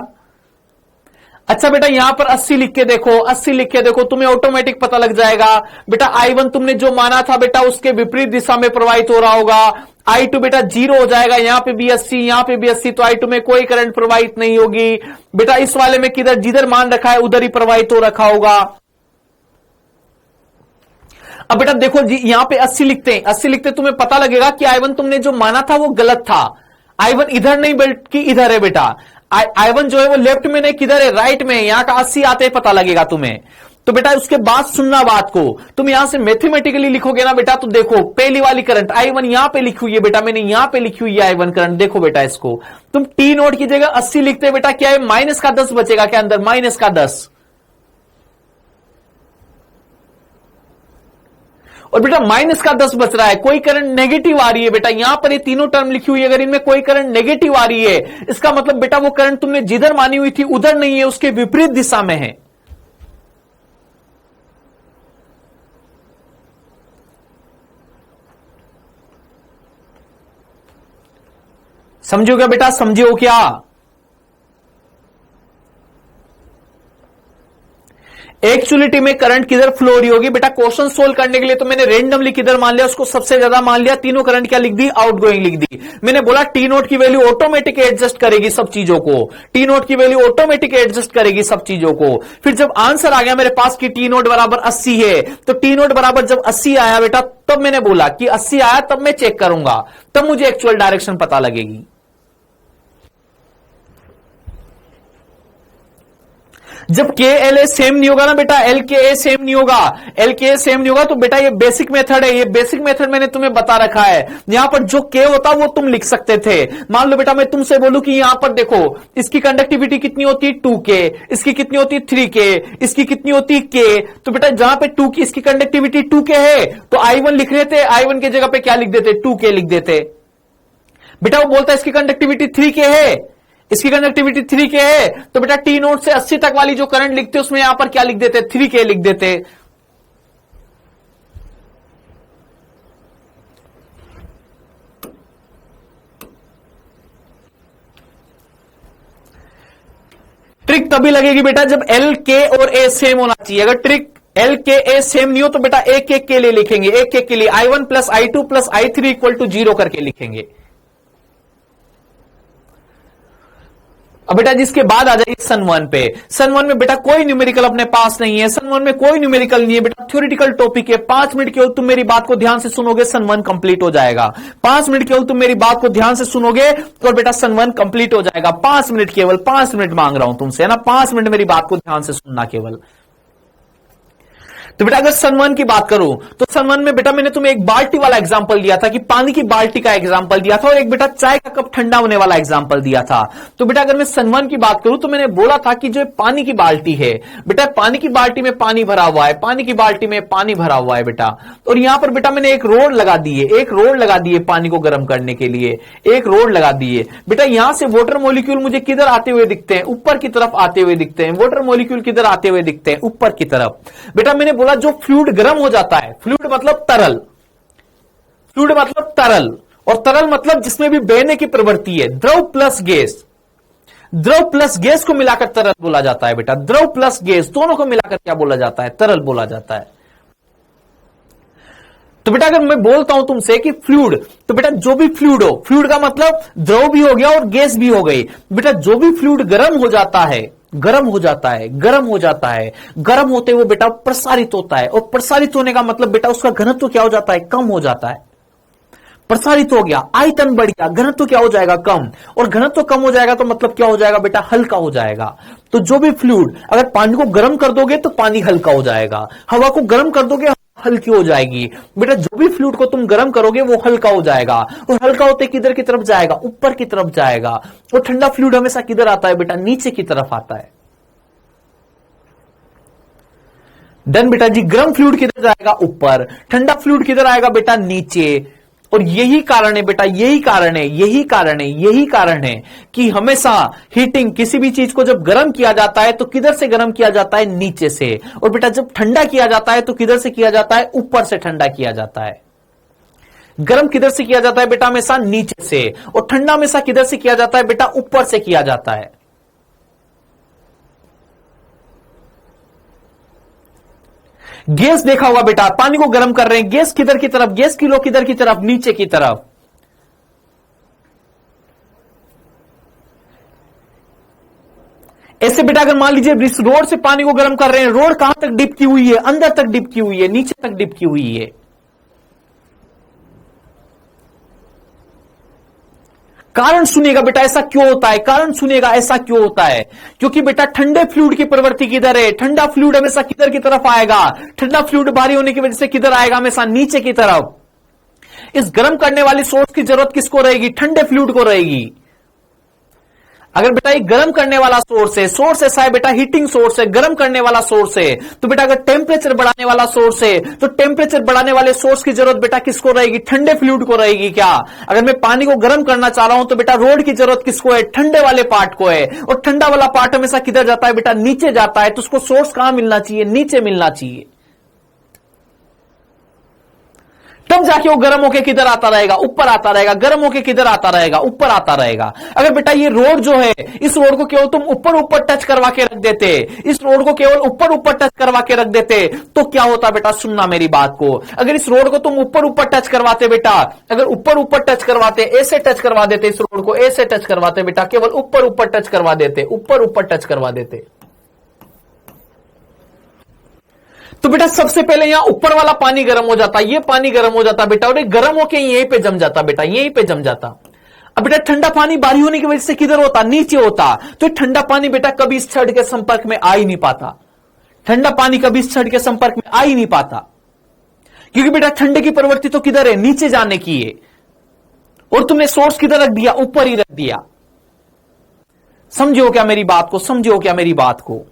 अच्छा बेटा यहां पर 80 लिख के देखो, 80 लिख के देखो, तुम्हें ऑटोमेटिक पता लग जाएगा बेटा I1 तुमने जो माना था बेटा उसके विपरीत दिशा में प्रवाहित हो रहा होगा। I2 बेटा 0 हो जाएगा, यहां पे भी 80, यहां पे भी 80, तो I2 में कोई करंट प्रवाहित नहीं होगी। बेटा इस वाले में किधर, जिधर मान रखा है उधर ही प्रवाहित हो रखा होगा। अब बेटा देखो जी यहां पे 80 लिखते हैं, 80 लिखते तुम्हें पता लगेगा कि I1 तुमने जो माना था वो गलत था। I1 इधर नहीं बल्कि इधर है बेटा। I1 जो है वो लेफ्ट में नहीं, किधर है? राइट में। यहां का 80 आते ही पता लगेगा तुम्हें। तो बेटा उसके बाद सुनना बात को, तुम यहां से मैथमेटिकली लिखोगे ना बेटा, तो देखो पहली वाली करंट I1 यहां पे लिखी हुई है बेटा, मैंने यहां पे लिखी हुई है I1 करंट। देखो बेटा इसको तुम टी नोट की जगह 80 लिखते बेटा, क्या है? माइनस का 10 बचेगा क्या अंदर? माइनस का 10। और बेटा माइनस का 10 बच रहा है, कोई करंट नेगेटिव आ रही है बेटा, यहां पर ये तीनों टर्म लिखी हुई है, अगर इनमें कोई करंट नेगेटिव आ रही है इसका मतलब बेटा वो करंट तुमने जिधर मानी हुई थी उधर नहीं है, उसके विपरीत दिशा में है। समझो क्या बेटा, समझो क्या? एक्चुअलिटी में करंट किधर फ्लो हो रही होगी बेटा, क्वेश्चन सोल्व करने के लिए तो मैंने रेंडमली किधर मान लिया, उसको सबसे ज्यादा मान लिया, तीनों करंट क्या लिख दी, आउटगोइंग लिख दी। मैंने बोला टी नोट की वैल्यू ऑटोमेटिक एडजस्ट करेगी सब चीजों को, टी नोट की वैल्यू ऑटोमेटिक एडजस्ट करेगी सब चीजों को। फिर जब आंसर आ गया मेरे पास कि टी नोट बराबर 80 है, तो टी नोट बराबर जब 80 आया बेटा, तब मैंने बोला कि 80 आया तब मैं चेक करूंगा, तब मुझे एक्चुअल डायरेक्शन पता लगेगी। जब के एल ए सेम नहीं होगा ना बेटा, एल के ए सेम नहीं होगा, एल के ए सेम नहीं होगा, तो बेटा ये बेसिक मेथड है, ये बेसिक मेथड मैंने तुम्हें बता रखा है। यहां पर जो के होता वो तुम लिख सकते थे। मान लो बेटा मैं तुमसे बोलूं कि यहां पर देखो इसकी कंडक्टिविटी कितनी होती है 2K, इसकी कितनी होती है 3K, इसकी कितनी होती है K, तो बेटा जहां पे 2 की इसकी कंडक्टिविटी 2K है तो I1 लिख रहे थे, I1 की जगह पे क्या लिख देते, 2K लिख देते। बेटा वो बोलता है इसकी कंडक्टिविटी 3K है, इसकी कंडक्टिविटी 3K है, तो बेटा टी नोट से 80 तक वाली जो करंट लिखते उसमें यहां पर क्या लिख देते, 3K लिख देते। ट्रिक तभी लगेगी बेटा जब एल के और ए सेम होना चाहिए। अगर ट्रिक एल के ए सेम नहीं हो तो बेटा एक एक के लिए लिखेंगे, एक एक के लिए I1 plus I2 plus I3 equal to 0 करके लिखेंगे। अब बेटा जिसके बाद आ जाइए सन 1 पे, सन 1 में बेटा कोई न्यूमेरिकल अपने पास नहीं है, सन 1 में कोई न्यूमेरिकल नहीं है बेटा, थ्योरेटिकल टॉपिक है। 5 मिनट केवल तुम मेरी बात को ध्यान से सुनोगे, सन 1 कंप्लीट हो जाएगा। 5 मिनट केवल तुम मेरी बात को ध्यान से सुनोगे और बेटा सन 1 कंप्लीट हो जाएगा। 5 मिनट, केवल 5 मिनट मांग रहा हूं तुमसे, है ना, 5 मिनट मेरी बात को ध्यान से सुनना केवल। तो बेटा अगर सन 1 की बात करूं तो सन 1 में बेटा मैंने तुम्हें एक बाल्टी वाला एग्जांपल दिया था, कि पानी की बाल्टी का एग्जांपल दिया था, और एक बेटा चाय का कप ठंडा होने वाला एग्जांपल दिया था। तो बेटा अगर मैं सन 1 की बात करूं तो मैंने बोला था कि जो पानी की बाल्टी है बेटा, पानी की बाल्टी में पानी भरा हुआ है, पानी की बाल्टी में पानी भरा हुआ है बेटा, और यहां पर बेटा मैंने एक रोड लगा दी है, एक रोड लगा दी है पानी को गर्म करने के लिए, एक रोड लगा दी है बेटा। यहां से वाटर मॉलिक्यूल मुझे किधर आते हुए दिखते हैं, ऊपर की तरफ आते हुए दिखते हैं। वाटर मॉलिक्यूल किधर आते हुए दिखते हैं, ऊपर की तरफ। बेटा मैंने बोला जो फ्लूइड गर्म हो जाता है, फ्लूइड मतलब तरल, फ्लूइड मतलब तरल, और तरल मतलब जिसमें भी बहने की प्रवृत्ति है, द्रव प्लस गैस, द्रव प्लस गैस को मिलाकर तरल बोला जाता है बेटा। द्रव प्लस गैस दोनों को मिलाकर क्या बोला जाता है, तरल बोला जाता है। तो बेटा अगर मैं बोलता हूं तुमसे कि फ्लूइड, तो बेटा जो भी फ्लूइड हो, फ्लूइड का मतलब द्रव भी हो गया और गैस भी हो गई। बेटा जो भी फ्लूइड गर्म हो जाता है, गर्म हो जाता है, गर्म हो जाता है, गर्म होते हुए बेटा प्रसारित होता है, और प्रसारित होने का मतलब बेटा उसका घनत्व क्या हो जाता है, कम हो जाता है। प्रसारित हो गया, आयतन बढ़ गया, घनत्व क्या हो जाएगा, कम, और घनत्व कम हो जाएगा तो मतलब क्या हो जाएगा बेटा, हल्का हो जाएगा। तो जो भी फ्लूइड, अगर पानी को गर्म कर दोगे तो पानी हल्का हो जाएगा, हवा को गर्म कर दोगे हल्की हो जाएगी। बेटा जो भी फ्लूइड को तुम गर्म करोगे वो हल्का हो जाएगा, और हल्का होते किधर की तरफ जाएगा, ऊपर की तरफ जाएगा। और ठंडा फ्लूइड हमेशा किधर आता है बेटा, नीचे की तरफ आता है। डन बेटा जी, गर्म फ्लूइड किधर जाएगा, ऊपर, ठंडा फ्लूइड किधर आएगा बेटा, नीचे। और यही कारण है बेटा, यही कारण है, यही कारण है, यही कारण है कि हमेशा हीटिंग, किसी भी चीज को जब गर्म किया जाता है तो किधर से गर्म किया जाता है, नीचे से, और बेटा जब ठंडा किया जाता है तो किधर से किया जाता है, ऊपर से ठंडा किया जाता है। गर्म किधर से किया जाता है बेटा, हमेशा नीचे से, और ठंडा हमेशा किधर से किया जाता है बेटा, ऊपर से किया जाता है। गैस देखा होगा बेटा, पानी को गर्म कर रहे हैं, गैस किधर की तरफ, गैस की लो किधर की तरफ, नीचे की तरफ। ऐसे बेटा अगर मान लीजिए इस रोड से पानी को गर्म कर रहे हैं, रोड कहां तक डिप की हुई है, अंदर तक डिप की हुई है, नीचे तक डिप की हुई है। कारण सुनिएगा बेटा ऐसा क्यों होता है, कारण सुनिएगा ऐसा क्यों होता है, क्योंकि बेटा ठंडे फ्लूइड की प्रवृत्ति किधर है, ठंडा फ्लूइड हमेशा किधर की तरफ आएगा, ठंडा फ्लूइड भारी होने की वजह से किधर आएगा, हमेशा नीचे की तरफ। इस गर्म करने वाली सोर्स की जरूरत किसको रहेगी, ठंडे फ्लूइड को रहेगी। अगर बेटा ये गर्म करने वाला सोर्स ऐसा है बेटा, हीटिंग सोर्स है, गर्म करने वाला सोर्स है, तो बेटा अगर टेम्परेचर बढ़ाने वाला सोर्स है तो टेम्परेचर बढ़ाने वाले सोर्स की जरूरत बेटा किसको रहेगी? ठंडे फ्लूइड को रहेगी क्या? अगर मैं पानी को गर्म करना चाह रहा हूं तो बेटा रोड की जरूरत किसको है? ठंडे वाले पार्ट को है, और ठंडा वाला पार्ट हमेशा किधर जाता है बेटा? नीचे जाता है। तो उसको सोर्स कहां मिलना चाहिए? नीचे मिलना चाहिए। तब जाके वो गर्म होके किधर आता रहेगा? ऊपर आता रहेगा। गर्म होके किधर आता रहेगा? ऊपर आता रहेगा। अगर बेटा ये रोड जो है, इस रोड को केवल तुम ऊपर ऊपर टच करवा के रख देते, इस रोड को केवल ऊपर ऊपर टच करवा के रख देते, तो क्या होता बेटा? सुनना मेरी बात को। अगर इस रोड को तुम ऊपर ऊपर टच करवाते बेटा, अगर ऊपर ऊपर टच करवाते, ऐसे टच करवा देते, इस रोड को ऐसे टच करवाते बेटा, केवल ऊपर ऊपर टच करवा देते, ऊपर ऊपर टच करवा देते, तो बेटा सबसे पहले यहां ऊपर वाला पानी गर्म हो जाता, ये पानी गर्म हो जाता बेटा, और ये गर्म होके यहीं पे जम जाता बेटा, यहीं पे जम जाता। अब बेटा ठंडा पानी बारी होने की वजह से किधर होता? नीचे होता। तो ठंडा पानी बेटा कभी इस छड़ के संपर्क में आ ही नहीं पाता। ठंडा पानी कभी इस छड़ के संपर्क में आ ही नहीं पाता, क्योंकि बेटा ठंडे की प्रवृत्ति तो किधर है? नीचे जाने की है। और तुमने सोर्स किधर रख दिया? ऊपर ही रख दिया। समझो क्या मेरी बात को? समझो क्या मेरी बात को?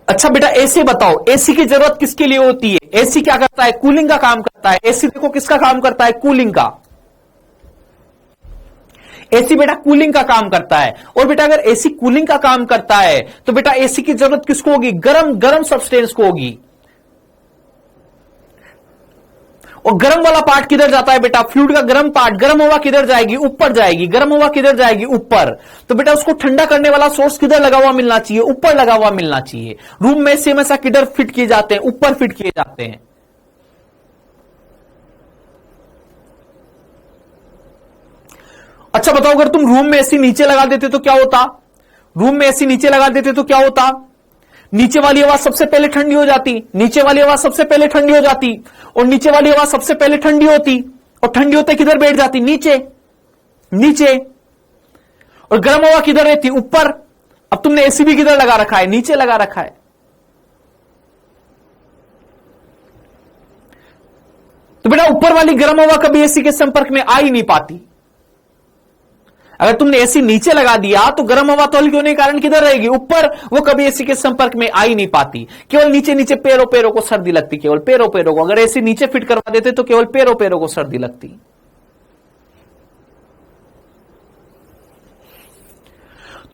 अच्छा बेटा एसी बताओ, एसी की जरूरत किसके लिए होती है? एसी क्या करता है? कूलिंग का काम करता है। एसी देखो किसका काम करता है? कूलिंग का। एसी बेटा कूलिंग का काम करता है। और बेटा अगर एसी कूलिंग का काम करता है तो बेटा एसी की जरूरत किसको होगी? गरम गरम सब्सटेंस को होगी। और गर्म वाला पार्ट किधर जाता है बेटा? फ्लूइड का गर्म पार्ट, गर्म हवा किधर जाएगी? ऊपर जाएगी। गर्म हवा किधर जाएगी? ऊपर। तो बेटा उसको ठंडा करने वाला सोर्स किधर लगा हुआ मिलना चाहिए? ऊपर लगा हुआ मिलना चाहिए। रूम में से हमेशा किधर फिट किए जाते हैं? ऊपर फिट किए जाते हैं। अच्छा बताओ, अगर तुम रूम में एसी नीचे लगा देते तो क्या होता? रूम में एसी नीचे लगा देते तो क्या होता? नीचे वाली हवा सबसे पहले ठंडी हो जाती, नीचे वाली हवा सबसे पहले ठंडी हो जाती, और नीचे वाली हवा सबसे पहले ठंडी होती, और ठंडी होते किधर बैठ जाती? नीचे। नीचे। और गर्म हवा किधर रहती? ऊपर। अब तुमने एसी भी किधर लगा रखा है? नीचे लगा रखा है। तो बेटा ऊपर वाली गर्म हवा कभी एसी के संपर्क में आ ही नहीं पाती। अगर तुमने एसी नीचे लगा दिया तो गर्म हवा तो हल्की होने के कारण किधर रहेगी? ऊपर। वो कभी एसी के संपर्क में आ ही नहीं पाती। केवल नीचे नीचे पैरों पैरों को सर्दी लगती, केवल पैरों पैरों को। अगर एसी नीचे फिट करवा देते तो केवल पैरों पैरों को सर्दी लगती।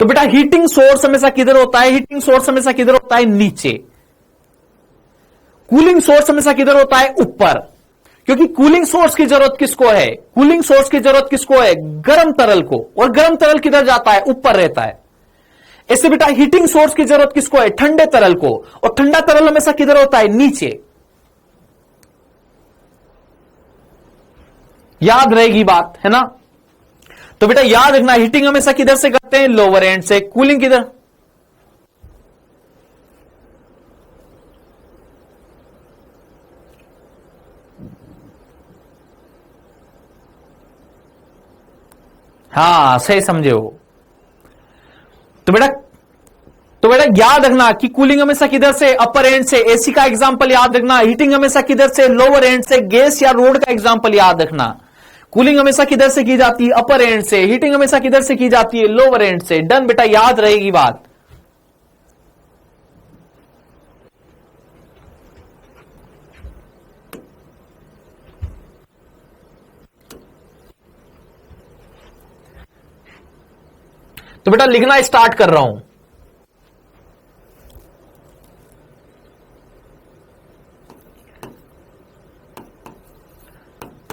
तो बेटा हीटिंग सोर्स हमेशा किधर होता है? हीटिंग सोर्स हमेशा किधर होता है? नीचे। कूलिंग सोर्स हमेशा किधर होता है? ऊपर। क्योंकि कूलिंग सोर्स की जरूरत किसको है? कूलिंग सोर्स की जरूरत किसको है? गर्म तरल को। और गर्म तरल किधर जाता है? ऊपर रहता है। ऐसे बेटा हीटिंग सोर्स की जरूरत किसको है? ठंडे तरल को। और ठंडा तरल हमेशा किधर होता है? नीचे। याद रहेगी बात, है ना? तो बेटा याद रखना, हीटिंग हमेशा किधर से करते हैं? लोअर एंड से। कूलिंग किधर? हाँ सही समझे हो। तो बेटा याद रखना कि कूलिंग हमेशा किधर से? अपर एंड से। एसी का एग्जांपल याद रखना। हीटिंग हमेशा किधर से? लोअर एंड से। गैस या रोड का एग्जांपल याद रखना। कूलिंग हमेशा किधर से की जाती है? अपर एंड से। हीटिंग हमेशा किधर से की जाती है? लोअर एंड से। डन बेटा, याद रहेगी बात। तो बेटा लिखना स्टार्ट कर रहा हूं।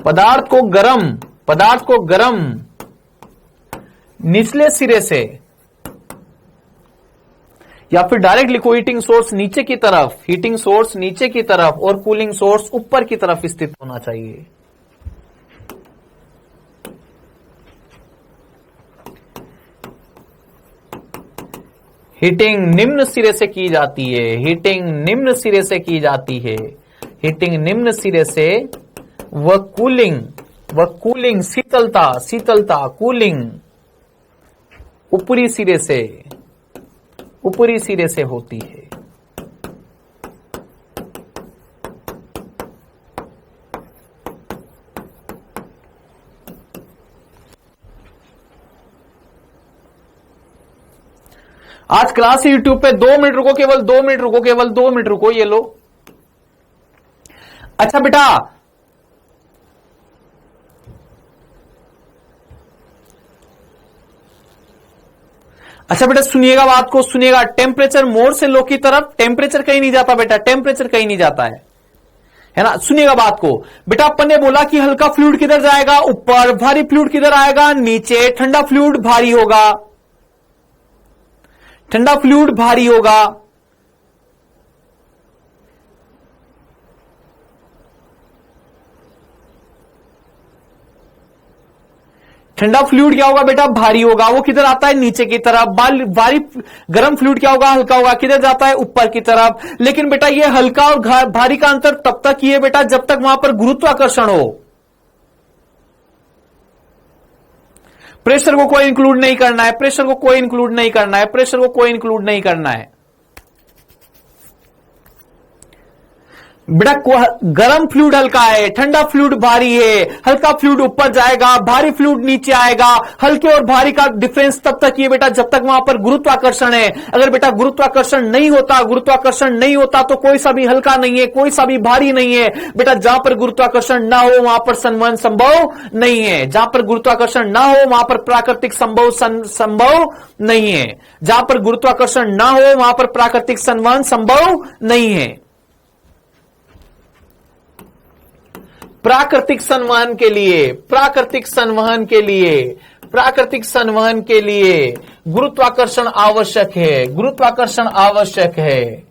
पदार्थ को गरम निचले सिरे से, या फिर डायरेक्ट लिखो हीटिंग सोर्स नीचे की तरफ, हीटिंग सोर्स नीचे की तरफ और कूलिंग सोर्स ऊपर की तरफ स्थित होना चाहिए। हीटिंग निम्न सिरे से की जाती है। हीटिंग निम्न सिरे से की जाती है। हीटिंग निम्न सिरे से व कूलिंग शीतलता कूलिंग ऊपरी सिरे से। ऊपरी सिरे से होती है। आज क्लास यूट्यूब पे 2 मिनट रुको, केवल 2 मिनट रुको, केवल 2 मिनट रुको, ये लो। अच्छा बेटा, सुनिएगा बात को, सुनिएगा। टेम्परेचर मोर से लो की तरफ, टेम्परेचर कहीं नहीं जाता बेटा, टेम्परेचर कहीं नहीं जाता है ना। सुनिएगा बात को बेटा, अपन ने बोला कि हल्का फ्लूइड किधर जाएगा, ऊपर, भारी फ्लूइड किधर आएगा, नीचे। ठंडा फ्लूइड भारी होगा, ठंडा फ्लूइड भारी होगा। ठंडा फ्लूइड क्या होगा बेटा, भारी होगा। वो किधर आता है, नीचे की तरफ। भारी गर्म फ्लूइड क्या होगा, हल्का होगा। किधर जाता है, ऊपर की तरफ। लेकिन बेटा ये हल्का और भारी का अंतर तब तक ही है बेटा जब तक वहां पर गुरुत्वाकर्षण हो। प्रेशर को कोई इंक्लूड नहीं करना है, प्रेशर को कोई इंक्लूड नहीं करना है, प्रेशर को कोई इंक्लूड नहीं करना है बेटा। गर्म फ्लूइड हल्का है, ठंडा फ्लूइड भारी है। हल्का फ्लूइड ऊपर जाएगा, भारी फ्लूइड नीचे आएगा। हल्के और भारी का डिफरेंस तब तक ये बेटा जब तक वहां पर गुरुत्वाकर्षण है। अगर बेटा गुरुत्वाकर्षण नहीं होता, गुरुत्वाकर्षण नहीं होता तो कोई सा भी हल्का नहीं है, कोई सा भी भारी नहीं है बेटा। जहां पर गुरुत्वाकर्षण ना हो वहां पर संवहन संभव नहीं है। जहां पर गुरुत्वाकर्षण ना हो वहां पर प्राकृतिक संभव नहीं है। जहां पर गुरुत्वाकर्षण ना हो वहां पर प्राकृतिक संवहन संभव नहीं है। प्राकृतिक संवहन के लिए, प्राकृतिक संवहन के लिए, प्राकृतिक संवहन के लिए गुरुत्वाकर्षण आवश्यक है, गुरुत्वाकर्षण आवश्यक है।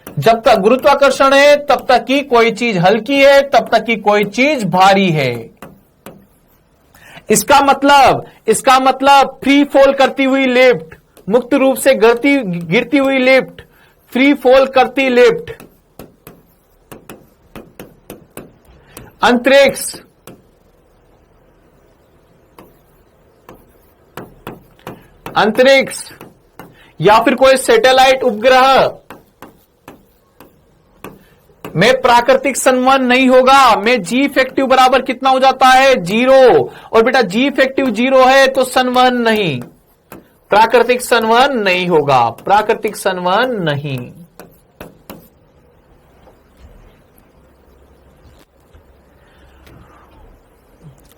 जब तक गुरुत्वाकर्षण है तब तक की कोई चीज हल्की है, तब तक की कोई चीज भारी है। इसका मतलब फ्री फॉल करती हुई लिफ्ट, मुक्त रूप से गिरती हुई लिफ्ट, फ्री फॉल करती लिफ्ट, अंतरिक्ष, अंतरिक्ष या फिर कोई सैटेलाइट उपग्रह में प्राकृतिक संवहन नहीं होगा। में जी इफेक्टिव बराबर कितना हो जाता है, 0। और बेटा जी इफेक्टिव 0 है तो संवहन नहीं, प्राकृतिक संवहन नहीं होगा, प्राकृतिक संवहन नहीं।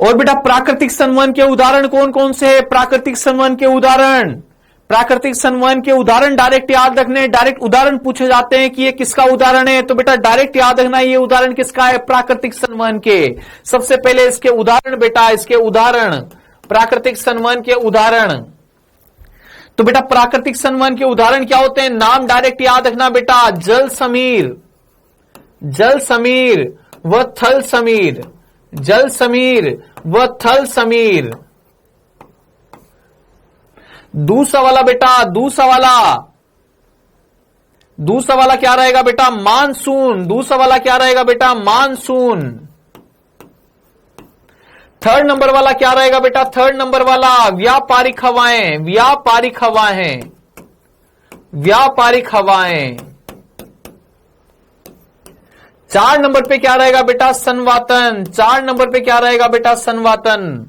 और बेटा प्राकृतिक संवहन के उदाहरण कौन कौन से है, प्राकृतिक संवहन के उदाहरण, प्राकृतिक संवहन के उदाहरण डायरेक्ट याद रखने। डायरेक्ट उदाहरण पूछे जाते हैं कि ये किसका उदाहरण है, तो बेटा डायरेक्ट याद रखना ये उदाहरण किसका है, प्राकृतिक संवहन के। सबसे पहले इसके उदाहरण बेटा, इसके उदाहरण, प्राकृतिक संवहन के उदाहरण। तो बेटा प्राकृतिक संवहन के उदाहरण क्या होते हैं, नाम डायरेक्ट याद रखना बेटा। जल समीर, जल समीर व थल समीर, जल समीर व थल समीर। दूसरा वाला बेटा, दूसरा वाला क्या रहेगा बेटा, मानसून। दूसरा वाला क्या रहेगा बेटा, मानसून। थर्ड नंबर वाला क्या रहेगा बेटा, थर्ड नंबर वाला व्यापारिक हवाएं, व्यापारिक हवाएं, व्यापारिक हवाएं। 4 नंबर पे क्या रहेगा बेटा, संवातन। 4 नंबर पे क्या रहेगा बेटा, संवातन।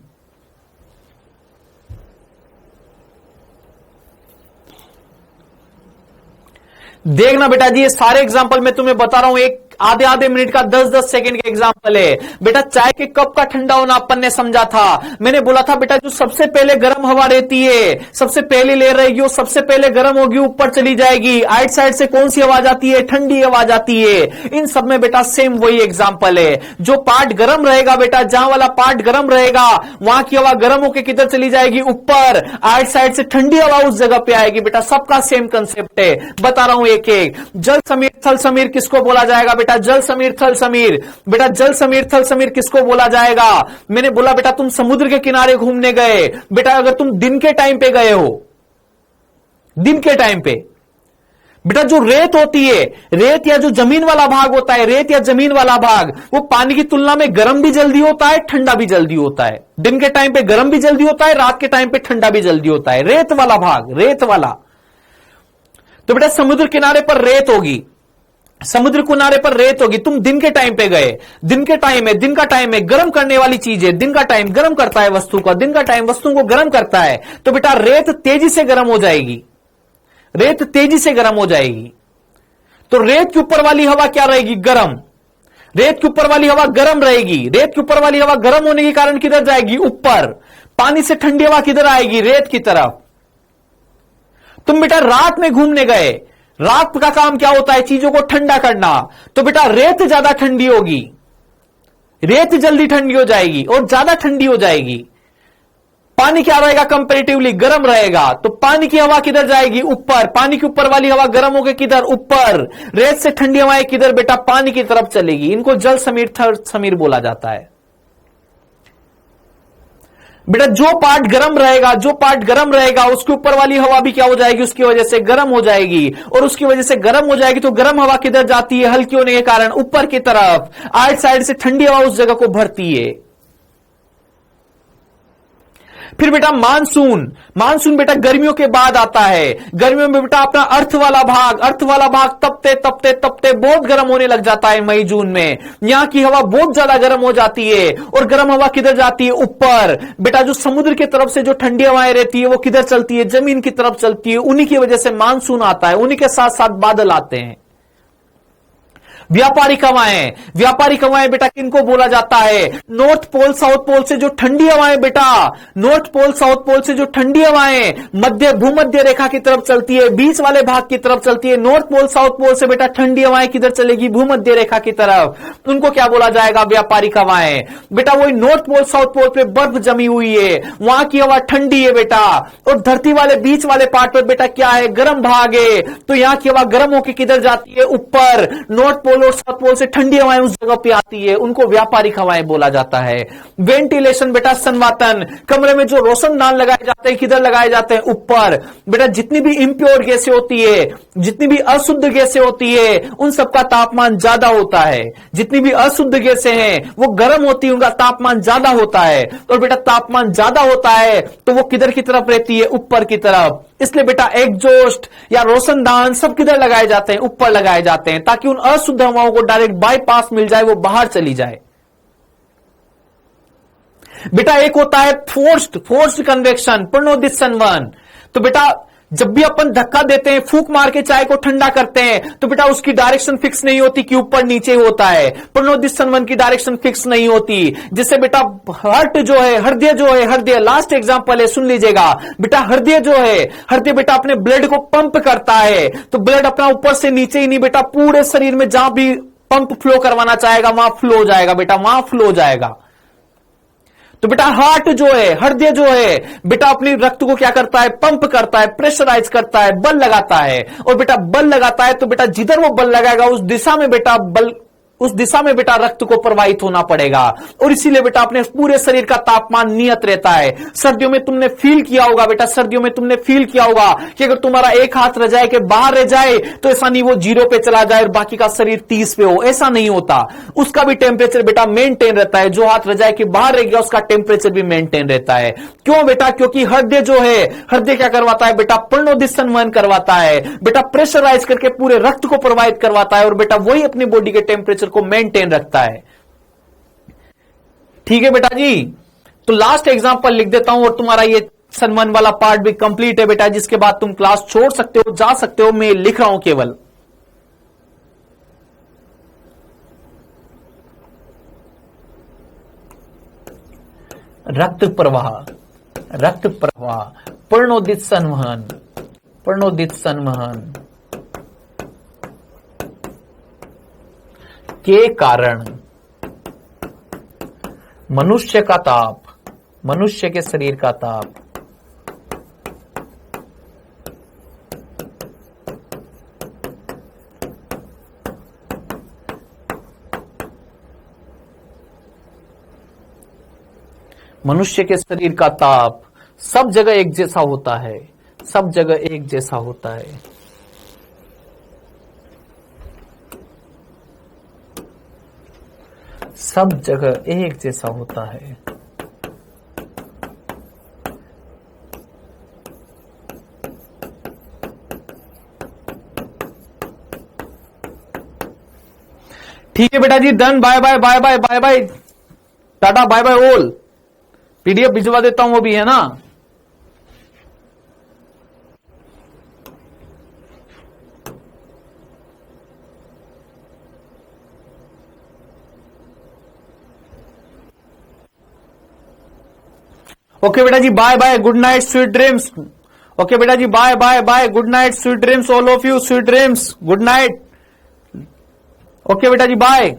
देखना बेटा जी, ये सारे एग्जांपल मैं तुम्हें बता रहा हूं, एक आधे आधे मिनट का 10-10 सेकंड के एग्जांपल है बेटा। चाय के कप का ठंडा होना अपन ने समझा था। मैंने बोला था बेटा जो सबसे पहले गर्म हवा रहती है, सबसे पहली लेयर रहेगी, वो सबसे पहले गर्म होगी, ऊपर चली जाएगी। आइट साइड से कौन सी आवाज आती है, ठंडी आवाज आती है। इन सब में बेटा सेम वही एग्जाम्पल है। जो पार्ट गर्म रहेगा बेटा, जहां वाला पार्ट गर्म रहेगा वहां की हवा गर्म होकर किधर चली जाएगी, ऊपर। आइट साइड से ठंडी हवा उस जगह पे आएगी बेटा। सबका सेम कंसेप्ट है, बता रहा हूं एक एक। जल समीर थल समीर किसको बोला जाएगा बेटा, जल समीर थल समीर। बेटा जल समीर थल समीर किसको बोला जाएगा, मैंने बोला बेटा तुम समुद्र के किनारे घूमने गए बेटा, अगर तुम दिन के टाइम पे गए हो, दिन के टाइम पे, बेटा जो रेत होती है, रेत या जो जमीन वाला भाग होता है, रेत या जमीन वाला भाग, वो पानी की तुलना में गर्म भी जल्दी होता है, ठंडा भी जल्दी होता है। दिन के टाइम पे गर्म भी जल्दी होता है, रात के टाइम पे ठंडा भी जल्दी होता है। रेत वाला भाग, रेत वाला। तो बेटा समुद्र किनारे पर रेत होगी, समुद्र किनारे पर रेत होगी। तुम दिन के टाइम पे गए, दिन के टाइम है, दिन का टाइम है, गर्म करने वाली चीज है। दिन का टाइम गर्म करता है वस्तु को, दिन का टाइम वस्तु को गर्म करता है। तो बेटा रेत तेजी से गर्म हो जाएगी, रेत तेजी से गर्म हो जाएगी। तो रेत के ऊपर वाली हवा क्या रहेगी? गर्म। रेत के ऊपर वाली हवा गर्म रहेगी। रेत के ऊपर वाली हवा गर्म होने के कारण किधर जाएगी? ऊपर। पानी से ठंडी हवा किधर आएगी? रेत की तरफ। तुम बेटा रात में घूमने गए, रात का काम क्या होता है? चीजों को ठंडा करना। तो बेटा रेत ज्यादा ठंडी होगी, रेत जल्दी ठंडी हो जाएगी और ज्यादा ठंडी हो जाएगी। पानी क्या रहेगा? कंपैरेटिवली गर्म रहेगा। तो पानी की हवा किधर जाएगी? ऊपर। पानी के ऊपर वाली हवा गर्म होकर किधर? ऊपर। रेत से ठंडी हवाएं किधर? बेटा पानी की तरफ चलेगी। इनको जल समीर, थर्ड समीर बोला जाता है। बेटा जो पार्ट गर्म रहेगा, जो पार्ट गर्म रहेगा, उसके ऊपर वाली हवा भी क्या हो जाएगी? उसकी वजह से गर्म हो जाएगी। और उसकी वजह से गर्म हो जाएगी तो गर्म हवा किधर जाती है? हल्की होने के कारण ऊपर की तरफ। आइट साइड से ठंडी हवा उस जगह को भरती है। फिर बेटा मानसून, मानसून बेटा गर्मियों के बाद आता है। गर्मियों में बेटा अपना अर्थ वाला भाग, अर्थ वाला भाग तपते तपते तपते बहुत गर्म होने लग जाता है मई जून में। यहां की हवा बहुत ज्यादा गर्म हो जाती है और गर्म हवा किधर जाती है? ऊपर। बेटा जो समुद्र की तरफ से जो ठंडी हवाएं रहती है वो किधर चलती है? जमीन की तरफ चलती है। उन्हीं की वजह से मानसून आता है, उन्हीं के साथ साथ बादल आते हैं। व्यापारिक हवाएं, व्यापारिक हवाएं बेटा किनको बोला जाता है? नॉर्थ पोल साउथ पोल से जो ठंडी हवाएं बेटा, नॉर्थ पोल साउथ पोल से जो ठंडी हवाएं मध्य भूमध्य रेखा की तरफ चलती है, बीच वाले भाग की तरफ चलती है। नॉर्थ पोल साउथ पोल से बेटा ठंडी हवाएं किधर चलेगी? भूमध्य रेखा की तरफ। उनको क्या बोला जाएगा? व्यापारिक हवाएं। बेटा वही नॉर्थ पोल साउथ पोल पे बर्फ जमी हुई है, वहां की हवा ठंडी है बेटा। और धरती वाले बीच वाले पार्ट पर बेटा क्या है? गर्म भाग है। तो यहां की हवा गर्म होकर किधर जाती है? ऊपर। नॉर्थ पोल और साउथ पोल से ठंडी हवाएं उस जगह पे आती है, उनको व्यापारिक हवाएं बोला जाता है। वेंटिलेशन बेटा संवातन, कमरे में जो रोशनदान लगाए जाते हैं किधर लगाए जाते हैं? ऊपर। बेटा जितनी भी इंप्योर गैसें होती है, जितनी भी अशुद्ध गैसें होती है, उन सबका तापमान ज्यादा होता है। जितनी भी अशुद्ध गैसें हैं वो गर्म होती है, उनका तापमान ज्यादा होता है। और बेटा तापमान ज्यादा होता है तो वो किधर की तरफ रहती है? ऊपर की तरफ। इसलिए बेटा एग्जॉस्ट या रोशनदान सब किधर लगाए जाते हैं? ऊपर लगाए जाते हैं, ताकि उन अशुद्ध हवाओं को डायरेक्ट बाईपास मिल जाए, वो बाहर चली जाए। बेटा एक होता है फोर्स्ड कन्वेक्शन, प्रणोदित संवहन। तो बेटा जब भी अपन धक्का देते हैं, फूंक मार के चाय को ठंडा करते हैं, तो बेटा उसकी डायरेक्शन फिक्स नहीं होती कि ऊपर नीचे होता है। प्रणोदित संवहन की डायरेक्शन फिक्स नहीं होती, जिससे बेटा हार्ट जो है, हृदय जो है, हृदय लास्ट एग्जांपल है, सुन लीजिएगा बेटा। हृदय जो है, हृदय बेटा अपने ब्लड को पंप करता है। तो ब्लड अपना ऊपर से नीचे ही नहीं बेटा, पूरे शरीर में जहां भी पंप फ्लो करवाना चाहेगा वहां फ्लो हो जाएगा बेटा, वहां फ्लो हो जाएगा। तो बेटा हार्ट जो है, हृदय जो है बेटा अपनी रक्त को क्या करता है? पंप करता है, प्रेशराइज करता है, बल लगाता है। और बेटा बल लगाता है तो बेटा जिधर वो बल लगाएगा उस दिशा में बेटा बल, उस दिशा में बेटा रक्त को प्रवाहित होना पड़ेगा। और इसीलिए बेटा अपने पूरे शरीर का तापमान नियत रहता है। सर्दियों में तुमने फील किया होगा बेटा, सर्दियों में तुमने फील किया होगा कि अगर तुम्हारा एक हाथ रजाई के बाहर रह जाए तो ऐसा नहीं वो 0 पे चला जाए और बाकी का शरीर 30 पे हो, ऐसा नहीं होता। उसका भी टेम्परेचर बेटा मेंटेन रहता है। जो हाथ रजाई के बाहर रह गया उसका टेम्परेचर भी मेंटेन रहता है। क्यों बेटा? क्योंकि हृदय जो है, हृदय क्या करवाता है बेटा? प्रणोदित संवहन करवाता है बेटा, प्रेशराइज करके पूरे रक्त को प्रवाहित करवाता है। और बेटा वही अपनी बॉडी के टेम्परेचर को मेंटेन रखता है। ठीक है बेटा जी। तो लास्ट एग्जांपल लिख देता हूं और तुम्हारा ये संवहन वाला पार्ट भी कंप्लीट है बेटा, जिसके बाद तुम क्लास छोड़ सकते हो, जा सकते हो। मैं लिख रहा हूं केवल। रक्त प्रवाह, रक्त प्रवाह, प्रणोदित संवहन, प्रणोदित संवहन के कारण मनुष्य का ताप, मनुष्य के शरीर का ताप मनुष्य के शरीर का ताप सब जगह एक जैसा होता है, सब जगह एक जैसा होता है। सब जगह एक जैसा होता है। ठीक है बेटा जी, done. Bye bye bye bye bye bye, ta-ta bye bye all. PDF भिजवा देता हूं, वो भी है ना। ओके बेटा जी, bye bye, good night, sweet dreams. Okay बेटा जी, bye bye bye, good night, sweet dreams all of you, sweet dreams, good night. Okay बेटा जी, बाय।